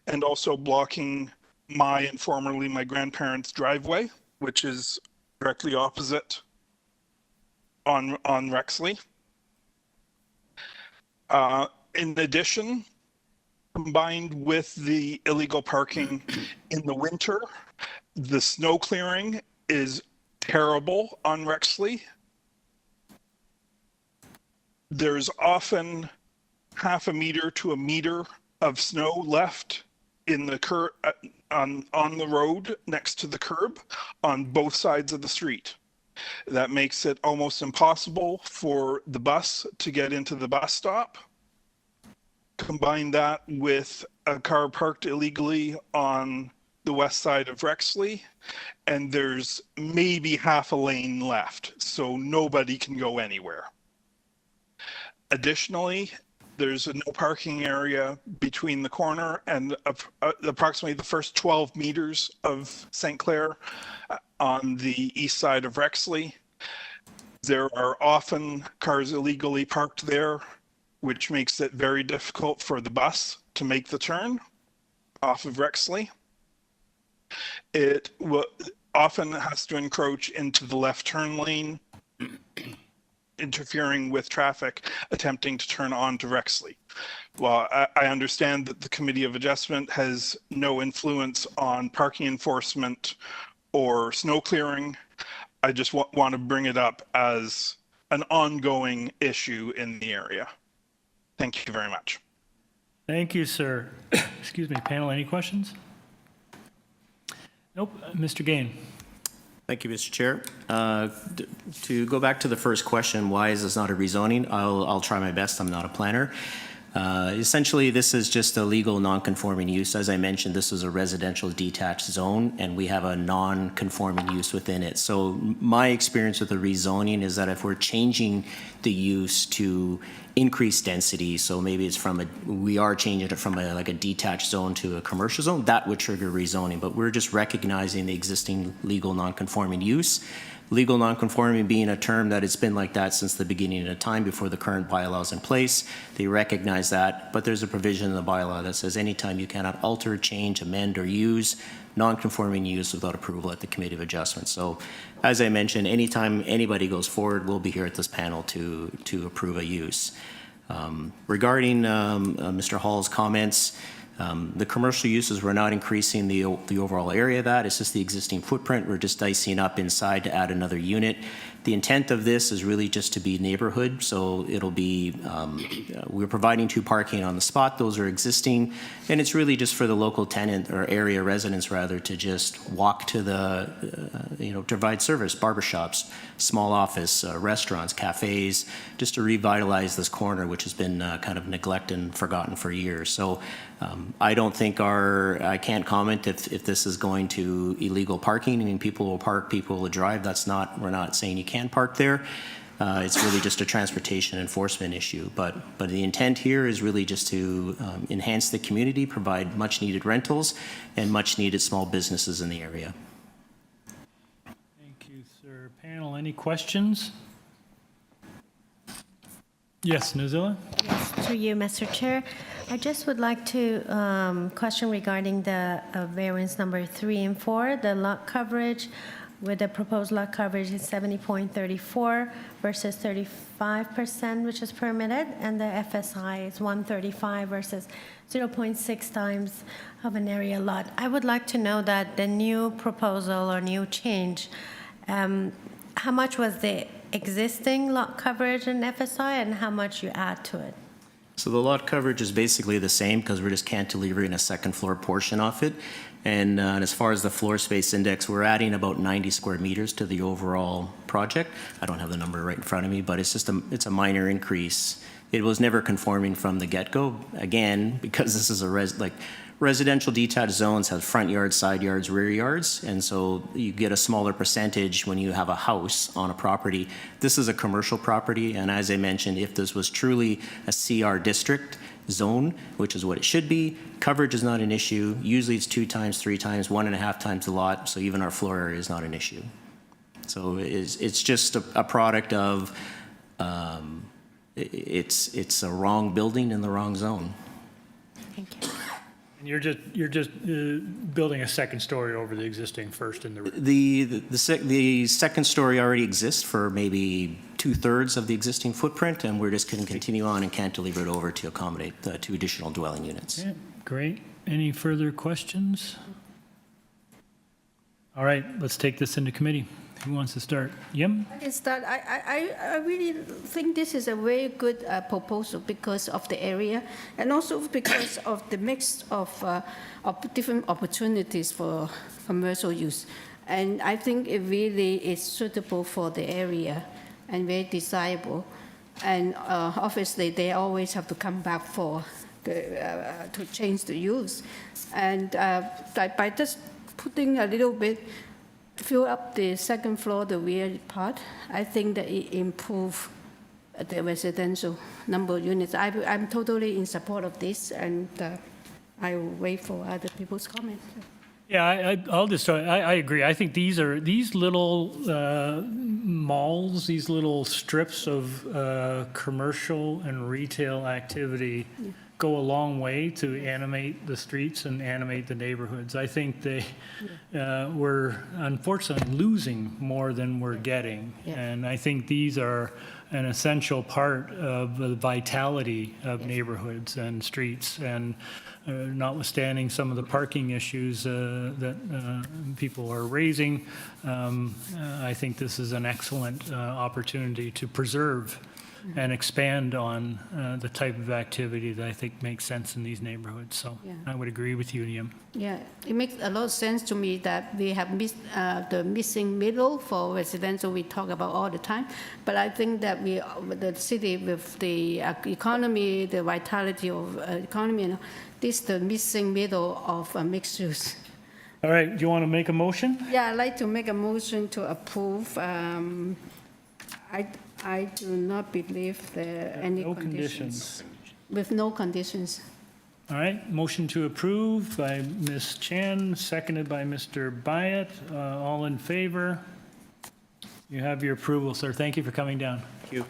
and also blocking my and formerly my grandparents' driveway, which is directly opposite on Rexley. In addition, combined with the illegal parking in the winter, the snow clearing is terrible on Rexley. There's often 0.5 meter to 1 meter of snow left in the on the road next to the curb on both sides of the street. That makes it almost impossible for the bus to get into the bus stop. Combine that with a car parked illegally on the west side of Rexley, and there's maybe half a lane left, so nobody can go anywhere. Additionally, there's a no parking area between the corner and approximately the first 12 meters of St. Clair on the east side of Rexley. There are often cars illegally parked there, which makes it very difficult for the bus to make the turn off of Rexley. It often has to encroach into the left turn lane, interfering with traffic attempting to turn onto Rexley. Well, I understand that the Committee of Adjustment has no influence on parking enforcement or snow clearing. I just want to bring it up as an ongoing issue in the area. Thank you very much. Thank you, sir. Excuse me, panel, any questions? Nope. Mr. Gain. Thank you, Mr. Chair. To go back to the first question, why is this not a rezoning? I'll try my best. I'm not a planner. Essentially, this is just a legal non-conforming use. As I mentioned, this is a residential detached zone, and we have a non-conforming use within it. So my experience with the rezoning is that if we're changing the use to increase density, so maybe it's we are changing it from like a detached zone to a commercial zone, that would trigger rezoning. But we're just recognizing the existing legal non-conforming use. Legal nonconforming being a term that it's been like that since the beginning of time before the current bylaw is in place. They recognize that, but there's a provision in the bylaw that says anytime you cannot alter, change, amend, or use non-conforming use without approval at the Committee of Adjustment. So, as I mentioned, anytime anybody goes forward, we'll be here at this panel to approve a use. Regarding Mr. Hall's comments, the commercial uses, we're not increasing the overall area of that. It's just the existing footprint. We're just dicing up inside to add another unit. The intent of this is really just to be neighborhood, so it'll be, we're providing 2 parking on the spot. Those are existing, and it's really just for the local tenant or area residents, rather, to just walk to the, to provide service, barbershops, small office, restaurants, cafes, just to revitalize this corner, which has been kind of neglected and forgotten for years. So I don't think I can't comment if this is going to illegal parking. I mean, people will park, people will drive. We're not saying you can park there. It's really just a transportation enforcement issue. But the intent here is really just to enhance the community, provide much needed rentals and much needed small businesses in the area. Thank you, sir. Panel, any questions? Yes, Nazila? Yes, through you, Mr. Chair. I just would like to question regarding the variance number 3 and 4, the lot coverage, with the proposed lot coverage is 70.34 versus 35%, which is permitted, and the FSI is 135 versus 0.6 times of an area lot. I would like to know that the new proposal or new change, how much was the existing lot coverage in FSI and how much you add to it? So the lot coverage is basically the same because we're just cantilevering a second floor portion of it. And as far as the floor space index, we're adding about 90 square meters to the overall project. I don't have the number right in front of me, but it's just it's a minor increase. It was never conforming from the get-go. Again, because this is a residential detached zones have front yards, side yards, rear yards, and so you get a smaller percentage when you have a house on a property. This is a commercial property, and as I mentioned, if this was truly a CR district zone, which is what it should be, coverage is not an issue. Usually it's 2 times, 3 times, 1.5 times the lot, so even our floor area is not an issue. So it's just a product of it's a wrong building in the wrong zone. Thank you. And you're just building a second story over the existing first in the roof. The second story already exists for maybe 2/3 of the existing footprint, and we're just going to continue on and cantilever it over to accommodate the 2 additional dwelling units. Okay, great. Any further questions? All right, let's take this into committee. Who wants to start? Yim? I can start. I really think this is a very good proposal because of the area and also because of the mix of different opportunities for commercial use. And I think it really is suitable for the area and very desirable. And obviously, they always have to come back for to change the use. And by just putting a little bit, fill up the second floor, the rear part, I think that it improves the residential number of units. I'm totally in support of this, and I will wait for other people's comments. Yeah, I'll just start. I agree. I think these little malls, these little strips of commercial and retail activity go a long way to animate the streets and animate the neighborhoods. I think we're unfortunately losing more than we're getting. Yeah. And I think these are an essential part of the vitality of neighborhoods and streets. And notwithstanding some of the parking issues that people are raising, I think this is an excellent opportunity to preserve and expand on the type of activity that I think makes sense in these neighborhoods. So yeah. I would agree with you, Liam. Yeah, it makes a lot of sense to me that we have missed the missing middle for residential we talk about all the time. But I think that the city with the economy, the vitality of economy, this is the missing middle of mixed use. All right, do you want to make a motion? Yeah, I'd like to make a motion to approve. I do not believe there are any conditions. With no conditions. All right, motion to approve by Ms. Chan, seconded by Mr. Byatt. All in favor? You have your approval, sir. Thank you for coming down. Thank you.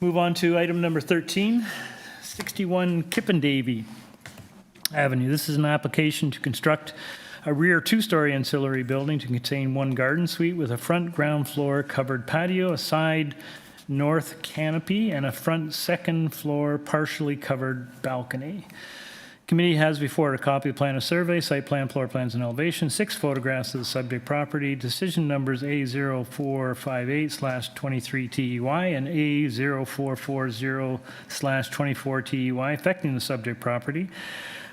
Move on to item number 13, 61 Kippendavie Avenue. This is an application to construct a rear two-story ancillary building to contain one garden suite with a front ground floor covered patio, a side north canopy, and a front second floor partially covered balcony. Committee has before it a copy of plan of survey, site plan, floor plans, and elevation, 6 photographs of the subject property, decision numbers A0458/23TEY and A0440/24TEY affecting the subject property.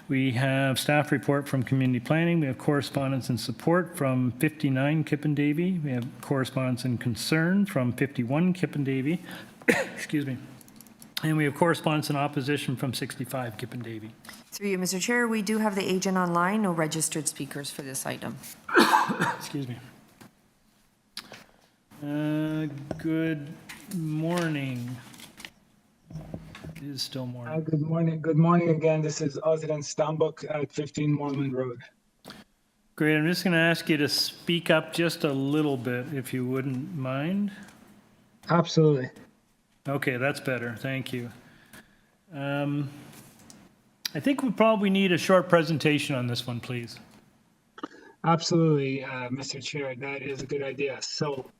We have staff report from community planning. We have correspondence and support from 59 Kippendavie. We have correspondence and concern from 51 Kippendavie. Excuse me. And we have correspondence and opposition from 65 Kippendavie. Through you, Mr. Chair, we do have the agent online, no registered speakers for this item. Excuse me. Good morning. It is still morning. Good morning. Good morning again. This is Ozran Stambuk at 15 Mormon Road. Great. I'm just going to ask you to speak up just a little bit, if you wouldn't mind. Absolutely. Okay, that's better. Thank you. I think we probably need a short presentation on this one, please. Absolutely, Mr. Chair. That is a good idea. So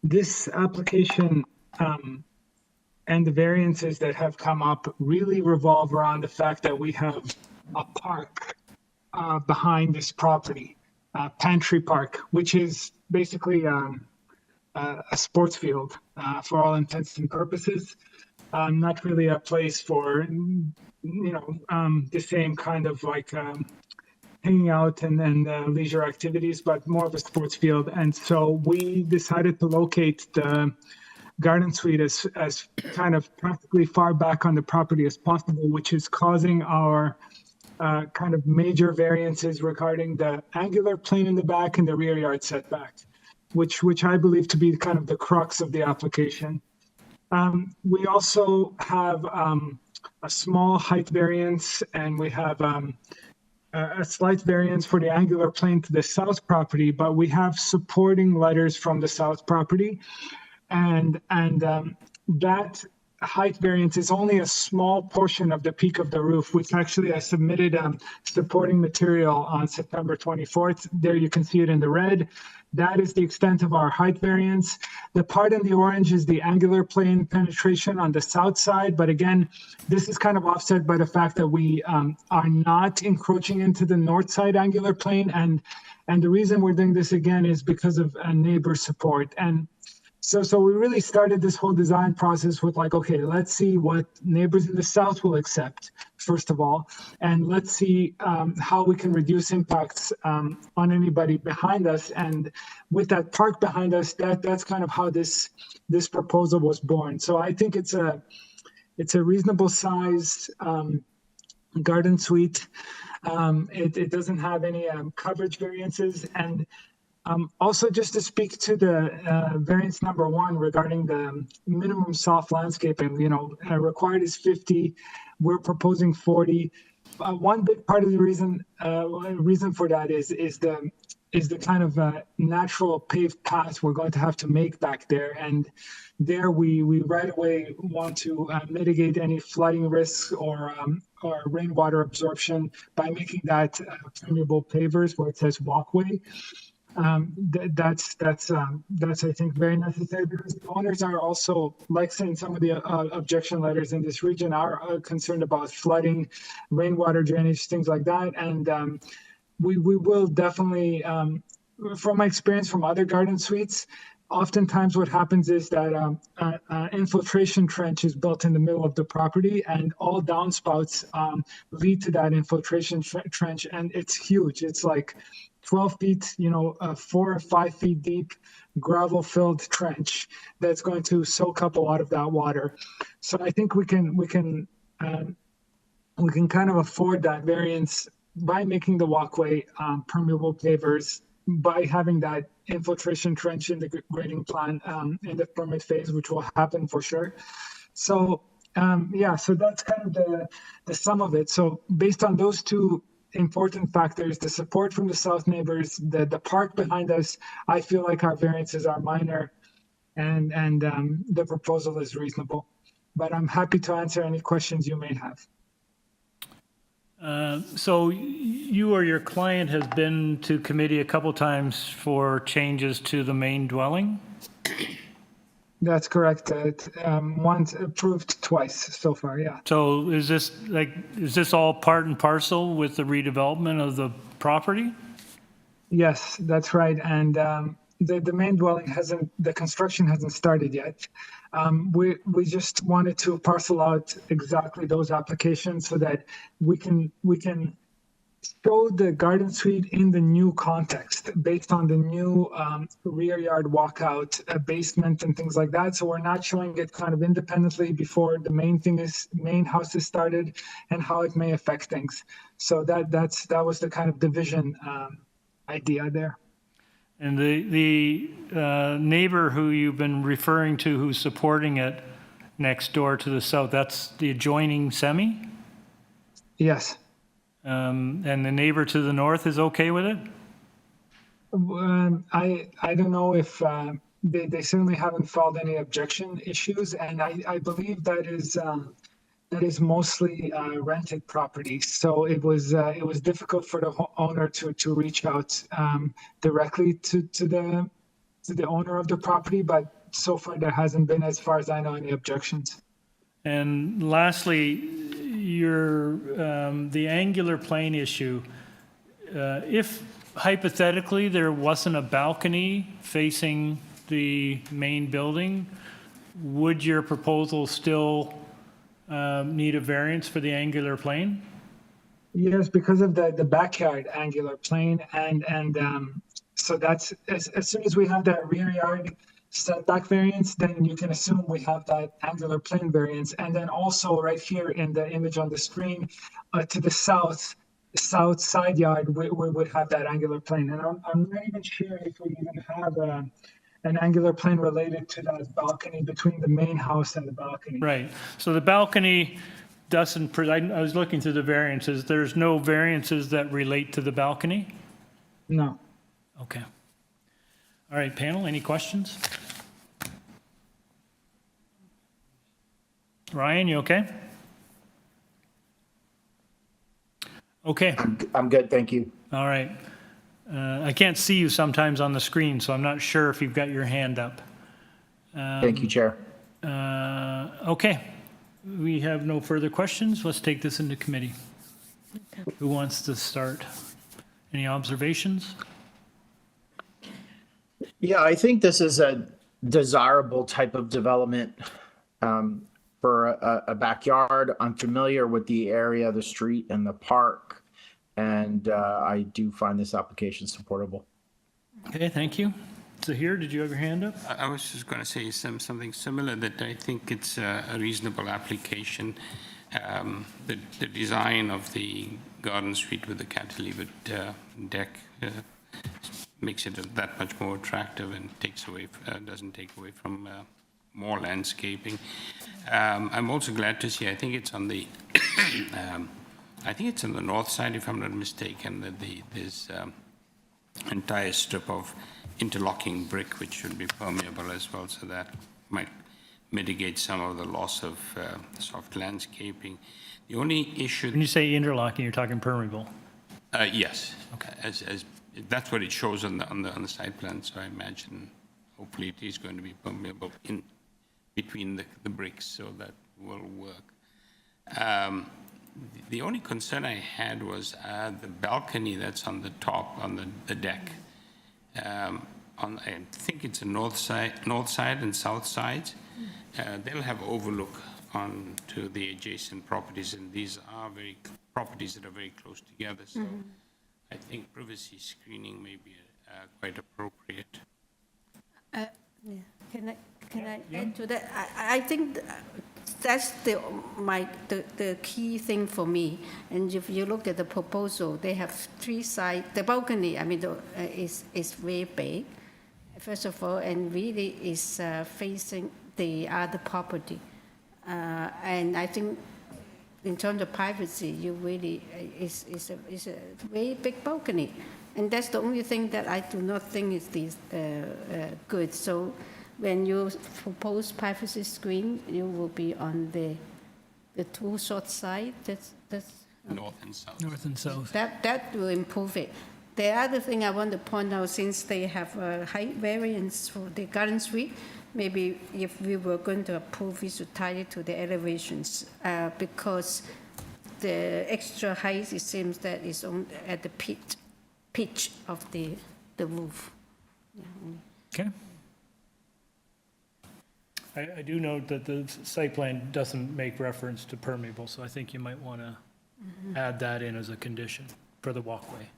this application and the variances that have come up really revolve around the fact that we have a park behind this property, Pantry Park, which is basically a sports field for all intents and purposes. Not really a place for, the same kind of like hanging out and leisure activities, but more of a sports field. And so we decided to locate the garden suite as kind of practically far back on the property as possible, which is causing our kind of major variances regarding the angular plane in the back and the rear yard setback, which I believe to be kind of the crux of the application. We also have a small height variance, and we have a slight variance for the angular plane to the south property, but we have supporting letters from the south property. And that height variance is only a small portion of the peak of the roof, which actually I submitted supporting material on September 24th. There you can see it in the red. That is the extent of our height variance. The part in the orange is the angular plane penetration on the south side. But again, this is kind of offset by the fact that we are not encroaching into the north side angular plane. And the reason we're doing this again is because of neighbor support. And so we really started this whole design process with like, okay, let's see what neighbors in the south will accept, first of all, and let's see how we can reduce impacts on anybody behind us. And with that park behind us, that's kind of how this proposal was born. So I think it's a reasonable sized garden suite. It doesn't have any coverage variances. And also, just to speak to the variance number 1 regarding the minimum soft landscaping, required is 50. We're proposing 40. One big part of the reason for that is the kind of natural paved path we're going to have to make back there, and there we right away want to mitigate any flooding risks or rainwater absorption by making that permeable pavers where it says walkway. That's I think very necessary, because the owners are also, like in some of the objection letters in this region, are concerned about flooding, rainwater drainage, things like that. And we will definitely, from my experience from other garden suites, oftentimes what happens is that an infiltration trench is built in the middle of the property, and all downspouts lead to that infiltration trench, and it's huge. It's like 12 feet, 4 or 5 feet deep, gravel-filled trench that's going to soak up a lot of that water. So I think we can kind of afford that variance by making the walkway permeable pavers, by having that infiltration trench in the grading plan in the permit phase, which will happen for sure. So so that's kind of the sum of it. So based on those two important factor is the support from the south neighbors, the park behind us. I feel like our variances are minor, and the proposal is reasonable. But I'm happy to answer any questions you may have. So you or your client has been to committee a couple times for changes to the main dwelling? That's correct. Once approved, twice so far, yeah. So is this all part and parcel with the redevelopment of the property? Yes, that's right. And the main dwelling the construction hasn't started yet. We just wanted to parcel out exactly those applications so that we can show the garden suite in the new context based on the new rear yard walkout, basement and things like that. So we're not showing it kind of independently before the main house is started and how it may affect things. So that was the kind of division idea there. And the neighbor who you've been referring to who's supporting it next door to the south, that's the adjoining semi? Yes. And the neighbor to the north is okay with it? I don't know if they certainly haven't filed any objection issues, and I believe that is mostly rented property. So it was difficult for the owner to reach out directly to the owner of the property, but so far there hasn't been, as far as I know, any objections. And lastly, the angular plane issue, if hypothetically there wasn't a balcony facing the main building, would your proposal still need a variance for the angular plane? Yes, because of the backyard angular plane, and so that's as soon as we have that rear yard setback variance, then you can assume we have that angular plane variance. And then also right here in the image on the screen, to the south side yard, we would have that angular plane. And I'm not even sure if we even have an angular plane related to that balcony between the main house and the balcony. Right. So the balcony doesn't, I was looking through the variances. There's no variances that relate to the balcony? No. Okay. All right, panel, any questions? Ryan, you okay? Okay. I'm good, thank you. All right. I can't see you sometimes on the screen, so I'm not sure if you've got your hand up. Thank you, Chair. Okay. We have no further questions. Let's take this into committee. Who wants to start? Any observations? Yeah, I think this is a desirable type of development for a backyard. I'm familiar with the area, the street, and the park, and I do find this application supportable. Okay, thank you. Zahir, did you have your hand up? I was just going to say something similar, that I think it's a reasonable application. The design of the garden suite with the cantilevered deck makes it that much more attractive and doesn't take away from more landscaping. I'm also glad to see, I think it's on the north side, if I'm not mistaken, that there's entire strip of interlocking brick which should be permeable as well, so that might mitigate some of the loss of soft landscaping. The only issue... When you say interlocking, you're talking permeable? Yes. Okay. As that's what it shows on the site plan, so I imagine hopefully it is going to be permeable in between the bricks, so that will work. The only concern I had was the balcony that's on the top, on the deck. I think it's the north side and south sides. They'll have overlook onto the adjacent properties, and these are properties that are very close together. So I think privacy screening may be quite appropriate. Can I add to that? I think that's the key thing for me. And if you look at the proposal, they have three sides. The balcony, I mean, is very big, first of all, and really is facing the other property. And I think in terms of privacy, you really, is a very big balcony. And that's the only thing that I do not think is good. So when you propose privacy screen, you will be on the two short side. That's North and south. North and south. that will improve it. The other thing I want to point out, since they have a height variance for the garden suite, maybe if we were going to approve, we should tie it to the elevations, because the extra height, it seems that is on at the pitch of the roof. Okay. I do note that the site plan doesn't make reference to permeable, so I think you might want to add that in as a condition for the walkway.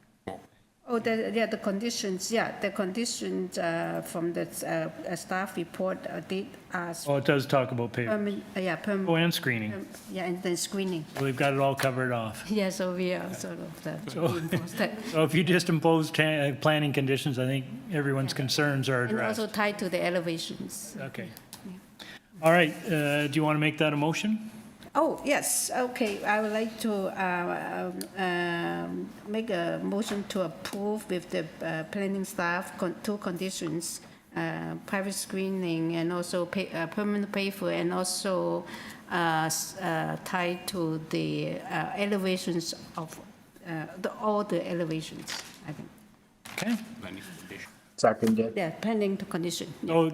Oh, the conditions, the conditions from the staff report did ask. Oh, it does talk about pavement. Permanent. Oh, and screening. And then screening. So we've got it all covered off. Yeah, so we are sort of the. So if you just impose planning conditions, I think everyone's concerns are And addressed. also tied to the elevations. Okay. All right, do you want to make that a motion? Oh, yes, okay, I would like to make a motion to approve with the planning staff two conditions, private screening and also permanent paver, and also tied to the elevations of all the elevations, I think. Okay. Seconded. Yeah, pending to condition. Oh,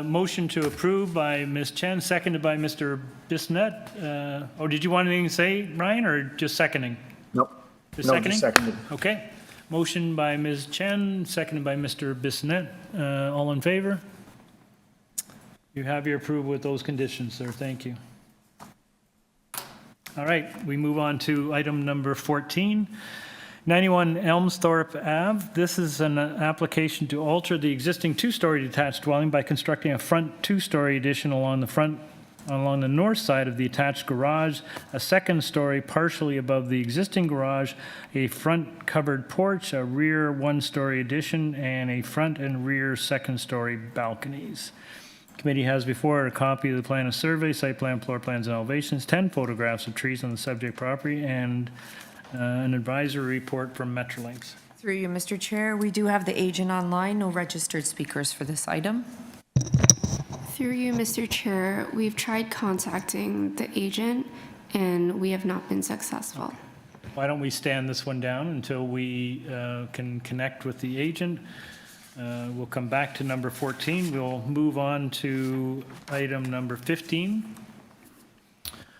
motion to approve by Ms. Chen, seconded by Mr. Bissonnette. Oh, did you want anything to say, Ryan, or just seconding? Nope. Just No, seconding? just seconded. Okay. Motion by Ms. Chen, seconded by Mr. Bissonnette. All in favor? You have your approval with those conditions, sir. Thank you. All right, we move on to item number 14. 91 ELMSTHORPE Ave. This is an application to alter the existing two-story detached dwelling by constructing a front two-story addition along the north side of the attached garage, a second story partially above the existing garage, a front covered porch, a rear one-story addition, and a front and rear second-story balconies. Committee has before it a copy of the plan of survey, site plan, floor plans, and elevations, 10 photographs of trees on the subject property, and an advisory report from Metrolinx. Through you, Mr. Chair, we do have the agent online, no registered speakers for this item. Through you, Mr. Chair, we've tried contacting the agent and we have not been successful. Why don't we stand this one down until we can connect with the agent? We'll come back to number 14. We'll move on to item number 15,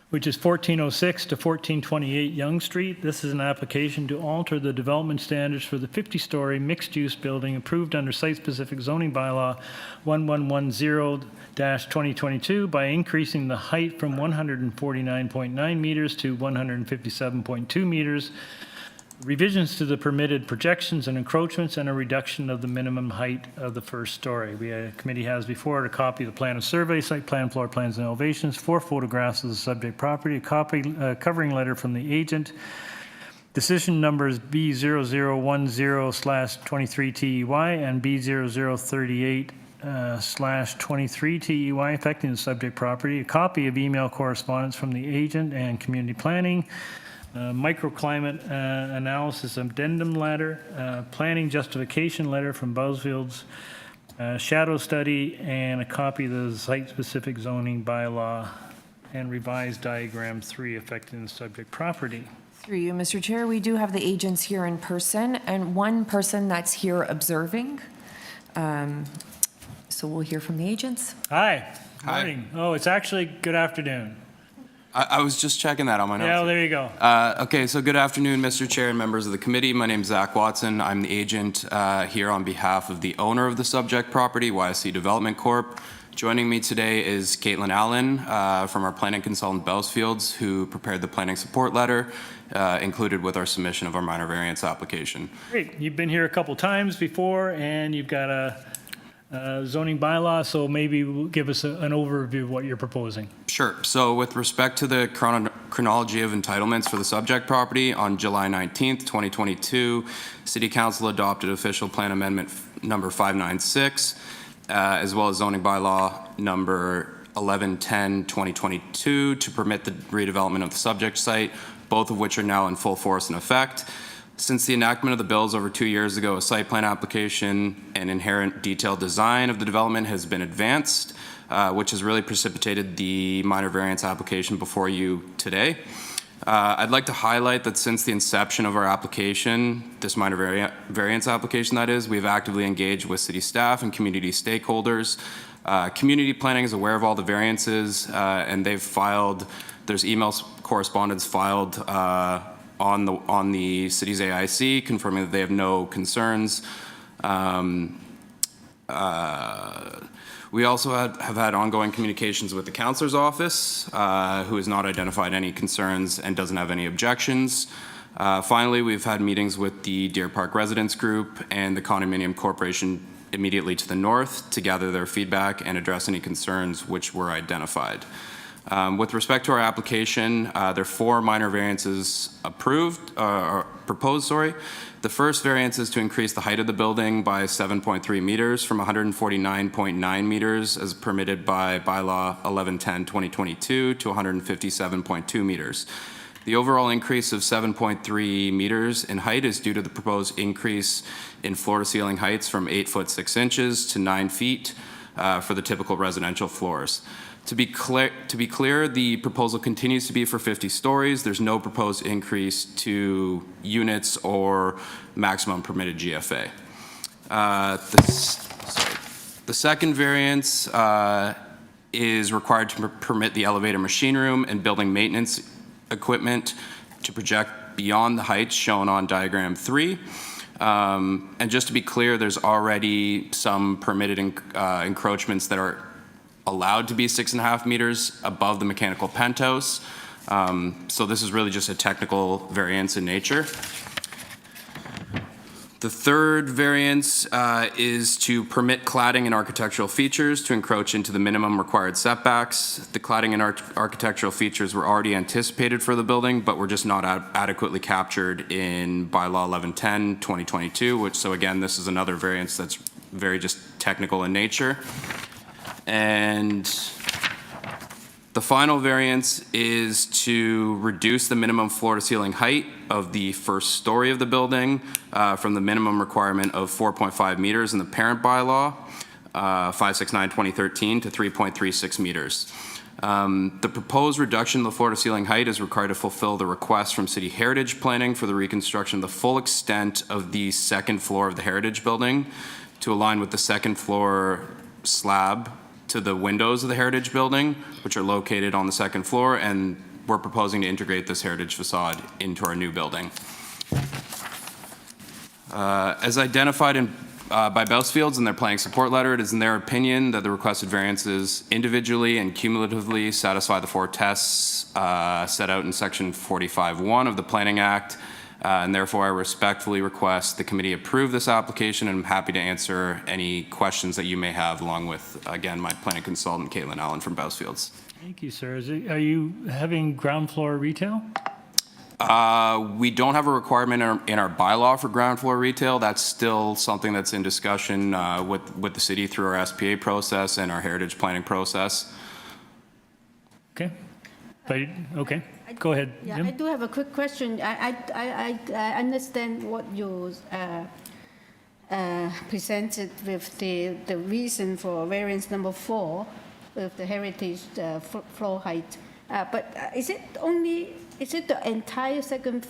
which is 1406 to 1428 Yonge Street. This is an application to alter the development standards for the 50-story mixed-use building approved under site-specific zoning bylaw 1110-2022 by increasing the height from 149.9 meters to 157.2 meters, revisions to the permitted projections and encroachments, and a reduction of the minimum height of the first story. The committee has before it a copy of the plan of survey, site plan, floor plans, and elevations, 4 photographs of the subject property, a covering letter from the agent, decision numbers B0010/23TEY and B0038/23TEY affecting the subject property, a copy of email correspondence from the agent and community planning, microclimate analysis addendum letter, planning justification letter from Buzzfield's shadow study, and a copy of the site-specific zoning bylaw and revised diagram 3 affecting the subject property. Through you, Mr. Chair, we do have the agents here in person and one person that's here observing. So we'll hear from the agents. Hi. Morning. Oh, it's actually good afternoon. I was just checking that on my notes. Yeah, well, there you go. Okay, so good afternoon, Mr. Chair and members of the committee. My name is Zach Watson. I'm the agent here on behalf of the owner of the subject property, YSC Development Corp. Joining me today is Caitlin Allen from our planning consultant, Bellsfields, who prepared the planning support letter included with our submission of our minor variance application. Great. You've been here a couple times before, and you've got a zoning bylaw, so maybe give us an overview of what you're proposing. Sure. So with respect to the chronology of entitlements for the subject property, on July 19th, 2022, City Council adopted official plan amendment number 596, as well as zoning bylaw number 11/10/2022 to permit the redevelopment of the subject site, both of which are now in full force and effect. Since the enactment of the bills over 2 years ago, a site plan application and inherent detailed design of the development has been advanced, which has really precipitated the minor variance application before you today. I'd like to highlight that since the inception of our application, this minor variance application that is, we've actively engaged with city staff and community stakeholders. Community planning is aware of all the variances, and they've filed, there's email correspondence filed on the city's AIC confirming that they have no concerns. We also have had ongoing communications with the councillor's office, who has not identified any concerns and doesn't have any objections. Finally, we've had meetings with the Deer Park Residents Group and the Condominium Corporation immediately to the north to gather their feedback and address any concerns which were identified. With respect to our application, there are 4 minor variances proposed. The first variance is to increase the height of the building by 7.3 meters from 149.9 meters as permitted by bylaw 11/10/2022 to 157.2 meters. The overall increase of 7.3 meters in height is due to the proposed increase in floor-to-ceiling heights from 8 foot 6 inches to 9 feet for the typical residential floors. To be clear, the proposal continues to be for 50 stories. There's no proposed increase to units or maximum permitted GFA. The second variance is required to permit the elevator machine room and building maintenance equipment to project beyond the heights shown on diagram 3. And just to be clear, there's already some permitted encroachments that are allowed to be 6.5 meters above the mechanical penthouse. So this is really just a technical variance in nature. The third variance is to permit cladding and architectural features to encroach into the minimum required setbacks. The cladding and architectural features were already anticipated for the building, but were just not adequately captured in bylaw 11/10/2022, so again, this is another variance that's very just technical in nature. And the final variance is to reduce the minimum floor-to-ceiling height of the first story of the building from the minimum requirement of 4.5 meters in the parent bylaw, 569/2013, to 3.36 meters. The proposed reduction of the floor-to-ceiling height is required to fulfill the request from City Heritage Planning for the reconstruction of the full extent of the second floor of the Heritage Building to align with the second floor slab to the windows of the Heritage Building, which are located on the second floor, and we're proposing to integrate this heritage facade into our new building. As identified by Bousfields in their planning support letter, it is in their opinion that the requested variances individually and cumulatively satisfy the 4 tests set out in section 45(1) of the Planning Act, and therefore I respectfully request the committee approve this application, and I'm happy to answer any questions that you may have, along with, again, my planning consultant, Caitlin Allen from Bousfields. Thank you, sir. Are you having ground floor retail? We don't have a requirement in our bylaw for ground floor retail. That's still something that's in discussion with the city through our SPA process and our heritage planning process. Okay. But, okay. Go ahead. Yeah, Jim? I do have a quick question. I understand what you presented with the reason for variance number 4 with the heritage floor height. But is it the entire second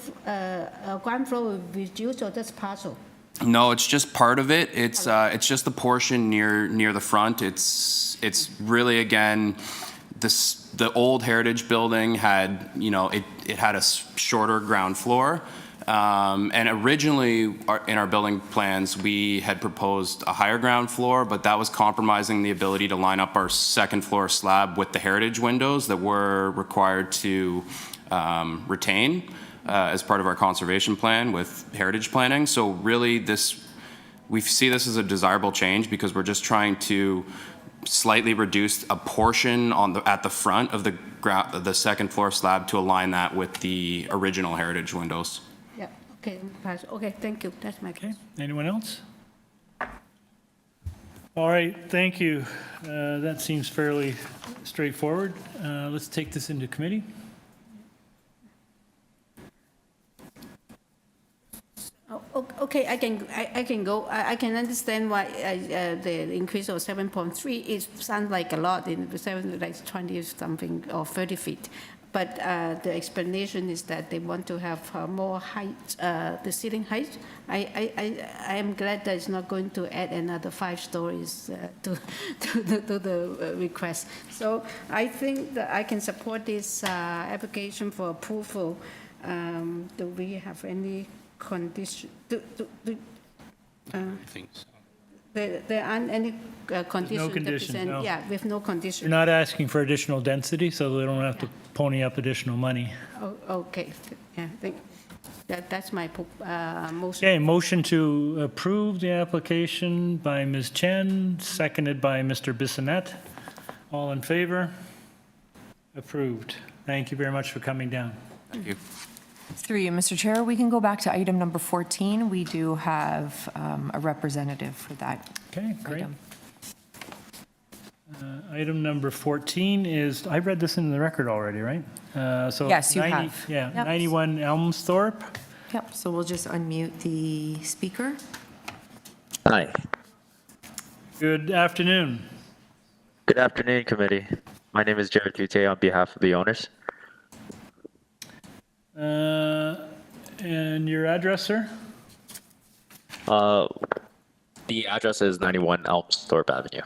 ground floor will be reduced, or just partial? No, it's just part of it. It's just the portion near the front. It's really, again, the old Heritage Building had, it had a shorter ground floor. And originally in our building plans, we had proposed a higher ground floor, but that was compromising the ability to line up our second floor slab with the heritage windows that we're required to retain as part of our conservation plan with heritage planning. So really we see this as a desirable change because we're just trying to slightly reduce a portion at the front of the second floor slab to align that with the original heritage windows. Yeah, okay, thank you. That's my question. Anyone else? All right, thank you. That seems fairly straightforward. Let's take this into committee. Okay, I can go. I can understand why the increase of 7.3, it sounds like a lot, in 7, like 20 something or 30 feet. But the explanation is that they want to have more height, the ceiling height. I am glad that it's not going to add another 5 stories to the request. So I think that I can support this application for approval. Do we have any condition? I think so. There aren't any conditions. No conditions, no. Yeah, with no condition. You're not asking for additional density, so they don't have to pony up additional money. Oh, okay, yeah, that's my motion. Okay, motion to approve the application by Ms. Chen, seconded by Mr. Bissonnette. All in favor? Approved. Thank you very much for coming down. Thank you. Through you, Mr. Chair, we can go back to item number 14. We do have a representative for that. Okay, great. item. Item number 14 is, I read this in the record already, right? So Yes, you 90 have. Yeah, Yep. 91 ELMSTHORPE. Yep, so we'll just unmute the speaker. Hi. Good afternoon. Good afternoon, committee. My name is Jared Dute on behalf of the owners. And your address, sir? The address is 91 ELMSTHORPE Avenue.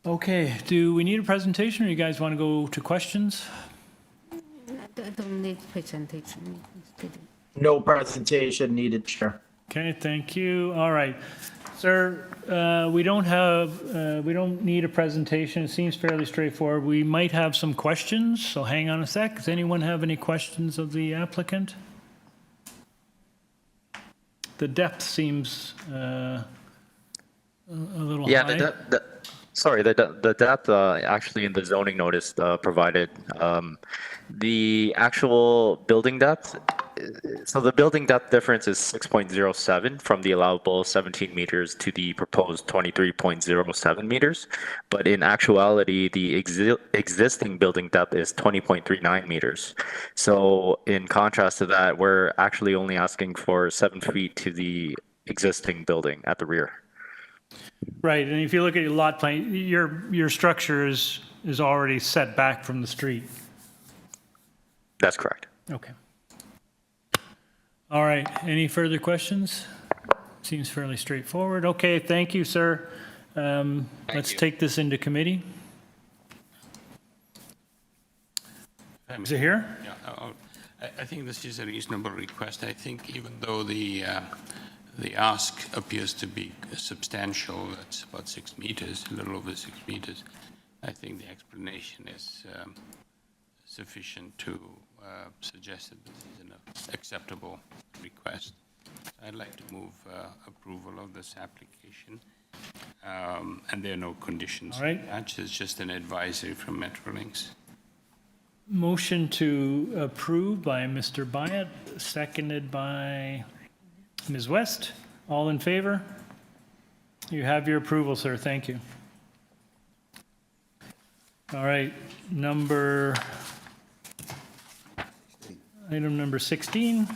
Okay, do we need a presentation or you guys want to go to questions? I don't need presentation. No presentation needed, Chair. Okay, thank you. All right. Sir, we don't need a presentation. It seems fairly straightforward. We might have some questions, so hang on a sec. Does anyone have any questions of the applicant? The depth seems a little high. Yeah, the depth actually in the zoning notice provided the actual building depth. So the building depth difference is 6.07 from the allowable 17 meters to the proposed 23.07 meters. But in actuality, the existing building depth is 20.39 meters. So in contrast to that, we're actually only asking for 7 feet to the existing building at the rear. Right, and if you look at your lot plan, your structure is already set back from the street. That's correct. Okay. All right, any further questions? Seems fairly straightforward. Okay, thank you, sir. Let's take this into committee. Is it here? Yeah, I think this is a reasonable request. I think even though the ask appears to be substantial, it's about 6 meters, a little over 6 meters, I think the explanation is sufficient to suggest that this is an acceptable request. I'd like to move approval of this application. And there are no conditions. All right. Attached. It's just an advisory from Metrolinx. Motion to approve by Mr. Byatt, seconded by Ms. West. All in favor? You have your approval, sir. Thank you. All right, item number 16.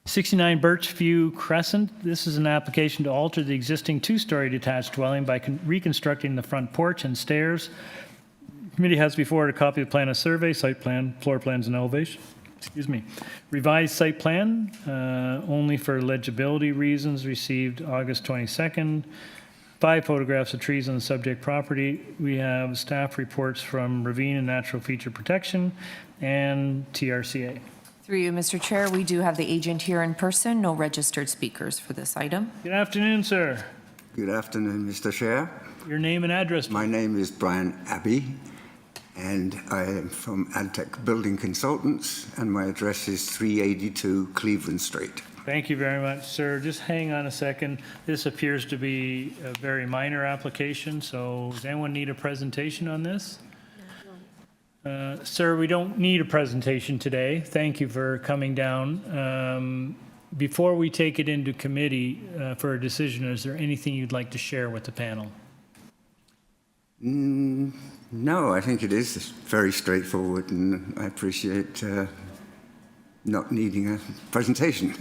69 BIRCHVIEW Crescent. This is an application to alter the existing 2-story detached dwelling by reconstructing the front porch and stairs. Committee has before it a copy of plan of survey, site plan, floor plans, and elevation. Excuse me. Revised site plan, only for legibility reasons, received August 22nd. 5 photographs of trees on the subject property. We have staff reports from Ravine and Natural Feature Protection and TRCA. Through you, Mr. Chair, we do have the agent here in person, no registered speakers for this item. Good afternoon, sir. Good afternoon, Mr. Chair. Your name and address, please. My name is Brian Abbey, and I am from Adtech Building Consultants, and my address is 382 Cleveland Street. Thank you very much, sir. Just hang on a second. This appears to be a very minor application, so does anyone need a presentation on this? Sir, we don't need a presentation today. Thank you for coming down. Before we take it into committee for a decision, is there anything you'd like to share with the panel? No, I think it is very straightforward, and I appreciate not needing a presentation.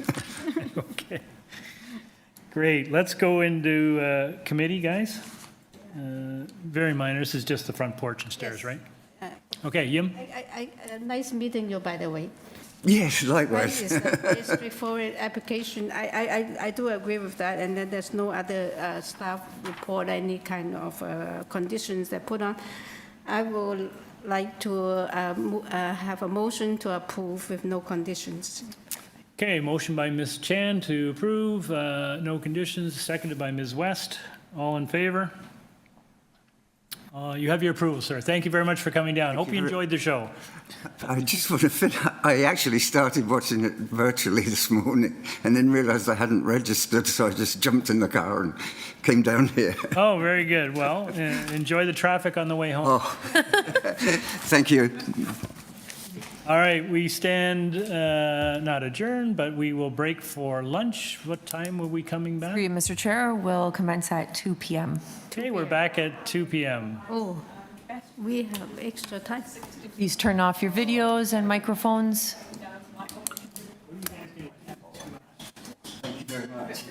Okay. Great. Let's go into committee, guys. Very minor. This is just the front porch and stairs, right? Okay, Yim? Nice meeting you, by the way. Yes, likewise. It's a very straightforward application. I do agree with that, and then there's no other staff report, any kind of conditions that put on. I would like to have a motion to approve with no conditions. Okay, motion by Ms. Chan to approve, no conditions, seconded by Ms. West. All in favor? You have your approval, sir. Thank you very much for coming down. Hope you enjoyed the show. I just want to finish. I actually started watching it virtually this morning and then realized I hadn't registered, so I just jumped in the car and came down here. Oh, very good. Well, enjoy the traffic on the way home. Oh, thank you. All right, we stand not adjourned, but we will break for lunch. What time will we coming back? Through you, Mr. Chair, will commence at 2 p.m. Okay, we're back at 2 p.m. Oh, we have extra time. Please turn off your videos and microphones. Thank you very much.